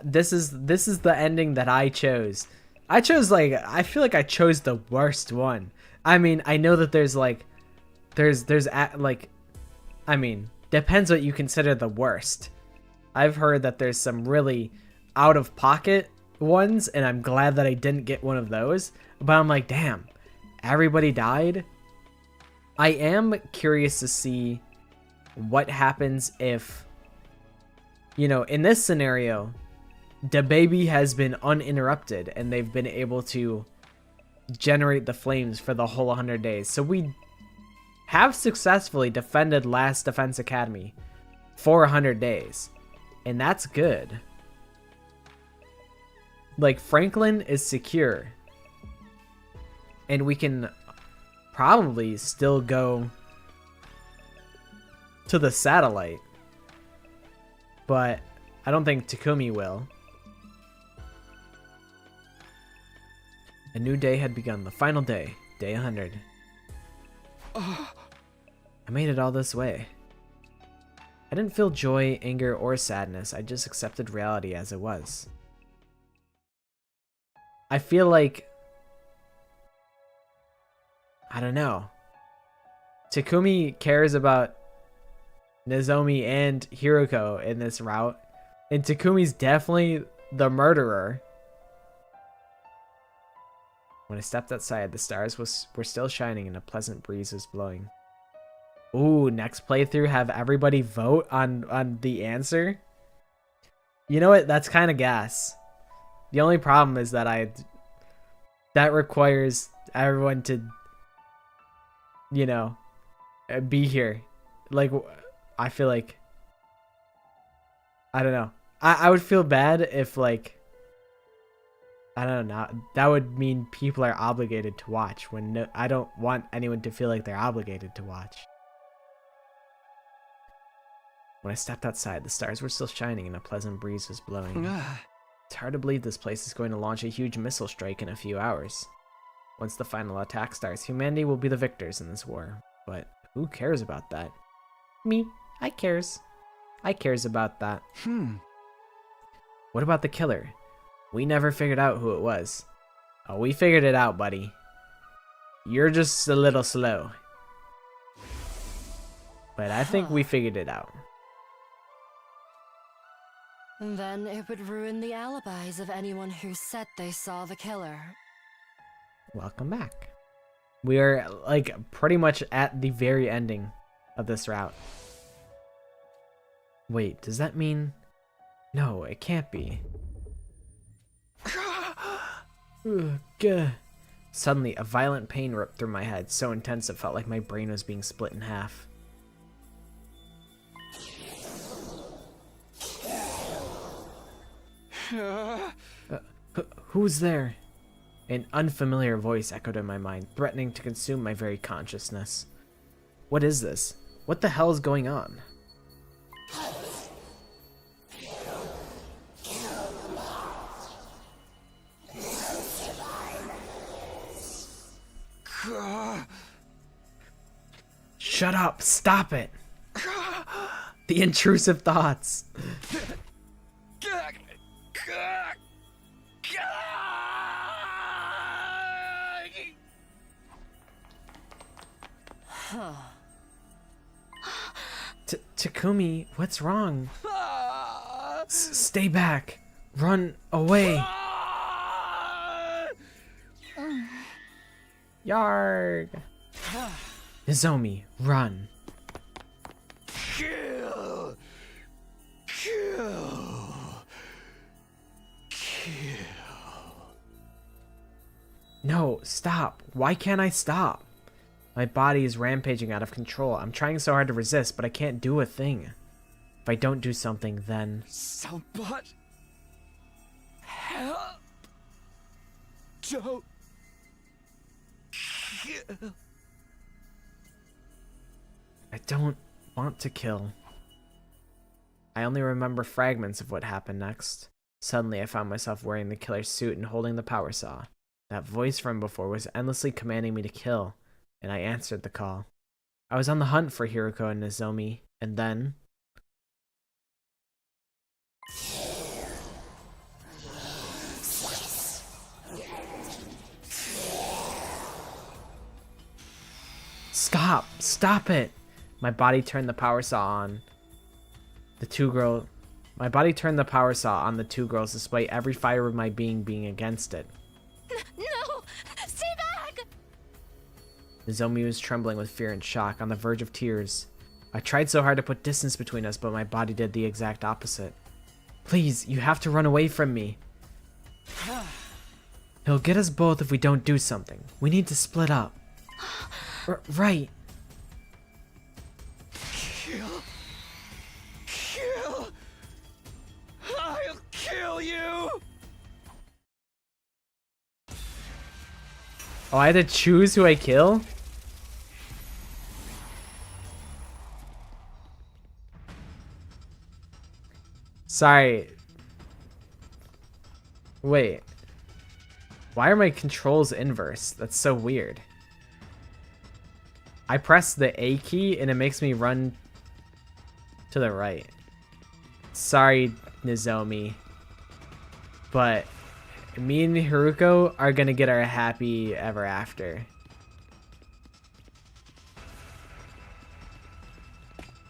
This is the ending that I chose. I feel like I chose the worst one. I mean, I know that there's I mean, depends what you consider the worst. I've heard that there's some really out of pocket ones, and I'm glad that I didn't get one of those. But I'm like, damn, everybody died. I am curious to see what happens if, you know, in this scenario, the baby has been uninterrupted and they've been able to generate the flames for the whole 100 days. So we have successfully defended Last Defense Academy for 100 days. And that's good. Like, Franklin is secure. And we can probably still go to the satellite. But I don't think Takumi will. A new day had begun. The final day. Day 100. I made it all this way. I didn't feel joy, anger, or sadness. I just accepted reality as it was. I feel like, I don't know. Takumi cares about Nozomi and Hiroko in this route. And Takumi's definitely the murderer. When I stepped outside, the stars were still shining and a pleasant breeze was blowing. Ooh, next playthrough, have everybody vote on the answer? You know what? That's kind of gas. The only problem is that that requires everyone to, you know, be here. Like, I feel like, I don't know. I would feel bad if, like, I don't know. That would mean people are obligated to watch when I don't want anyone to feel like they're obligated to watch. When I stepped outside, the stars were still shining and a pleasant breeze was blowing. It's hard to believe this place is going to launch a huge missile strike in a few hours. Once the final attack starts, humanity will be the victors in this war. But who cares about that? Me. I cares. I cares about that. What about the killer? We never figured out who it was. Oh, we figured it out, buddy. You're just a little slow. But I think we figured it out. Then it would ruin the alibis of anyone who said they saw the killer. Welcome back. We are, like, pretty much at the very ending of this route. Wait, does that mean... No, it can't be. Ugh. Suddenly, a violent pain ripped through my head, so intense it felt like my brain was being split in half. Who's there? An unfamiliar voice echoed in my mind, threatening to consume my very consciousness. What is this? What the hell is going on? Shut up! Stop it! The intrusive thoughts. Takumi, what's wrong? Stay back. Run away. Yarg. Nozomi, run. Kill. Kill. Kill. No, stop. Why can't I stop? My body is rampaging out of control. I'm trying so hard to resist, but I can't do a thing. If I don't do something, then... Somebody help. Don't kill. I don't want to kill. I only remember fragments of what happened next. Suddenly, I found myself wearing the killer's suit and holding the power saw. That voice from before was endlessly commanding me to kill, and I answered the call. I was on the hunt for Hiruko and Nozomi, and then... Stop! Stop it! My body turned the power saw on. My body turned the power saw on the two girls despite every fiber of my being against it. No! Stay back! Nozomi was trembling with fear and shock, on the verge of tears. I tried so hard to put distance between us, but my body did the exact opposite. Please, you have to run away from me. He'll get us both if we don't do something. We need to split up. Right. Kill. Kill. I'll kill you. Oh, I had to choose who I kill? Sorry. Wait. Why are my controls inverse? That's so weird. I press the A key and it makes me run to the right. Sorry, Nozomi. But me and Haruko are gonna get our happy ever after.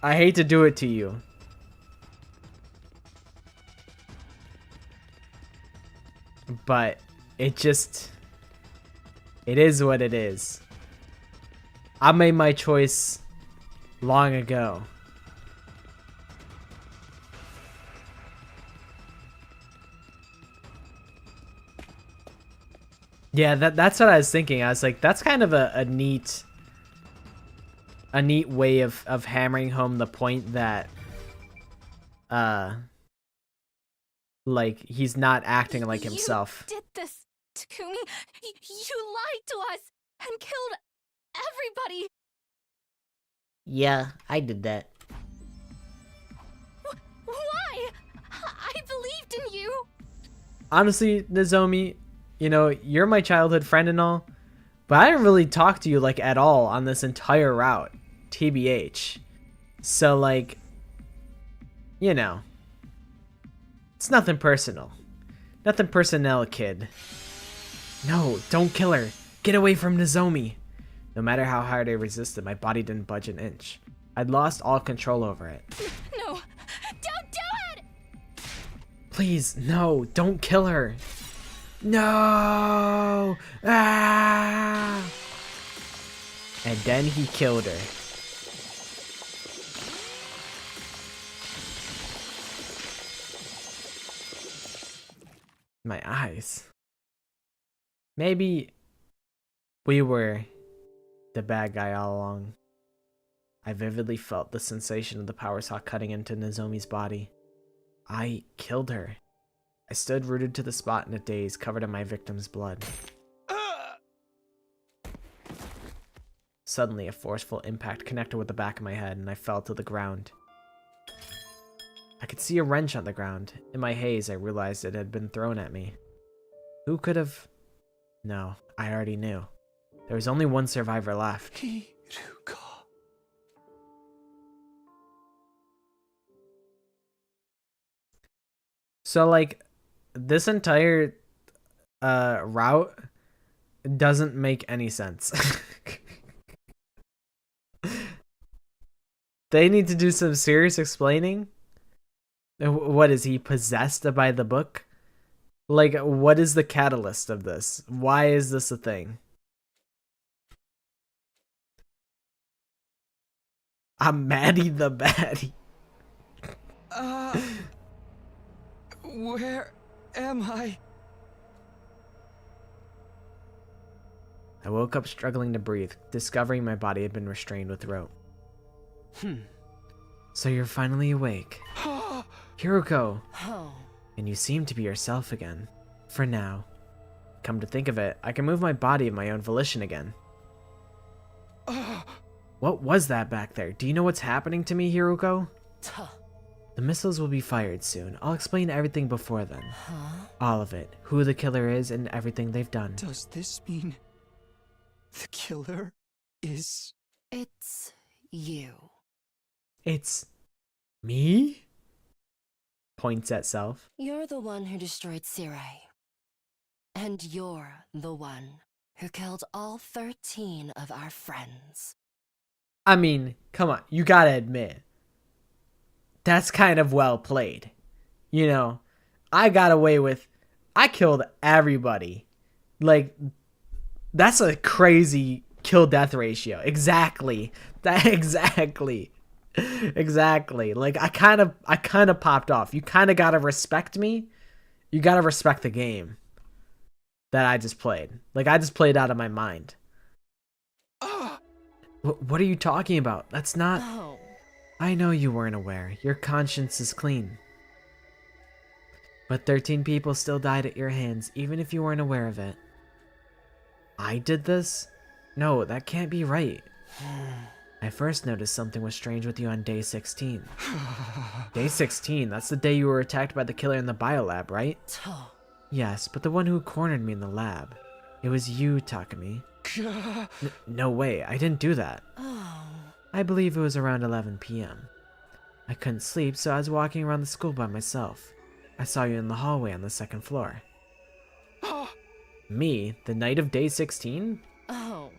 I hate to do it to you. But it is what it is. I made my choice long ago. Yeah, that's what I was thinking. I was like, that's kind of a neat way of hammering home the point that like he's not acting like himself. You did this, Takumi. You lied to us and killed everybody. Yeah, I did that. Why? I believed in you. Honestly, Nozomi, you know, you're my childhood friend and all, but I didn't really talk to you like at all on this entire route, TBH. So like, you know, it's nothing personal. Nothing personnel, kid. No, don't kill her. Get away from Nozomi. No matter how hard I resisted, my body didn't budge an inch. I'd lost all control over it. No, don't do it! Please, no, don't kill her. No! Ah! And then he killed her. My eyes. Maybe we were the bad guy all along. I vividly felt the sensation of the power saw cutting into Nozomi's body. I killed her. I stood rooted to the spot in a daze, covered in my victim's blood. Suddenly, a forceful impact connected with the back of my head, and I fell to the ground. I could see a wrench on the ground. In my haze, I realized it had been thrown at me. Who could have... No, I already knew. There was only one survivor left. Hiruko. So, like, this entire route doesn't make any sense. They need to do some serious explaining. What is he possessed by the book? Like, what is the catalyst of this? Why is this a thing? I'm Maddie the Baddie. Where am I? I woke up struggling to breathe, discovering my body had been restrained with rope. So you're finally awake. Hiruko! Oh. And you seem to be yourself again. For now. Come to think of it, I can move my body of my own volition again. What was that back there? Do you know what's happening to me, Hiruko? The missiles will be fired soon. I'll explain everything before then. All of it. Who the killer is and everything they've done. Does this mean the killer is... It's you. It's me? Points at self. You're the one who destroyed Sirai. And you're the one who killed all 13 of our friends. I mean, come on, you gotta admit, that's kind of well played. You know, I got away with, I killed everybody. Like, that's a crazy kill-death ratio. Exactly. Exactly. Like, I kind of popped off. You kind of gotta respect me. You gotta respect the game that I just played. Like, I just played out of my mind. What are you talking about? That's not... Oh. I know you weren't aware. Your conscience is clean. But 13 people still died at your hands, even if you weren't aware of it. I did this? No, that can't be right. I first noticed something was strange with you on day 16. Day 16? That's the day you were attacked by the killer in the biolab, right? Yes, but the one who cornered me in the lab. It was you, Takumi. No way, I didn't do that. Oh. I believe it was around 11 p.m. I couldn't sleep, so I was walking around the school by myself. I saw you in the hallway on the second floor. Me? The night of day 16? Oh.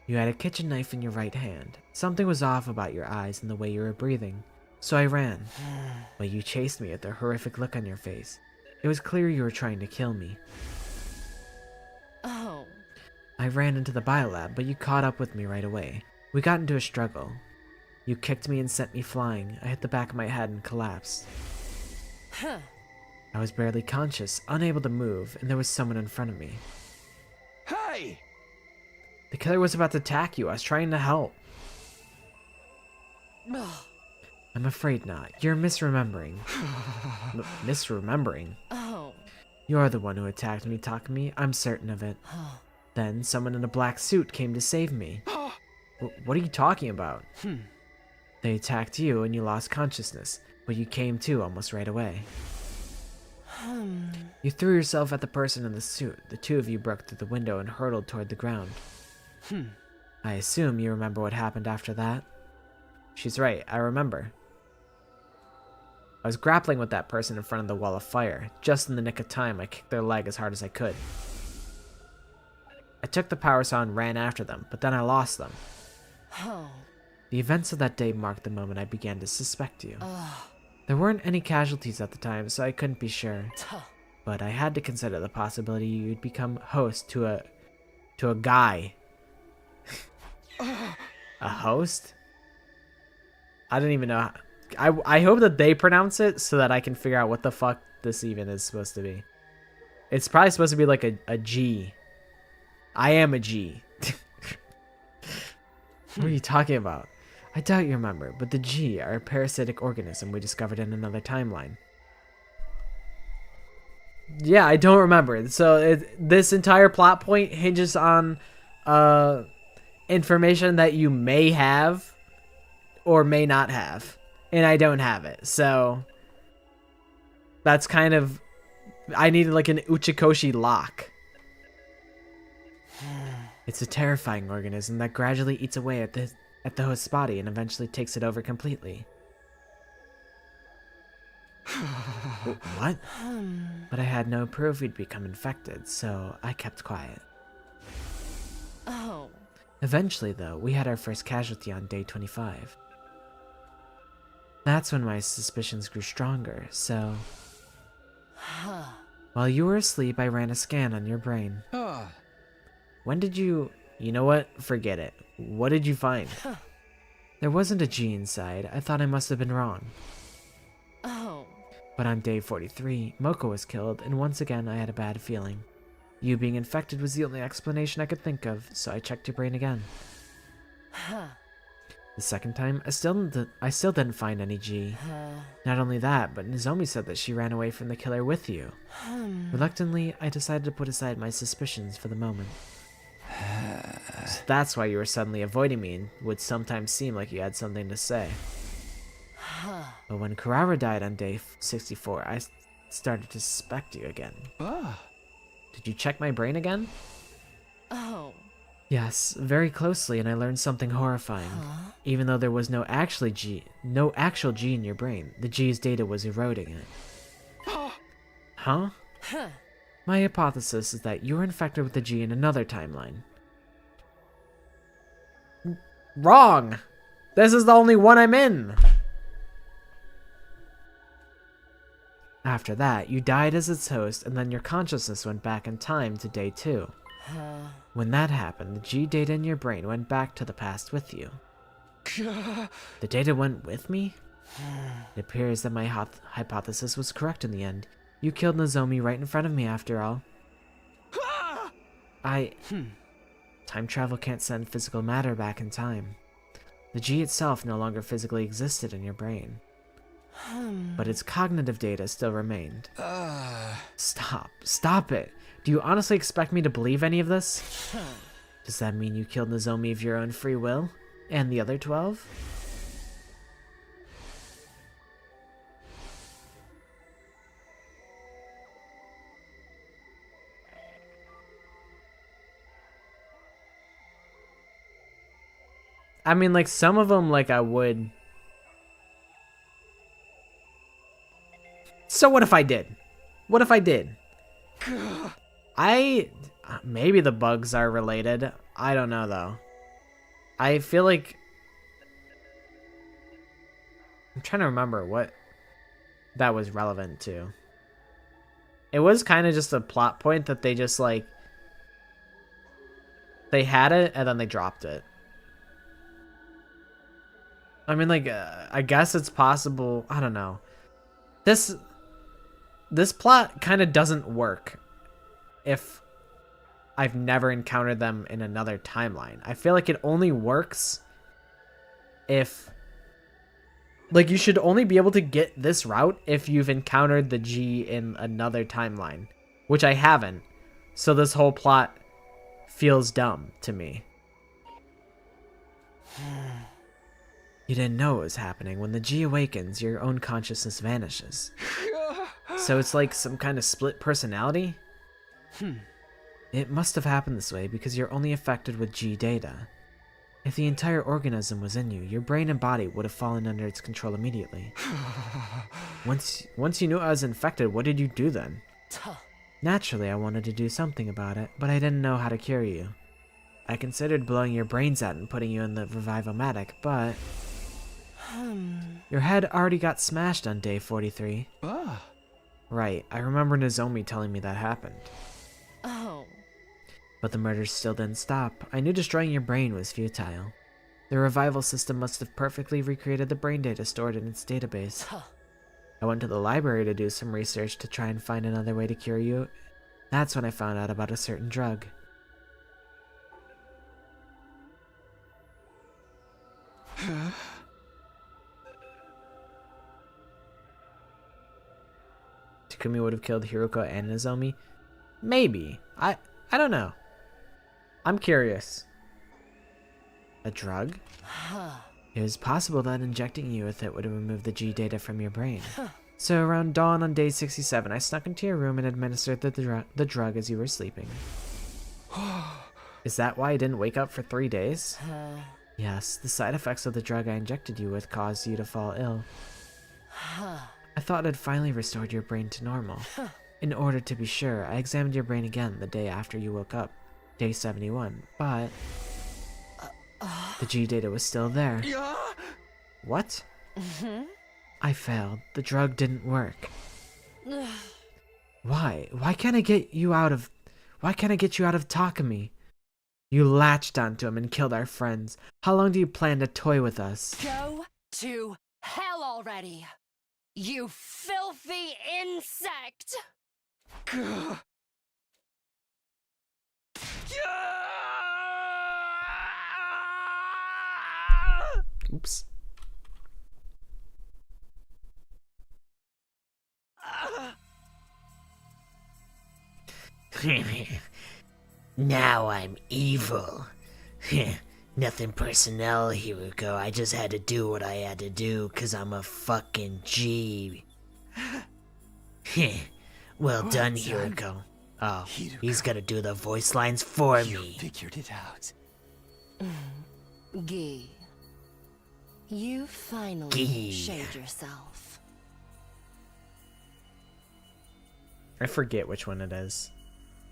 You had a kitchen knife in your right hand. Something was off about your eyes and the way you were breathing. So I ran. But you chased me with a horrific look on your face. It was clear you were trying to kill me. Oh. I ran into the biolab, but you caught up with me right away. We got into a struggle. You kicked me and sent me flying. I hit the back of my head and collapsed. Huh. I was barely conscious, unable to move, and there was someone in front of me. Hey! The killer was about to attack you. I was trying to help. I'm afraid not. You're misremembering. Misremembering? Oh. You're the one who attacked me, Takumi. I'm certain of it. Then someone in a black suit came to save me. What are you talking about? They attacked you and you lost consciousness, but you came to almost right away. You threw yourself at the person in the suit. The two of you broke through the window and hurtled toward the ground. I assume you remember what happened after that? She's right, I remember. I was grappling with that person in front of the wall of fire. Just in the nick of time, I kicked their leg as hard as I could. I took the power saw and ran after them, but then I lost them. The events of that day marked the moment I began to suspect you. There weren't any casualties at the time, so I couldn't be sure. But I had to consider the possibility you'd become host to a guy. A host? I don't even know. I hope that they pronounce it so that I can figure out what the fuck this even is supposed to be. It's probably supposed to be like a G. I am a G. What are you talking about? I doubt you remember, but the G are a parasitic organism we discovered in another timeline. Yeah, I don't remember. So this entire plot point hinges on information that you may have or may not have. And I don't have it. So that's kind of... I needed like an Uchikoshi lock. It's a terrifying organism that gradually eats away at the host's body and eventually takes it over completely. What? But I had no proof he'd become infected, so I kept quiet. Oh. Eventually, though, we had our first casualty on day 25. That's when my suspicions grew stronger, so... While you were asleep, I ran a scan on your brain. When did you... You know what? Forget it. What did you find? There wasn't a G inside. I thought I must have been wrong. Oh. But on day 43, Moko was killed, and once again I had a bad feeling. You being infected was the only explanation I could think of, so I checked your brain again. The second time, I still didn't find any G. Not only that, but Nozomi said that she ran away from the killer with you. Reluctantly, I decided to put aside my suspicions for the moment. So that's why you were suddenly avoiding me and would sometimes seem like you had something to say. But when Kurara died on day 64, I started to suspect you again. Did you check my brain again? Oh. Yes, very closely, and I learned something horrifying. Even though there was no actual G in your brain, the G's data was eroding it. Huh? My hypothesis is that you were infected with the G in another timeline. Wrong! This is the only one I'm in! After that, you died as its host, and then your consciousness went back in time to day 2. When that happened, the G data in your brain went back to the past with you. The data went with me? It appears that my hypothesis was correct in the end. You killed Nozomi right in front of me after all. Time travel can't send physical matter back in time. The G itself no longer physically existed in your brain. But its cognitive data still remained. Stop it. Do you honestly expect me to believe any of this? Does that mean you killed Nozomi of your own free will? And the other 12? I mean, like, some of them, like, I would... So what if I did? What if I did? Maybe the bugs are related. I don't know, though. I feel like... I'm trying to remember what that was relevant to. It was kind of just a plot point that they just, like... They had it, and then they dropped it. I mean, like, I guess it's possible... I don't know. This plot kind of doesn't work if I've never encountered them in another timeline. I feel like it only works if... Like, you should only be able to get this route if you've encountered the G in another timeline, which I haven't. So this whole plot feels dumb to me. You didn't know it was happening. When the G awakens, your own consciousness vanishes. So it's like some kind of split personality? It must have happened this way because you're only affected with G data. If the entire organism was in you, your brain and body would have fallen under its control immediately. Once you knew I was infected, what did you do then? Naturally, I wanted to do something about it, but I didn't know how to cure you. I considered blowing your brains out and putting you in the revivomatic, but... Your head already got smashed on day 43. Right, I remember Nozomi telling me that happened. Oh. But the murders still didn't stop. I knew destroying your brain was futile. The revival system must have perfectly recreated the brain data stored in its database. I went to the library to do some research to try and find another way to cure you. That's when I found out about a certain drug. Takumi would have killed Hiruko and Nozomi? Maybe. I don't know. I'm curious. A drug? It was possible that injecting you with it would have removed the G data from your brain. So around dawn on day 67, I snuck into your room and administered the drug as you were sleeping. Is that why I didn't wake up for 3 days? Yes, the side effects of the drug I injected you with caused you to fall ill. I thought I'd finally restored your brain to normal. In order to be sure, I examined your brain again the day after you woke up, day 71, but the G data was still there. What? I failed. The drug didn't work. Why? Why can't I get you out of Takami? You latched onto him and killed our friends. How long do you plan to toy with us? Go to hell already! You filthy insect! Oops. Now I'm evil. Nothing personnel, Hiruko. I just had to do what I had to do, 'cause I'm a fucking G. Well done, Hiruko. Oh, he's gonna do the voice lines for me. Figured it out. Gee. You finally Gee. showed yourself. I forget which one it is.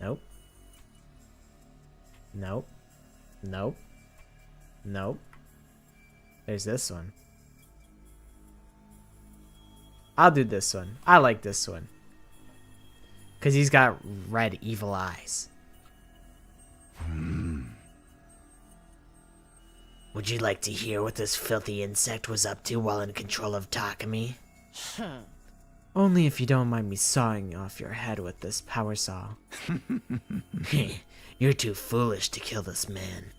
Nope. Nope. Nope. Nope. There's this one. I'll do this one. I like this one. Because he's got red evil eyes. Would you like to hear what this filthy insect was up to while in control of Takami? Only if you don't mind me sawing off your head with this power saw. You're too foolish to kill this man.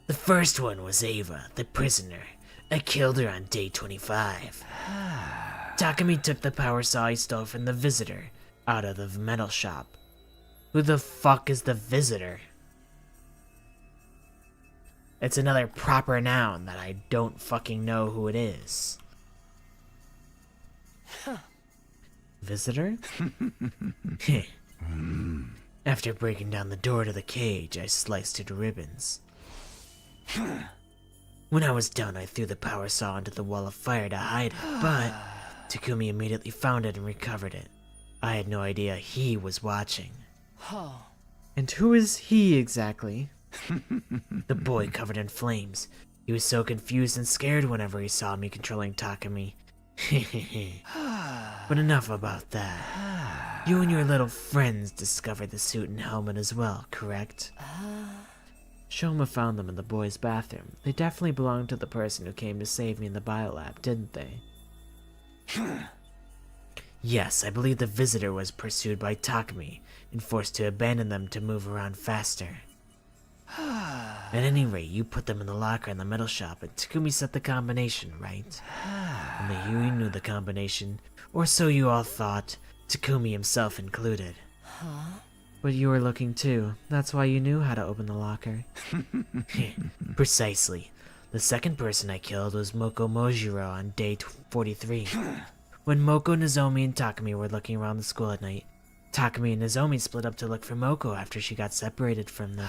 The first one was Ava, the prisoner. I killed her on day 25. Takami took the power saw he stole from the visitor out of the metal shop. Who the fuck is the visitor? It's another proper noun that I don't fucking know who it is. Visitor? After breaking down the door to the cage, I sliced it to ribbons. When I was done, I threw the power saw into the wall of fire to hide it, but Takumi immediately found it and recovered it. I had no idea he was watching. And who is he exactly? The boy covered in flames. He was so confused and scared whenever he saw me controlling Takami. But enough about that. You and your little friends discovered the suit and helmet as well, correct? Shoma found them in the boys' bathroom. They definitely belonged to the person who came to save me in the biolab, didn't they? Yes, I believe the visitor was pursued by Takami and forced to abandon them to move around faster. At any rate, you put them in the locker in the metal shop and Takumi set the combination, right? Only you knew the combination, or so you all thought, Takumi himself included. But you were looking too. That's why you knew how to open the locker. Precisely. The second person I killed was Moko Mojiro on day 43. When Moko, Nozomi, and Takami were looking around the school at night, Takami and Nozomi split up to look for Moko after she got separated from them.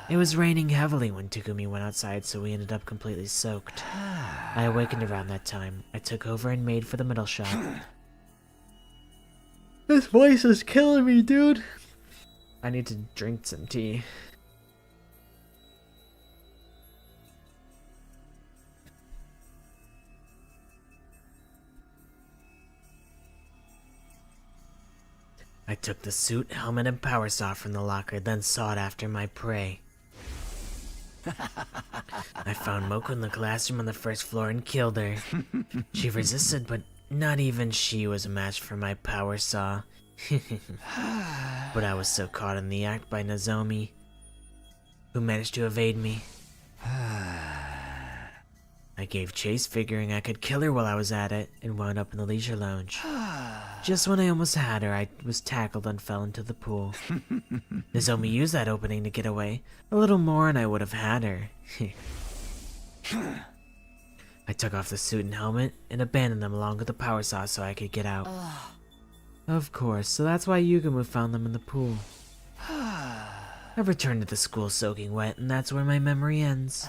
It was raining heavily when Takumi went outside, so we ended up completely soaked. I awakened around that time. I took over and made for the middle shop. This voice is killing me, dude. I need to drink some tea. I took the suit, helmet, and power saw from the locker, then sought after my prey. I found Moko in the classroom on the first floor and killed her. She resisted, but not even she was a match for my power saw. But I was so caught in the act by Nozomi, who managed to evade me. I gave chase figuring I could kill her while I was at it, and wound up in the leisure lounge. Just when I almost had her, I was tackled and fell into the pool. Nozomi used that opening to get away. A little more and I would have had her. I took off the suit and helmet and abandoned them along with the power saw so I could get out. Of course, so that's why Yugamu found them in the pool. I returned to the school soaking wet, and that's where my memory ends.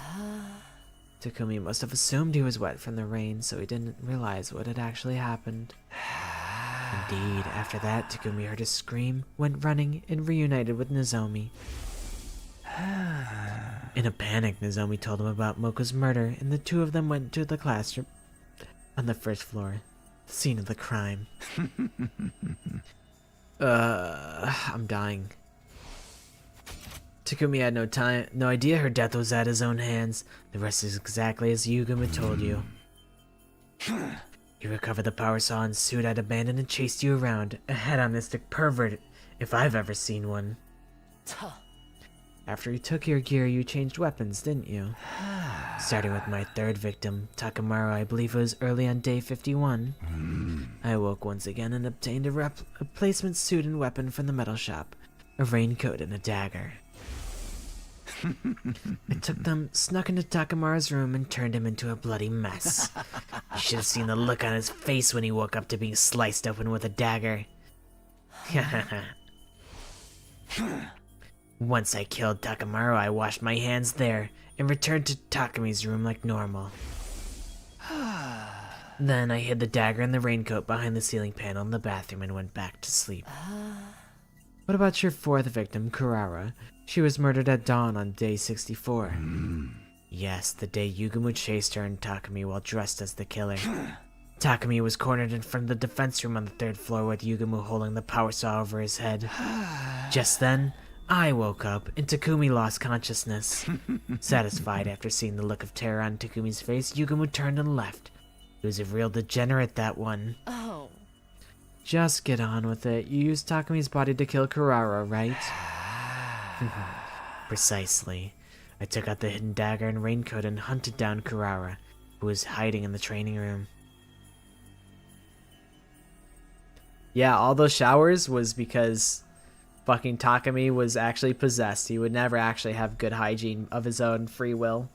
Takumi must have assumed he was wet from the rain, so he didn't realize what had actually happened. Indeed, after that, Takumi heard a scream, went running, and reunited with Nozomi. In a panic, Nozomi told him about Moko's murder, and the two of them went to the classroom on the first floor, the scene of the crime. I'm dying. Takumi had no idea her death was at his own hands. The rest is exactly as Yugama told you. He recovered the power saw and suit I'd abandoned and chased you around, a hedonistic pervert, if I've ever seen one. After he took your gear, you changed weapons, didn't you? Starting with my third victim, Takamaru, I believe it was early on day 51. I awoke once again and obtained a replacement suit and weapon from the metal shop, a raincoat and a dagger. I took them, snuck into Takamaru's room, and turned him into a bloody mess. You should have seen the look on his face when he woke up to being sliced open with a dagger. Once I killed Takamaru, I washed my hands there, and returned to Takumi's room like normal. Then I hid the dagger and the raincoat behind the ceiling panel in the bathroom and went back to sleep. What about your fourth victim, Kurara? She was murdered at dawn on day 64. Yes, the day Yugamu chased her and Takumi while dressed as the killer. Takumi was cornered in front of the defense room on the third floor with Yugamu holding the power saw over his head. Just then, I woke up and Takumi lost consciousness. Satisfied after seeing the look of terror on Takumi's face, Yugamu turned and left. He was a real degenerate, that one. Oh. Just get on with it. You used Takumi's body to kill Kurara, right? Precisely. I took out the hidden dagger and raincoat and hunted down Kurara, who was hiding in the training room. Yeah, all those showers was because fucking Takumi was actually possessed. He would never actually have good hygiene of his own free will.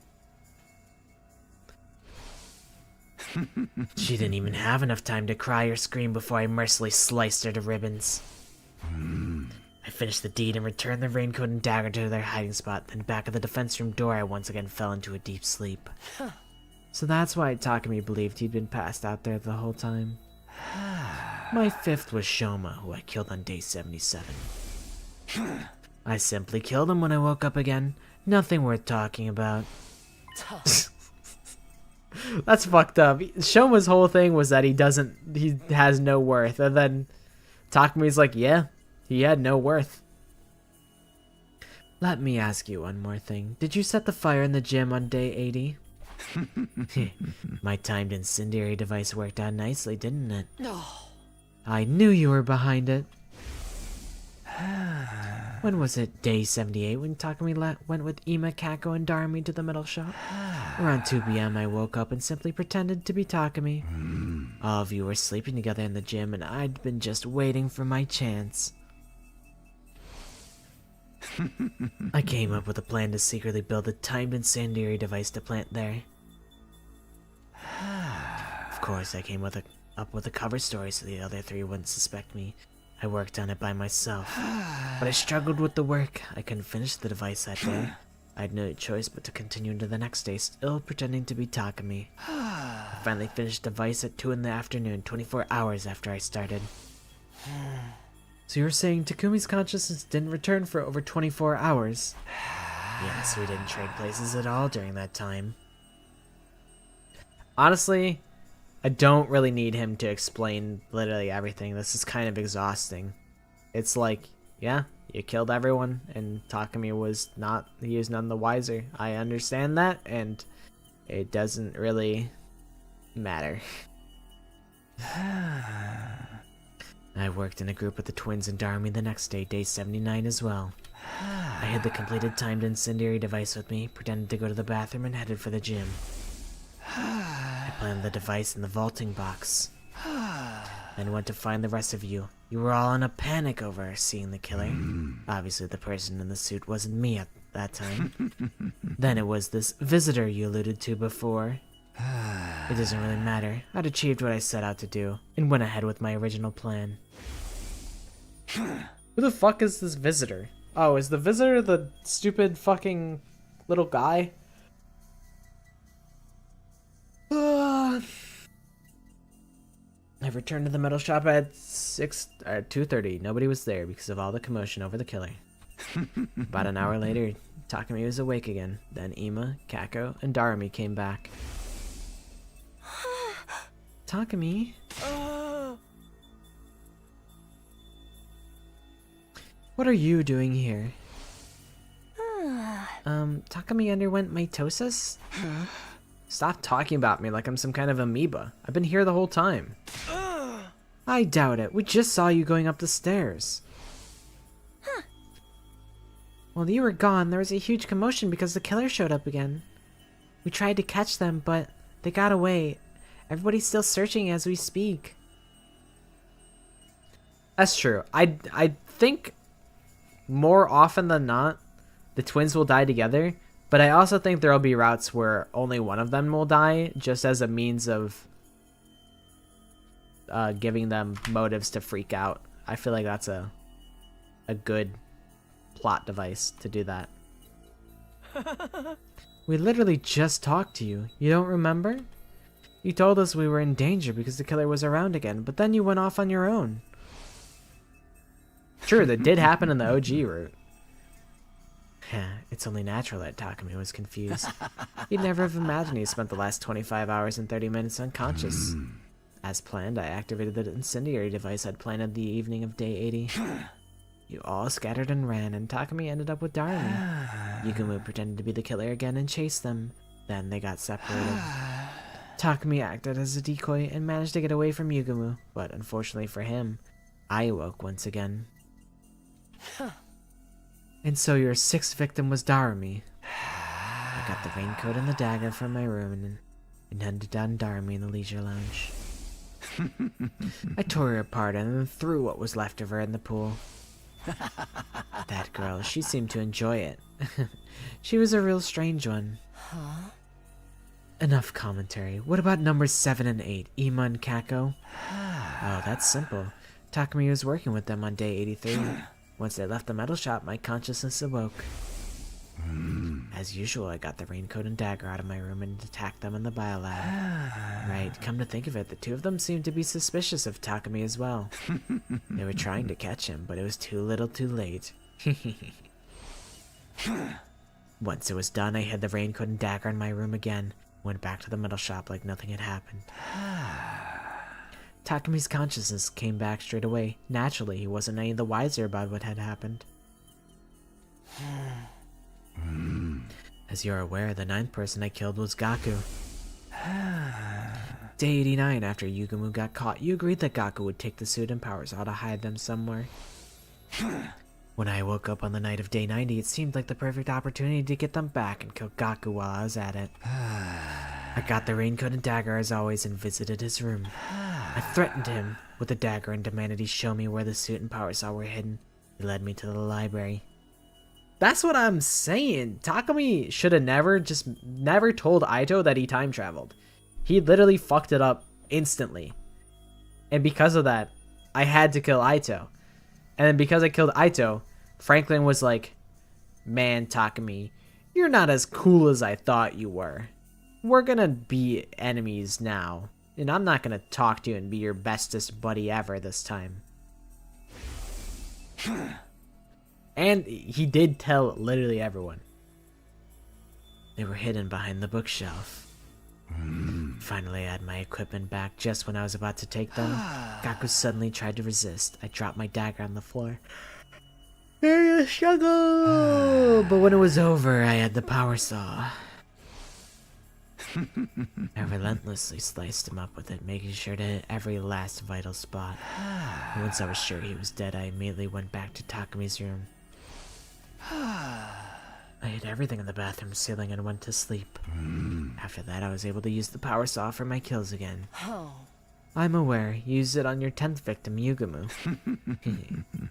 She didn't even have enough time to cry or scream before I mercilessly sliced her to ribbons. I finished the deed and returned the raincoat and dagger to their hiding spot, then back at the defense room door I once again fell into a deep sleep. So that's why Takumi believed he'd been passed out there the whole time. My fifth was Shoma, who I killed on day 77. I simply killed him when I woke up again. Nothing worth talking about. That's fucked up. Shoma's whole thing was that he has no worth, and then Takumi's like, yeah, he had no worth. Let me ask you one more thing. Did you set the fire in the gym on day 80? My timed incendiary device worked out nicely, didn't it? No. I knew you were behind it. When was it? Day 78 when Takumi went with Ima, Kako, and Darumi to the metal shop? Around 2 p.m. I woke up and simply pretended to be Takumi. All of you were sleeping together in the gym and I'd been just waiting for my chance. I came up with a plan to secretly build a timed incendiary device to plant there. Of course, I came up with a cover story so the other three wouldn't suspect me. I worked on it by myself, but I struggled with the work. I couldn't finish the device that day. I had no choice but to continue into the next day, still pretending to be Takumi. I finally finished the device at 2 in the afternoon, 24 hours after I started. So you're saying Takumi's consciousness didn't return for over 24 hours? Yes, we didn't trade places at all during that time. Honestly, I don't really need him to explain literally everything. This is kind of exhausting. It's like, yeah, you killed everyone, and Takumi was none the wiser. I understand that, and it doesn't really matter. I worked in a group with the twins and Darumi the next day, day 79 as well. I had the completed timed incendiary device with me, pretended to go to the bathroom, and headed for the gym. I planted the device in the vaulting box. Then went to find the rest of you. You were all in a panic over seeing the killer. Obviously the person in the suit wasn't me at that time. Then it was this visitor you alluded to before. It doesn't really matter. I'd achieved what I set out to do, and went ahead with my original plan. Who the fuck is this visitor? Oh, is the visitor the stupid fucking little guy? I returned to the metal shop at 2:30. Nobody was there because of all the commotion over the killer. About an hour later, Takumi was awake again. Then Ima, Kako, and Darumi came back. Takumi? What are you doing here? Takumi underwent mitosis? Stop talking about me like I'm some kind of amoeba. I've been here the whole time. I doubt it. We just saw you going up the stairs. While you were gone, there was a huge commotion because the killer showed up again. We tried to catch them, but they got away. Everybody's still searching as we speak. That's true. I think more often than not, the twins will die together, but I also think there'll be routes where only one of them will die, just as a means of giving them motives to freak out. I feel like that's a good plot device to do that. We literally just talked to you. You don't remember? You told us we were in danger because the killer was around again, but then you went off on your own. Sure, that did happen in the OG route. It's only natural that Takumi was confused. You'd never have imagined he spent the last 25 hours and 30 minutes unconscious. As planned, I activated the incendiary device I'd planted the evening of day 80. You all scattered and ran, and Takumi ended up with Darumi. Yugumu pretended to be the killer again and chased them. Then they got separated. Takumi acted as a decoy and managed to get away from Yugumu, but unfortunately for him, I awoke once again. And so your sixth victim was Darumi. I got the raincoat and the dagger from my room and hunted down Darumi in the leisure lounge. I tore her apart and then threw what was left of her in the pool. That girl, she seemed to enjoy it. She was a real strange one. Enough commentary. What about numbers 7 and 8, Ima and Kako? Oh, that's simple. Takumi was working with them on day 83. Once they left the metal shop, my consciousness awoke. As usual, I got the raincoat and dagger out of my room and attacked them in the biolab. Right, come to think of it, the two of them seemed to be suspicious of Takumi as well. They were trying to catch him, but it was too little too late. Once it was done, I hid the raincoat and dagger in my room again, went back to the metal shop like nothing had happened. Takumi's consciousness came back straight away. Naturally, he wasn't any the wiser about what had happened. As you're aware, the 9th person I killed was Gaku. Day 89, after Yugumu got caught, you agreed that Gaku would take the suit and powers out to hide them somewhere. When I woke up on the night of day 90, it seemed like the perfect opportunity to get them back and kill Gaku while I was at it. I got the raincoat and dagger as always and visited his room. I threatened him with the dagger and demanded he show me where the suit and power saw were hidden. He led me to the library. That's what I'm saying. Takumi should have never told Aito that he time traveled. He literally fucked it up instantly. And because of that, I had to kill Aito. And then because I killed Aito, Franklin was like, man, Takumi, you're not as cool as I thought you were. We're gonna be enemies now. And I'm not gonna talk to you and be your bestest buddy ever this time. And he did tell literally everyone. They were hidden behind the bookshelf. Finally, I had my equipment back just when I was about to take them. Gaku suddenly tried to resist. I dropped my dagger on the floor. There you struggle! But when it was over, I had the power saw. I relentlessly sliced him up with it, making sure to hit every last vital spot. And once I was sure he was dead, I immediately went back to Takumi's room. I hid everything in the bathroom ceiling and went to sleep. After that, I was able to use the power saw for my kills again. I'm aware. You used it on your 10th victim, Yugumu.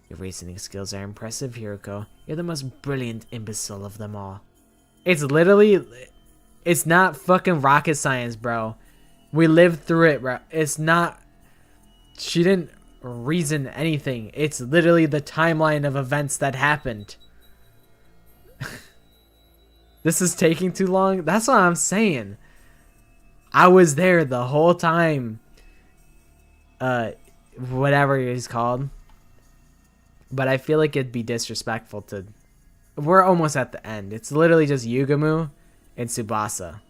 Your reasoning skills are impressive, Hiroko. You're the most brilliant imbecile of them all. It's literally... It's not fucking rocket science, bro. We lived through it, bro. It's not... She didn't reason anything. It's literally the timeline of events that happened. This is taking too long. That's what I'm saying. I was there the whole time. Whatever he's called. But I feel like it'd be disrespectful to... We're almost at the end. It's literally just Yugamu and Tsubasa.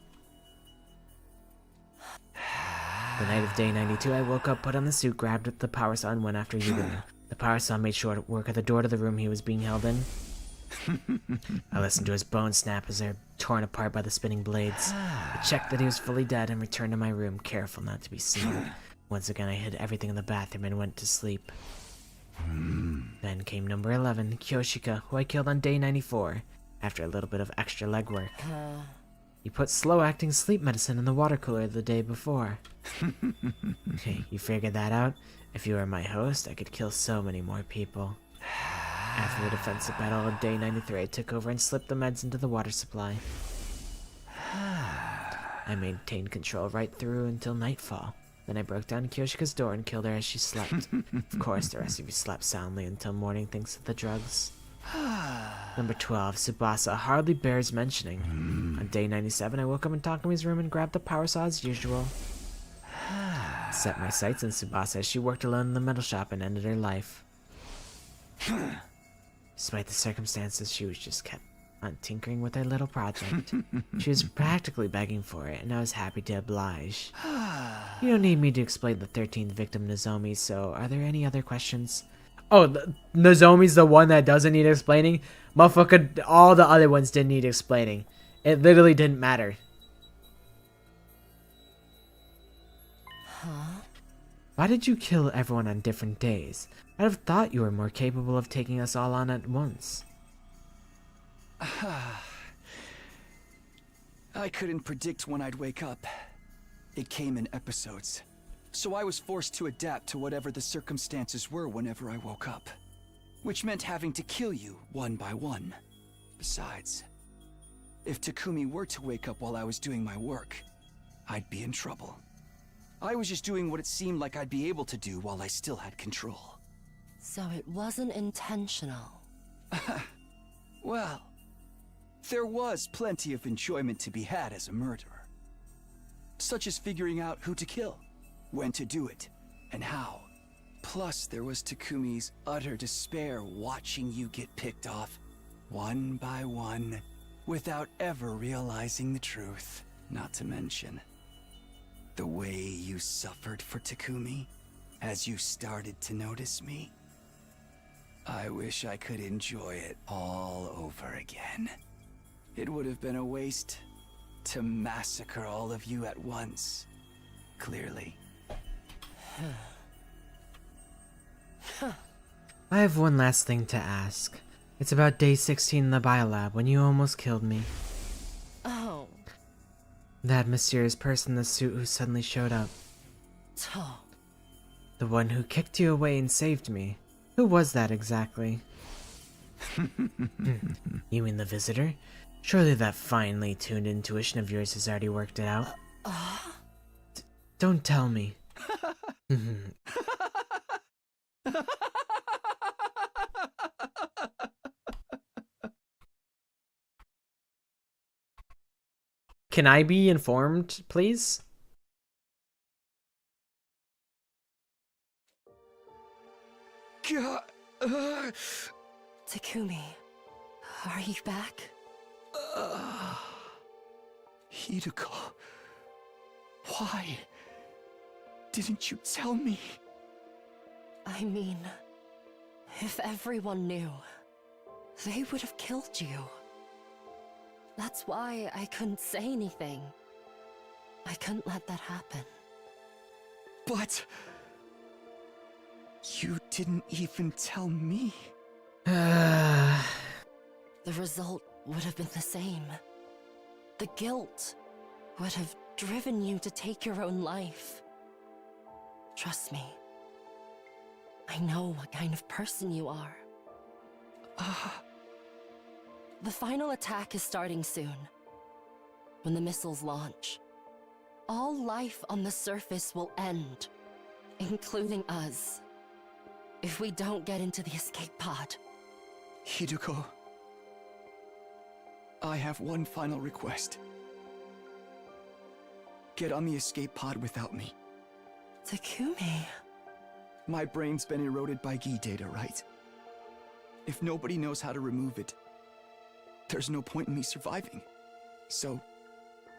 The night of day 92, I woke up, put on the suit, grabbed the power saw, and went after Yugamu. The power saw made short work of the door to the room he was being held in. I listened to his bones snap as they're torn apart by the spinning blades. I checked that he was fully dead and returned to my room, careful not to be seen. Once again, I hid everything in the bathroom and went to sleep. Then came number 11, Kyoshika, who I killed on day 94, after a little bit of extra legwork. He put slow-acting sleep medicine in the water cooler the day before. Hey, you figured that out? If you were my host, I could kill so many more people. After the defensive battle of day 93, I took over and slipped the meds into the water supply. I maintained control right through until nightfall. Then I broke down Kyoshika's door and killed her as she slept. Of course, the rest of you slept soundly until morning thanks to the drugs. Number 12, Tsubasa hardly bears mentioning. On day 97, I woke up in Takumi's room and grabbed the power saw as usual. Set my sights on Tsubasa as she worked alone in the metal shop and ended her life. Despite the circumstances, she was just kept on tinkering with her little project. She was practically begging for it, and I was happy to oblige. You don't need me to explain the 13th victim, Nozomi, so are there any other questions? Oh, Nozomi's the one that doesn't need explaining? Motherfucker, all the other ones didn't need explaining. It literally didn't matter. Why did you kill everyone on different days? I'd have thought you were more capable of taking us all on at once. I couldn't predict when I'd wake up. It came in episodes. So I was forced to adapt to whatever the circumstances were whenever I woke up. Which meant having to kill you one by one. Besides, if Takumi were to wake up while I was doing my work, I'd be in trouble. I was just doing what it seemed like I'd be able to do while I still had control. So it wasn't intentional. Well, there was plenty of enjoyment to be had as a murderer. Such as figuring out who to kill, when to do it, and how. Plus, there was Takumi's utter despair watching you get picked off, one by one, without ever realizing the truth. Not to mention, the way you suffered for Takumi, as you started to notice me. I wish I could enjoy it all over again. It would have been a waste to massacre all of you at once, clearly. I have one last thing to ask. It's about day 16 in the biolab when you almost killed me. Oh. That mysterious person in the suit who suddenly showed up. Oh. The one who kicked you away and saved me. Who was that exactly? You mean the visitor? Surely that finely tuned intuition of yours has already worked it out. Don't tell me. Can I be informed, please? Takumi, are you back? Hideko, why didn't you tell me? I mean, if everyone knew, they would have killed you. That's why I couldn't say anything. I couldn't let that happen. But you didn't even tell me. The result would have been the same. The guilt would have driven you to take your own life. Trust me. I know what kind of person you are. The final attack is starting soon. When the missiles launch, all life on the surface will end, including us. if we don't get into the escape pod. Hiduko, I have one final request. Get on the escape pod without me. Takumi. My brain's been eroded by Gi data, right? If nobody knows how to remove it, there's no point in me surviving. So,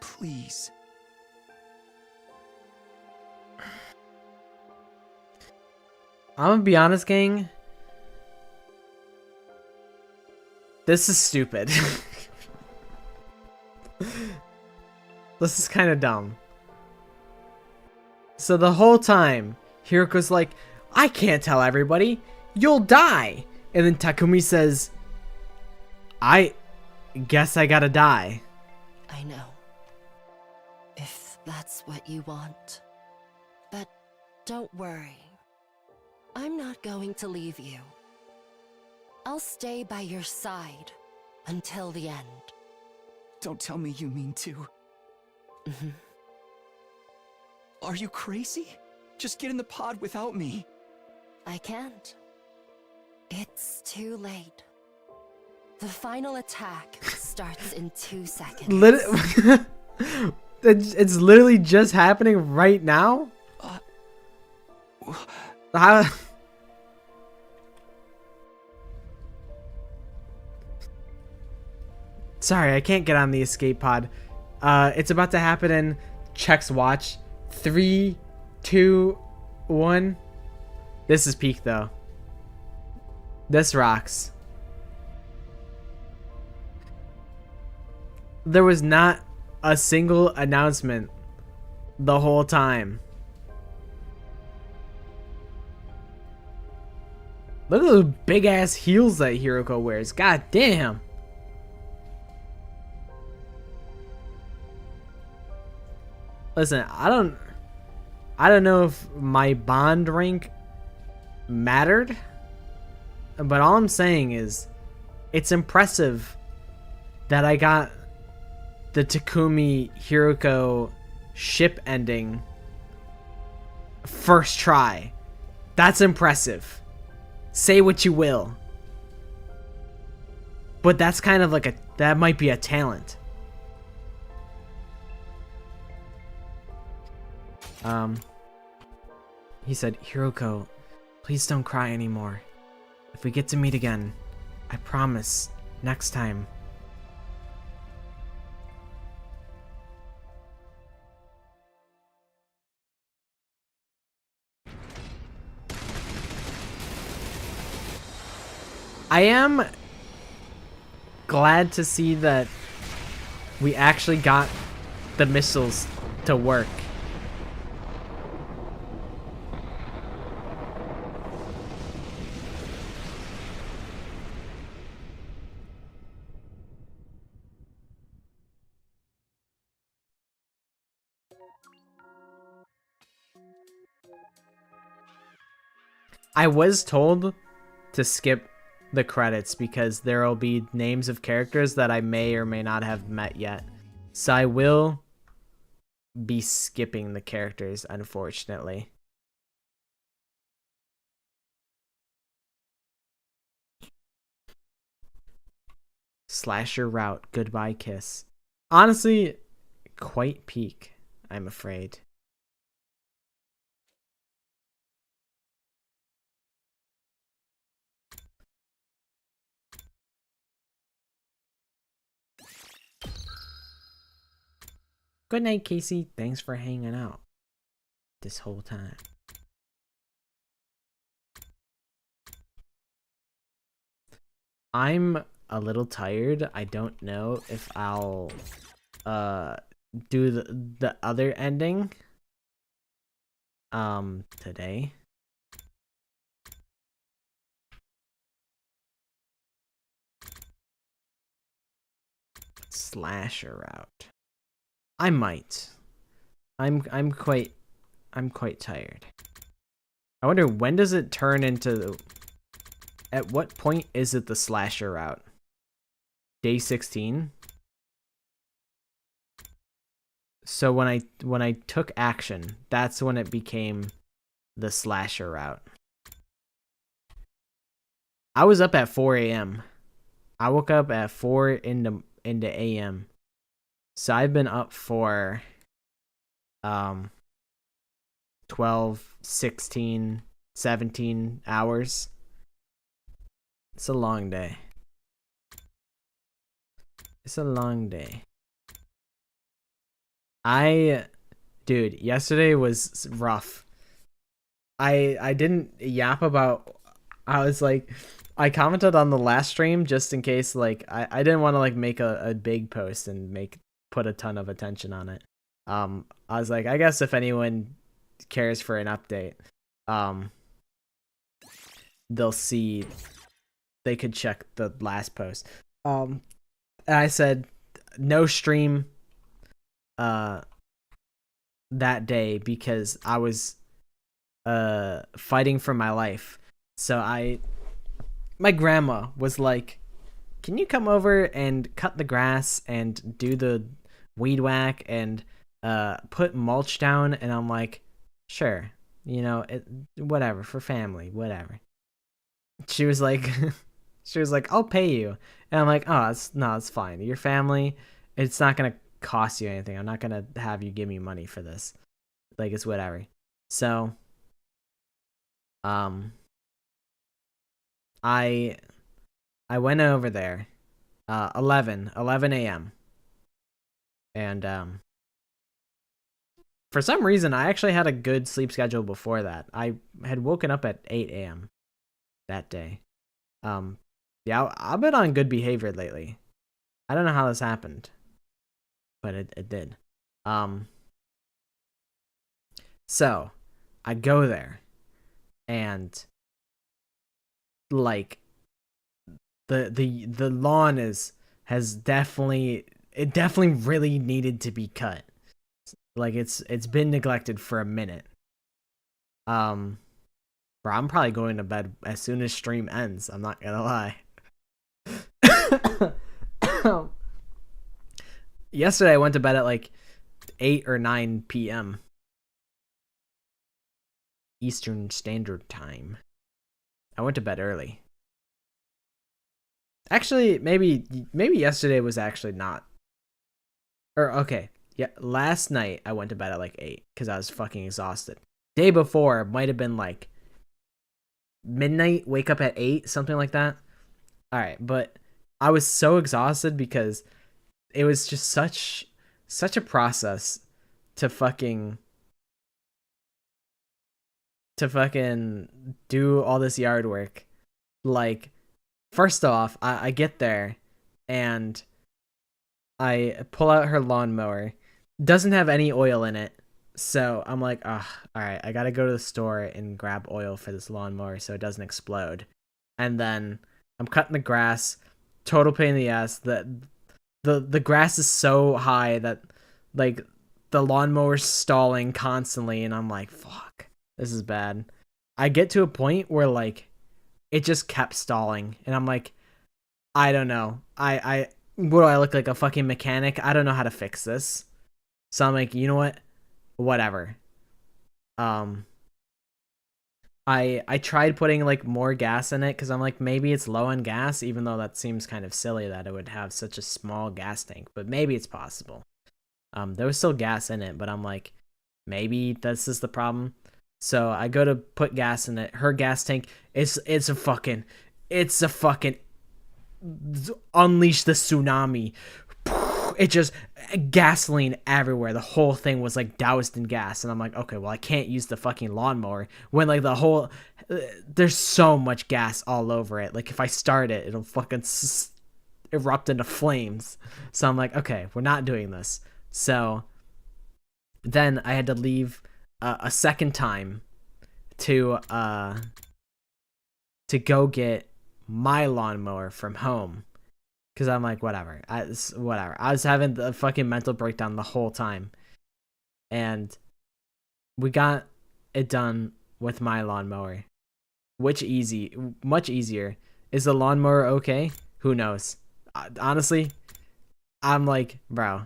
please. I'm gonna be honest, gang. This is stupid. This is kind of dumb. So the whole time, Hiroko's like, I can't tell everybody. You'll die. And then Takumi says, I guess I gotta die. I know. If that's what you want. But don't worry. I'm not going to leave you. I'll stay by your side until the end. Don't tell me you mean to. Are you crazy? Just get in the pod without me. I can't. It's too late. The final attack starts in 2 seconds. It's literally just happening right now? How? Sorry, I can't get on the escape pod. It's about to happen in checks watch. 3, 2, 1. This is peak though. This rocks. There was not a single announcement the whole time. Look at those big ass heels that Hiroko wears. God damn. Listen, I don't know if my bond rank mattered, but all I'm saying is it's impressive that I got the Takumi Hiroko ship ending first try. That's impressive. Say what you will. But that's kind of like that might be a talent. He said, Hiroko, please don't cry anymore. If we get to meet again, I promise, next time. I am glad to see that we actually got the missiles to work. I was told to skip the credits because there will be names of characters that I may or may not have met yet. So I will be skipping the characters, unfortunately. Slasher route, goodbye kiss. Honestly, quite peak, I'm afraid. Good night, Casey. Thanks for hanging out this whole time. I'm a little tired. I don't know if I'll do the other ending today. Slasher route. I might. I'm quite tired. I wonder, when does it turn into at what point is it the slasher route? Day 16? So when I took action, that's when it became the slasher route. I was up at 4 a.m. I woke up at 4 into a.m. So I've been up for 12, 16, 17 hours. It's a long day. It's a long day. Dude, yesterday was rough. I didn't yap about. I was like, I commented on the last stream just in case, like, I didn't want to like make a big post and put a ton of attention on it. I was like, I guess if anyone cares for an update, they'll see. They could check the last post. And I said no stream that day because I was fighting for my life. So my grandma was like, can you come over and cut the grass and do the weed whack and put mulch down? And I'm like, sure, you know, whatever, for family, whatever. She was like I'll pay you. And I'm like, oh, it's fine. Your family, it's not gonna cost you anything. I'm not gonna have you give me money for this. Like, it's whatever. So I went over there 11 a.m. and for some reason I actually had a good sleep schedule before that. I had woken up at 8 a.m. that day. Yeah, I've been on good behavior lately. I don't know how this happened, but it did. So I go there, and like the lawn has definitely really needed to be cut. Like, it's been neglected for a minute. Bro, I'm probably going to bed as soon as stream ends. I'm not gonna lie. Yesterday I went to bed at like 8 or 9 p.m. Eastern Standard Time. I went to bed early. Actually, maybe yesterday was actually not. Or okay, yeah, last night I went to bed at like 8 because I was fucking exhausted. Day before might have been like midnight, wake up at 8, something like that. All right, but I was so exhausted because it was just such a process to fucking do all this yard work. Like, first off, I get there and I pull out her lawnmower. Doesn't have any oil in it. So I'm like, all right, I gotta go to the store and grab oil for this lawnmower so it doesn't explode. And then I'm cutting the grass. Total pain in the ass. The grass is so high that like the lawnmower's stalling constantly, and I'm like, fuck, this is bad. I get to a point where like it just kept stalling, and I'm like, I don't know. I what do I look like, a fucking mechanic? I don't know how to fix this. So I'm like, you know what? Whatever. I tried putting like more gas in it because I'm like, maybe it's low on gas, even though that seems kind of silly that it would have such a small gas tank, but maybe it's possible. There was still gas in it, but I'm like, maybe this is the problem. So I go to put gas in it. Her gas tank it's a fucking unleash the tsunami. It just gasoline everywhere. The whole thing was like doused in gas, and I'm like, okay, well, I can't use the fucking lawnmower when like there's so much gas all over it. Like, if I start it, it'll fucking erupt into flames. So I'm like, okay, we're not doing this. So then I had to leave a second time to go get my lawnmower from home. Because I'm like, whatever. I was having the fucking mental breakdown the whole time. And we got it done with my lawnmower. Much easier. Is the lawnmower okay? Who knows? Honestly, I'm like, bro,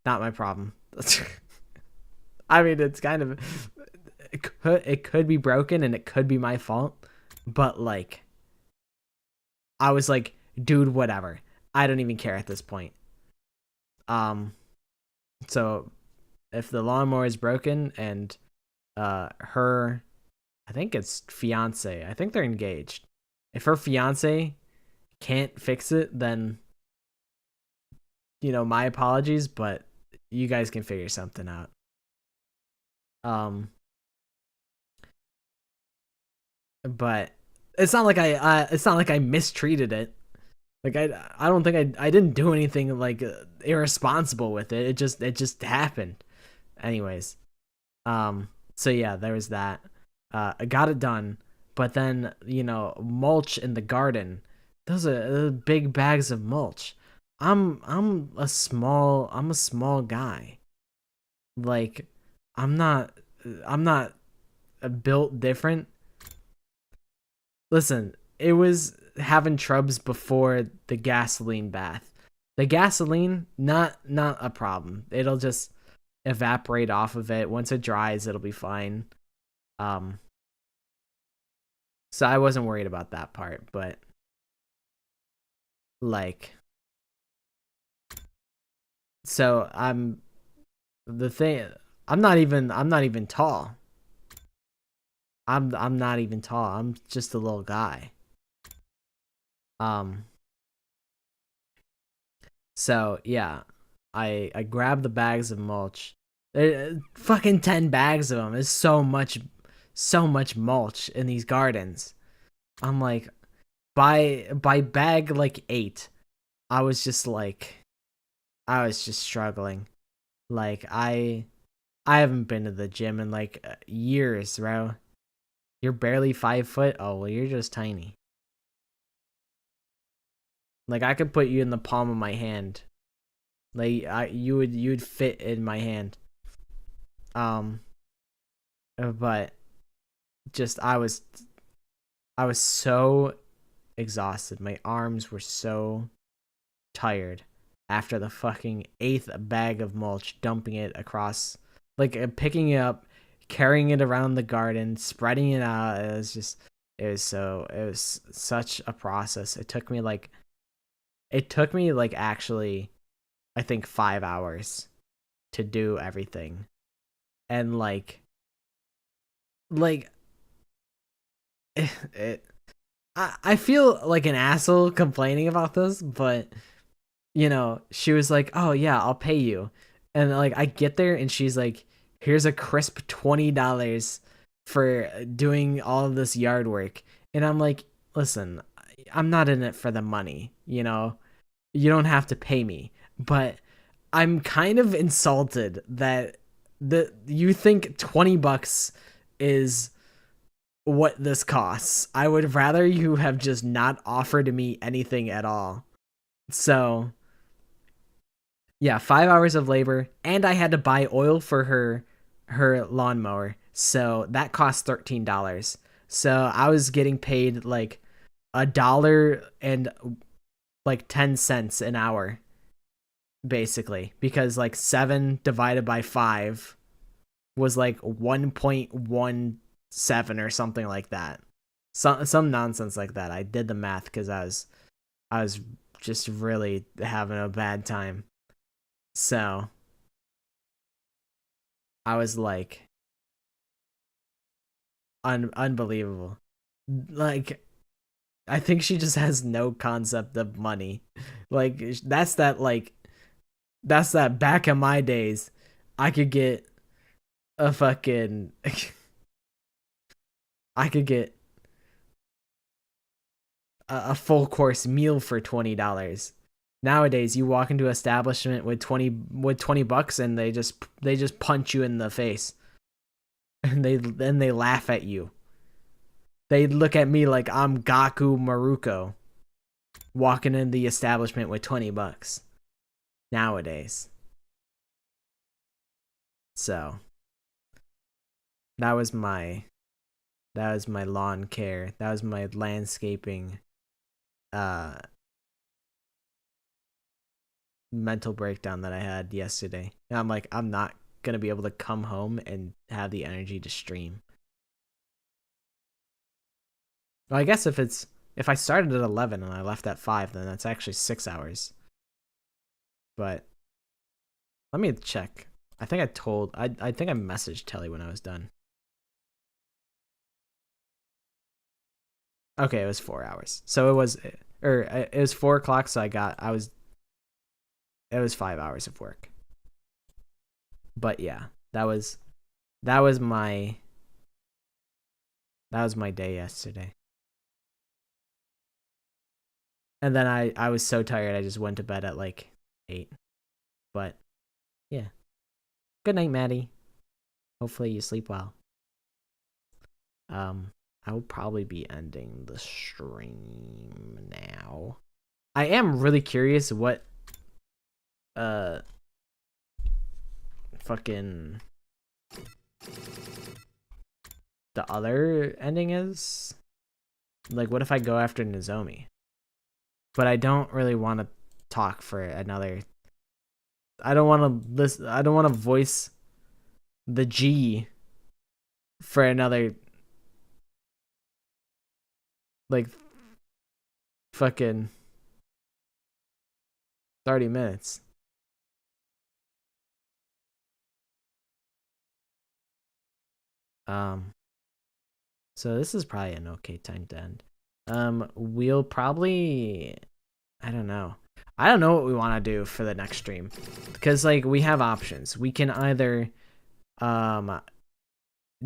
not my problem. I mean, it's kind of... It could be broken and it could be my fault. But, like, I was like, dude, whatever. I don't even care at this point. So if the lawnmower is broken and her, I think it's fiance, I think they're engaged. If her fiance can't fix it, then, you know, my apologies, but you guys can figure something out. But it's not like I mistreated it. Like I don't think I didn't do anything like irresponsible with it. It just happened. Anyways, so yeah, there was that. I got it done, but then, you know, mulch in the garden. Those are big bags of mulch. I'm a small guy. Like I'm not built different. Listen, it was having trubs before the gasoline bath. The gasoline, not a problem. It'll just evaporate off of it. Once it dries, it'll be fine. So I wasn't worried about that part, but like, so I'm not even tall. I'm not even tall. I'm just a little guy. So yeah, I grabbed the bags of mulch. Fucking 10 bags of them is so much mulch in these gardens. I'm like, by bag like 8, I was just struggling. Like I haven't been to the gym in like years, bro. You're barely 5 foot. Oh well, you're just tiny. Like I could put you in the palm of my hand. Like you'd fit in my hand. But just I was so exhausted. My arms were so tired after the fucking 8th bag of mulch, dumping it across, like picking it up, carrying it around the garden, spreading it out. It was such a process. It took me actually, I think 5 hours to do everything. And I feel like an asshole complaining about this, but you know, she was like, "Oh yeah, I'll pay you." And like I get there and she's like, "Here's a crisp $20 for doing all of this yard work." And I'm like, "Listen, I'm not in it for the money, you know? You don't have to pay me." But I'm kind of insulted that you think $20 is what this costs. I would rather you have just not offered me anything at all. So yeah, 5 hours of labor, and I had to buy oil for her lawnmower. So that cost $13. So I was getting paid like $1.10 an hour, basically, because like 7 divided by 5 was like 1.17 or something like that. Some nonsense like that. I did the math because I was just really having a bad time. So I was like, unbelievable. Like, I think she just has no concept of money. Like that's that back in my days, I could get a fucking I could get a full course meal for $20. Nowadays, you walk into an establishment with $20 and they just punch you in the face. And they laugh at you. They look at me like I'm Gaku Maruko walking in the establishment with $20 nowadays. So that was my lawn care. That was my landscaping mental breakdown that I had yesterday. And I'm like, I'm not gonna be able to come home and have the energy to stream. Well, I guess if it's If I started at 11 and I left at 5, then that's actually 6 hours. But let me check. I think I think I messaged Telly when I was done. Okay, it was 4 hours. So it was 4 o'clock, so it was 5 hours of work. But yeah, that was my day yesterday. And then I was so tired I just went to bed at like 8. But yeah. Good night, Maddie. Hopefully you sleep well. I will probably be ending the stream now. I am really curious what fucking the other ending is. Like, what if I go after Nozomi? But I don't really want to talk for another. I don't want to listen. I don't want to voice the G for another like fucking 30 minutes. So this is probably an okay time to end. We'll probably, I don't know what we want to do for the next stream, because like we have options. We can either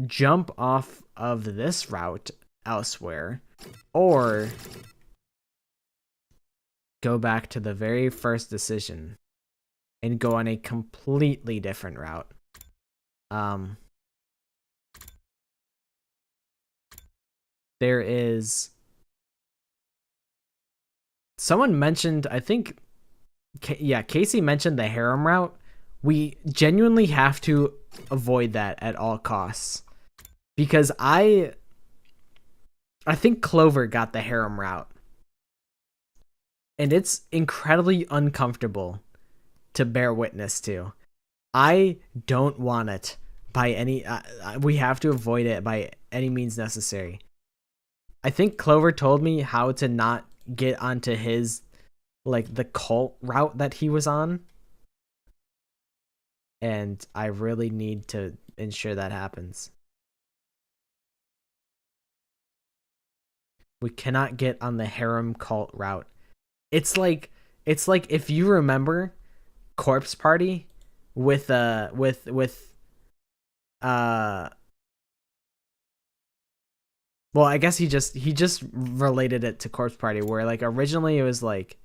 jump off of this route elsewhere, or go back to the very first decision and go on a completely different route. There is someone mentioned, I think, yeah, Casey mentioned the harem route. We genuinely have to avoid that at all costs, because I think Clover got the harem route, and it's incredibly uncomfortable to bear witness to. I don't want it by any. We have to avoid it by any means necessary. I think Clover told me how to not get onto his, like, the cult route that he was on. And I really need to ensure that happens. We cannot get on the harem cult route. It's like if you remember Corpse Party with well, I guess he just related it to Corpse Party, where like originally it was like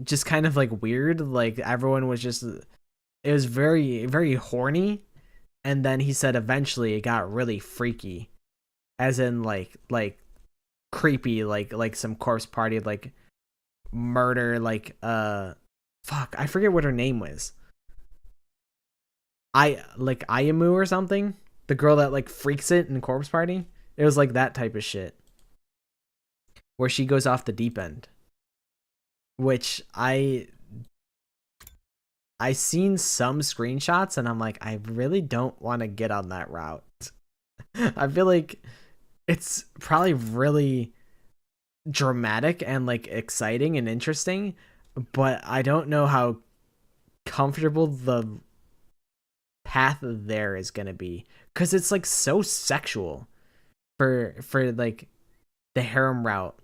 just kind of like weird, like everyone was just, it was very, very horny, and then he said eventually it got really freaky, as in like creepy, like some Corpse Party like murder, like fuck, I forget what her name was. Ayamu or something. The girl that like freaks it in Corpse Party. It was like that type of shit, where she goes off the deep end. Which I seen some screenshots and I'm like, I really don't want to get on that route. I feel like it's probably really dramatic and like exciting and interesting, but I don't know how comfortable the path there is gonna be, because it's like so sexual for like the harem route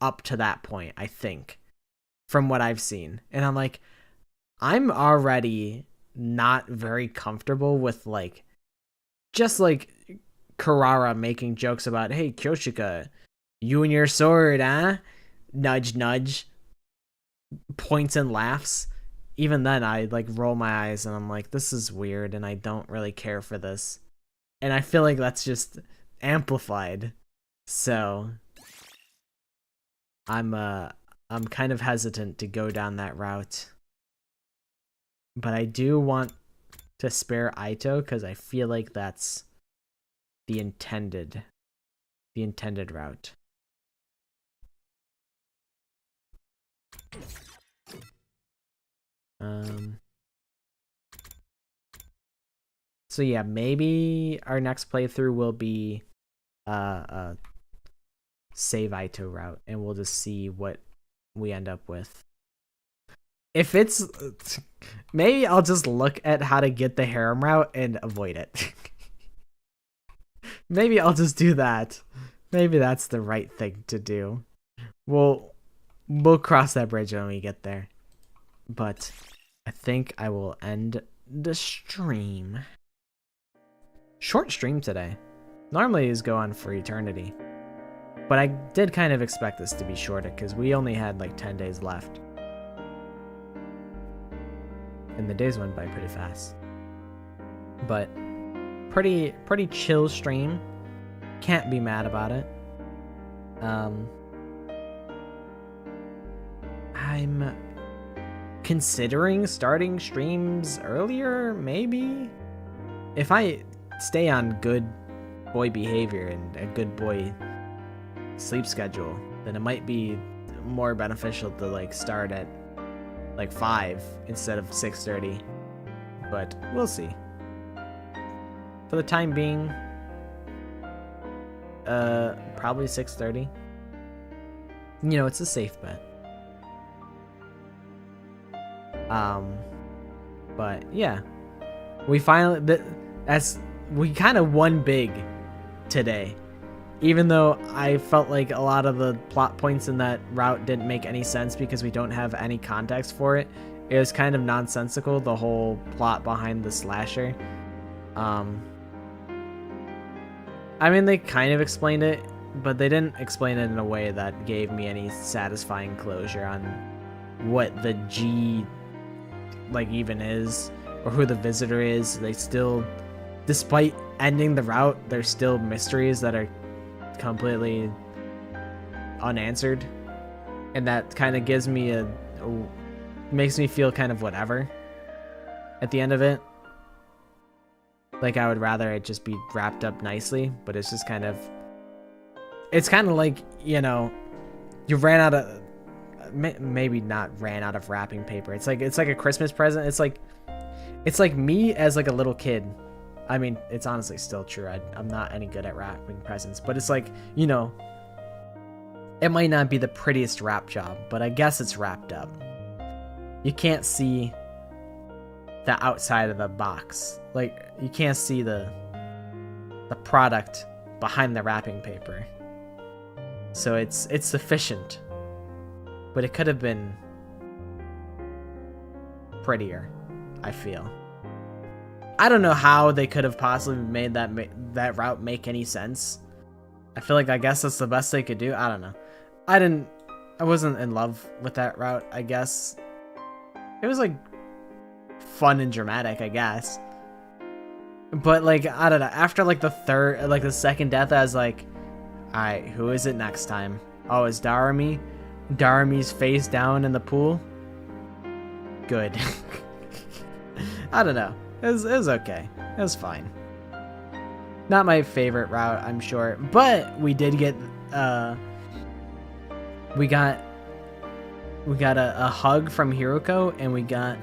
up to that point, I think, from what I've seen. And I'm like, I'm already not very comfortable with like just like Karara making jokes about, hey Kyoshika, you and your sword, huh? Nudge nudge, points and laughs. Even then I like roll my eyes and I'm like, this is weird and I don't really care for this. And I feel like that's just amplified. So I'm kind of hesitant to go down that route. But I do want to spare Aito, because I feel like that's the intended route. So yeah, maybe our next playthrough will be save Ito route, and we'll just see what we end up with. If it's maybe I'll just look at how to get the harem route and avoid it. Maybe I'll just do that. Maybe that's the right thing to do. We'll cross that bridge when we get there. But I think I will end the stream. Short stream today. Normally these go on for eternity. But I did kind of expect this to be shorter because we only had like 10 days left. And the days went by pretty fast. But pretty chill stream. Can't be mad about it. I'm considering starting streams earlier, maybe? If I stay on good boy behavior and a good boy sleep schedule, then it might be more beneficial to like start at like 5 instead of 6:30. But we'll see. For the time being, probably 6:30. You know, it's a safe bet. But yeah, we finally we kind of won big today, even though I felt like a lot of the plot points in that route didn't make any sense because we don't have any context for it. It was kind of nonsensical, the whole plot behind the slasher. I mean, they kind of explained it, but they didn't explain it in a way that gave me any satisfying closure on what the G like even is, or who the visitor is. They still, despite ending the route, there's still mysteries that are completely unanswered, and that kind of gives me makes me feel kind of whatever at the end of it. Like, I would rather it just be wrapped up nicely, but it's just kind of, it's kind of like, you know, you ran out of, maybe not ran out of wrapping paper. It's like a Christmas present. It's like me as like a little kid. I mean, it's honestly still true. I'm not any good at wrapping presents, but it's like, you know, it might not be the prettiest wrap job, but I guess it's wrapped up. You can't see the outside of the box. Like, you can't see the product behind the wrapping paper. So it's sufficient. But it could have been prettier, I feel. I don't know how they could have possibly made that route make any sense. I feel like, I guess that's the best they could do. I don't know. I wasn't in love with that route, I guess. It was like fun and dramatic, I guess. But like, I don't know. After like the second death, I was like, alright, who is it next time? Oh, it's Darami? Darami's face down in the pool? Good. I don't know. It was okay. It was fine. Not my favorite route, I'm sure. But we did get, we got a hug from Hiruko, and we got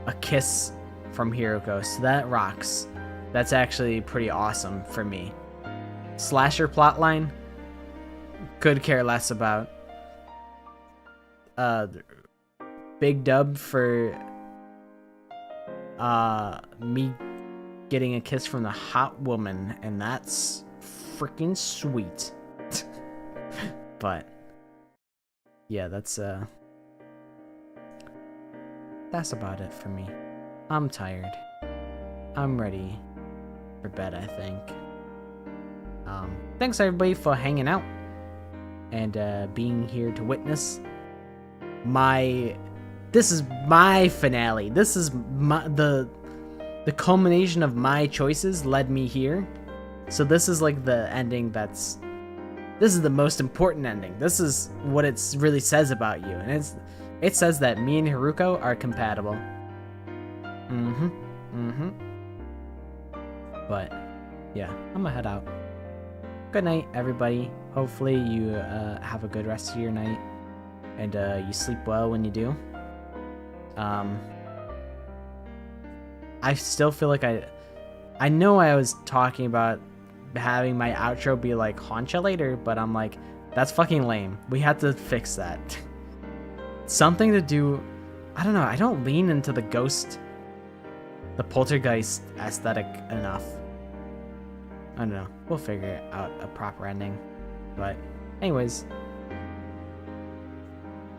a kiss from Hiruko. So that rocks. That's actually pretty awesome for me. Slasher plotline, could care less about. Big dub for me getting a kiss from the hot woman, and that's freaking sweet. But yeah, that's about it for me. I'm tired. I'm ready for bed, I think. Thanks everybody for hanging out and being here to witness this is my finale. This is the culmination of my choices led me here. So this is like the ending this is the most important ending. This is what it really says about you. And it says that me and Haruko are compatible. But yeah, I'm gonna head out. Good night, everybody. Hopefully you have a good rest of your night, and you sleep well when you do. I still feel like I know I was talking about having my outro be like, "Haunch ya later," but I'm like, that's fucking lame. We had to fix that. Something to do, I don't know, I don't lean into the poltergeist aesthetic enough. I don't know. We'll figure out a proper ending. But anyways,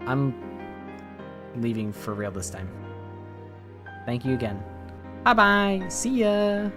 I'm leaving for real this time. Thank you again. Bye bye. See ya.